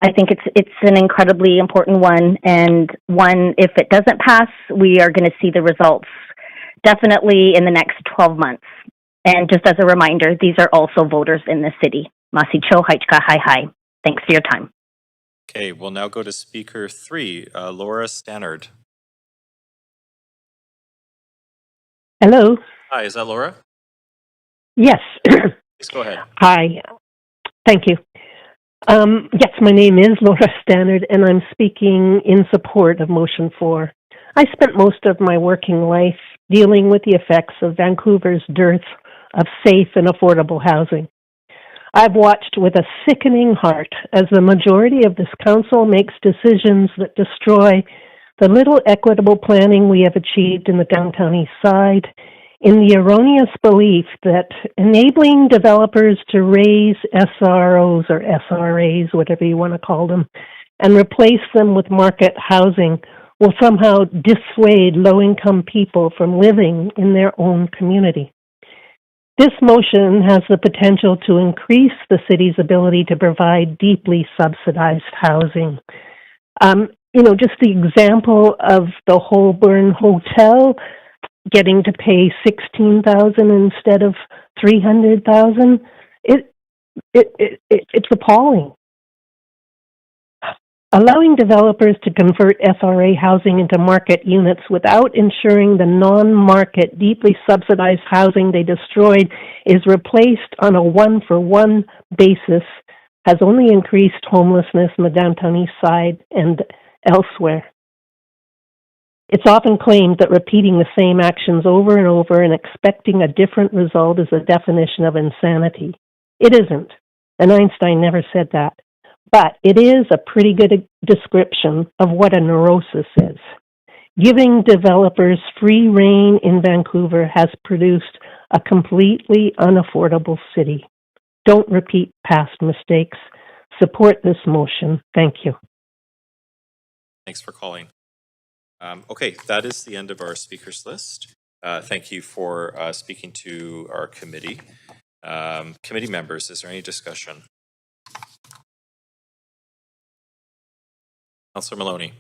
I think it's an incredibly important one, and one, if it doesn't pass, we are going to see the results definitely in the next 12 months. And just as a reminder, these are also voters in the city. Masicho, Haichka, Hai Hai. Thanks for your time. Okay, we'll now go to Speaker 3, Laura Stannard. Hello. Hi, is that Laura? Yes. Please go ahead. Hi. Thank you. Yes, my name is Laura Stannard, and I'm speaking in support of Motion 4. I spent most of my working life dealing with the effects of Vancouver's dearth of safe and affordable housing. I've watched with a sickening heart as the majority of this council makes decisions that destroy the little equitable planning we have achieved in the downtown east side, in the erroneous belief that enabling developers to raise SROs or SRAs, whatever you want to call them, and replace them with market housing will somehow dissuade low-income people from living in their own community. This motion has the potential to increase the city's ability to provide deeply subsidized housing. Just the example of the Holborn Hotel getting to pay $16,000 instead of $300,000. It's appalling. Allowing developers to convert SRA housing into market units without ensuring the non-market, deeply subsidized housing they destroyed is replaced on a one-for-one basis has only increased homelessness in the downtown east side and elsewhere. It's often claimed that repeating the same actions over and over and expecting a different result is a definition of insanity. It isn't, and Einstein never said that. But it is a pretty good description of what a neurosis is. Giving developers free rein in Vancouver has produced a completely unaffordable city. Don't repeat past mistakes. Support this motion. Thank you. Thanks for calling. Okay, that is the end of our speakers list. Thank you for speaking to our committee. Committee members, is there any discussion? Councillor Maloney.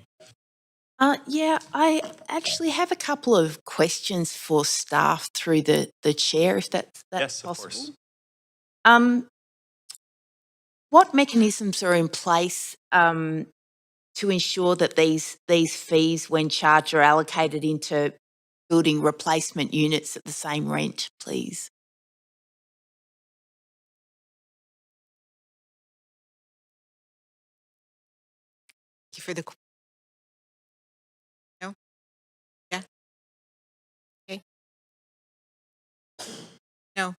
Yeah, I actually have a couple of questions for staff through the chair, if that's Yes, possible. of course. What mechanisms are in place to ensure that these fees, when charged, are allocated into building replacement units at the same rent, please? Thank you for the. No? Yeah? Okay. No.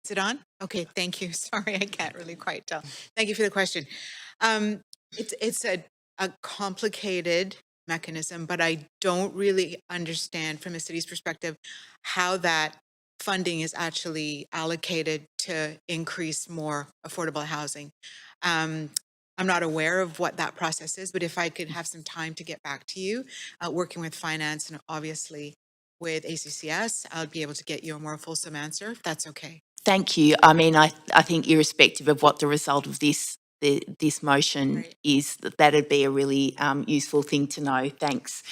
Is it on? Okay, thank you. Sorry, I can't really quite tell. Thank you for the question. It's a complicated mechanism, but I don't really understand from a city's perspective how that funding is actually allocated to increase more affordable housing. I'm not aware of what that process is, but if I could have some time to get back to you, working with finance and obviously with ACCS, I'll be able to get you a more fulsome answer, if that's okay. Thank you. I mean, I think irrespective of what the result of this motion is, that'd be a really useful thing to know. Thanks.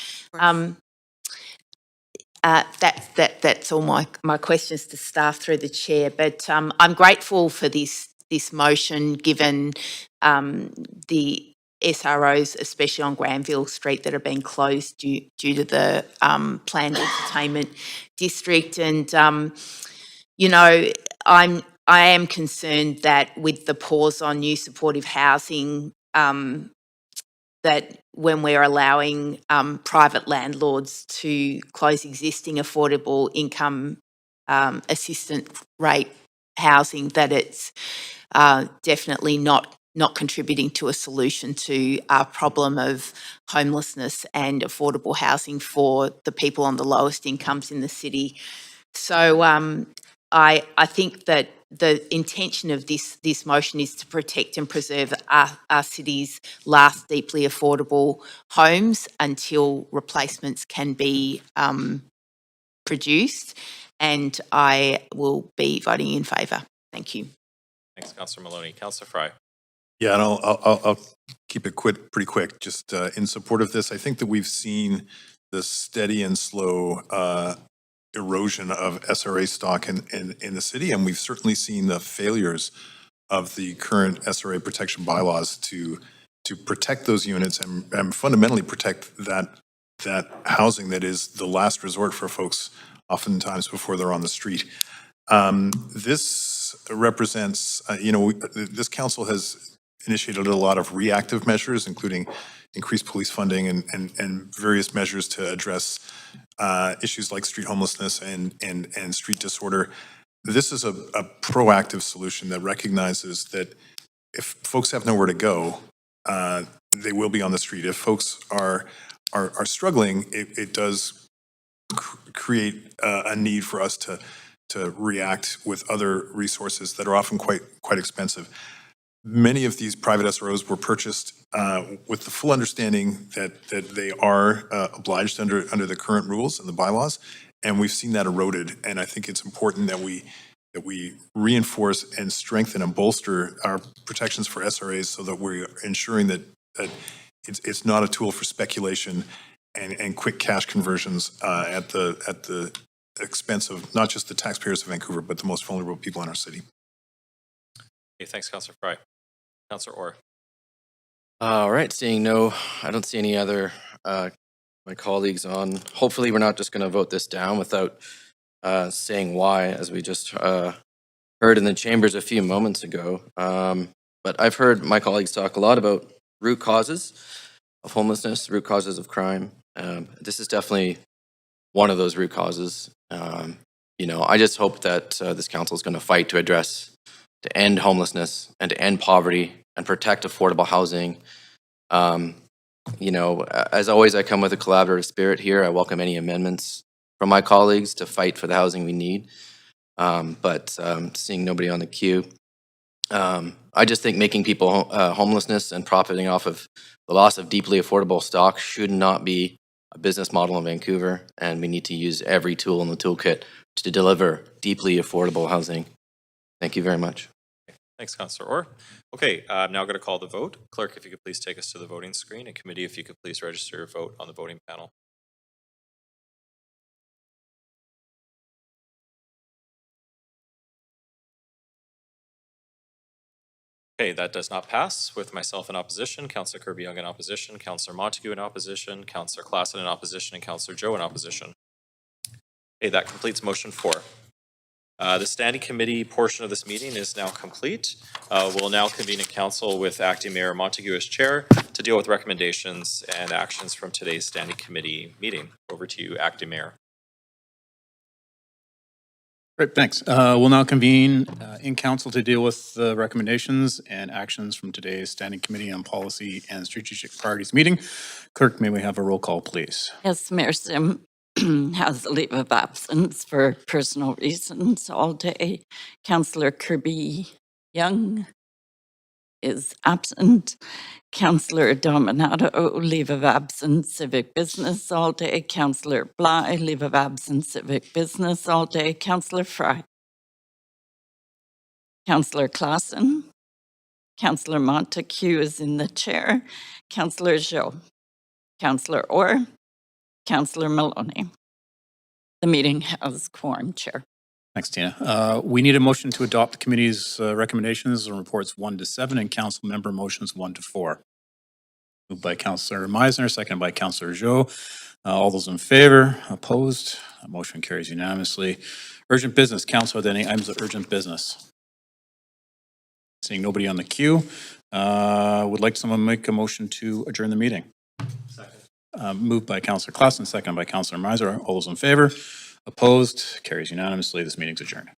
That's all my questions to staff through the chair. But I'm grateful for this motion, given the SROs, especially on Granville Street, that have been closed due to the planned entertainment district. And you know, I am concerned that with the pause on new supportive housing, that when we're allowing private landlords to close existing affordable income assistance rate housing, that it's definitely not contributing to a solution to our problem of homelessness and affordable housing for the people on the lowest incomes in the city. So I think that the intention of this motion is to protect and preserve our city's last deeply affordable homes until replacements can be produced, and I will be voting in favour. Thank you. Thanks, Councillor Maloney. Councillor Fry. Yeah, and I'll keep it pretty quick. Just in support of this, I think that we've seen the steady and slow erosion of SRA stock in the city, and we've certainly seen the failures of the current SRA protection bylaws to protect those units and fundamentally protect that housing that is the last resort for folks oftentimes before they're on the street. This represents, this council has initiated a lot of reactive measures, including increased police funding and various measures to address issues like street homelessness and street disorder. This is a proactive solution that recognizes that if folks have nowhere to go, they will be on the street. If folks are struggling, it does create a need for us to react with other resources that are often quite expensive. Many of these private SROs were purchased with the full understanding that they are obliged under the current rules and the bylaws, and we've seen that eroded. And I think it's important that we reinforce and strengthen and bolster our protections for SRAs so that we're ensuring that it's not a tool for speculation and quick cash conversions at the expense of not just the taxpayers of Vancouver, but the most vulnerable people in our city. Okay, thanks, Councillor Fry. Councillor Orr. All right, I don't see any other, my colleagues on. Hopefully, we're not just going to vote this down without saying why, as we just heard in the chambers a few moments ago. But I've heard my colleagues talk a lot about root causes of homelessness, root causes of crime. This is definitely one of those root causes. I just hope that this council is going to fight to end homelessness and to end poverty and protect affordable housing. As always, I come with a collaborative spirit here. I welcome any amendments from my colleagues to fight for the housing we need. But seeing nobody on the queue, I just think making people homelessness and profiting off of the loss of deeply affordable stock should not be a business model in Vancouver, and we need to use every tool in the toolkit to deliver deeply affordable housing. Thank you very much. Thanks, Councillor Orr. Okay, I'm now going to call the vote. Clerk, if you could please take us to the voting screen, and committee, if you could please register your vote on the voting panel. Okay, that does not pass. With myself in opposition, Councillor Kirby-Yung in opposition, Councillor Montague in opposition, Councillor Klassen in opposition, and Councillor Joe in opposition. Okay, that completes motion 4. The standing committee portion of this meeting is now complete. We'll now convene in council with Acting Mayor Montague as chair to deal with recommendations and actions from today's standing committee meeting. Over to you, Acting Mayor. Great, thanks. We'll now convene in council to deal with the recommendations and actions from today's Standing Committee on Policy and Strategic Priorities meeting. Clerk, may we have a roll call, please? Yes, Mayor Sim has a leave of absence for personal reasons all day. Councillor Kirby-Yung is absent. Councillor Dominato, leave of absence, civic business all day. Councillor Bly, leave of absence, civic business all day. Councillor Fry. Councillor Klassen. Councillor Montague is in the chair. Councillor Joe. Councillor Orr. Councillor Maloney. The meeting has quorum, Chair. Thanks, Tina. We need a motion to adopt the committee's recommendations and reports 1 to 7 and council member motions 1 to 4. Moved by Councillor Meisner, seconded by Councillor Joe. All those in favor? Opposed? Motion carries unanimously. Urgent business. Council, are there any items of urgent business? Seeing nobody on the queue, would like someone make a motion to adjourn the meeting? Moved by Councillor Klassen, seconded by Councillor Meisner. All those in favor? Opposed? Carries unanimously. This meeting's adjourned.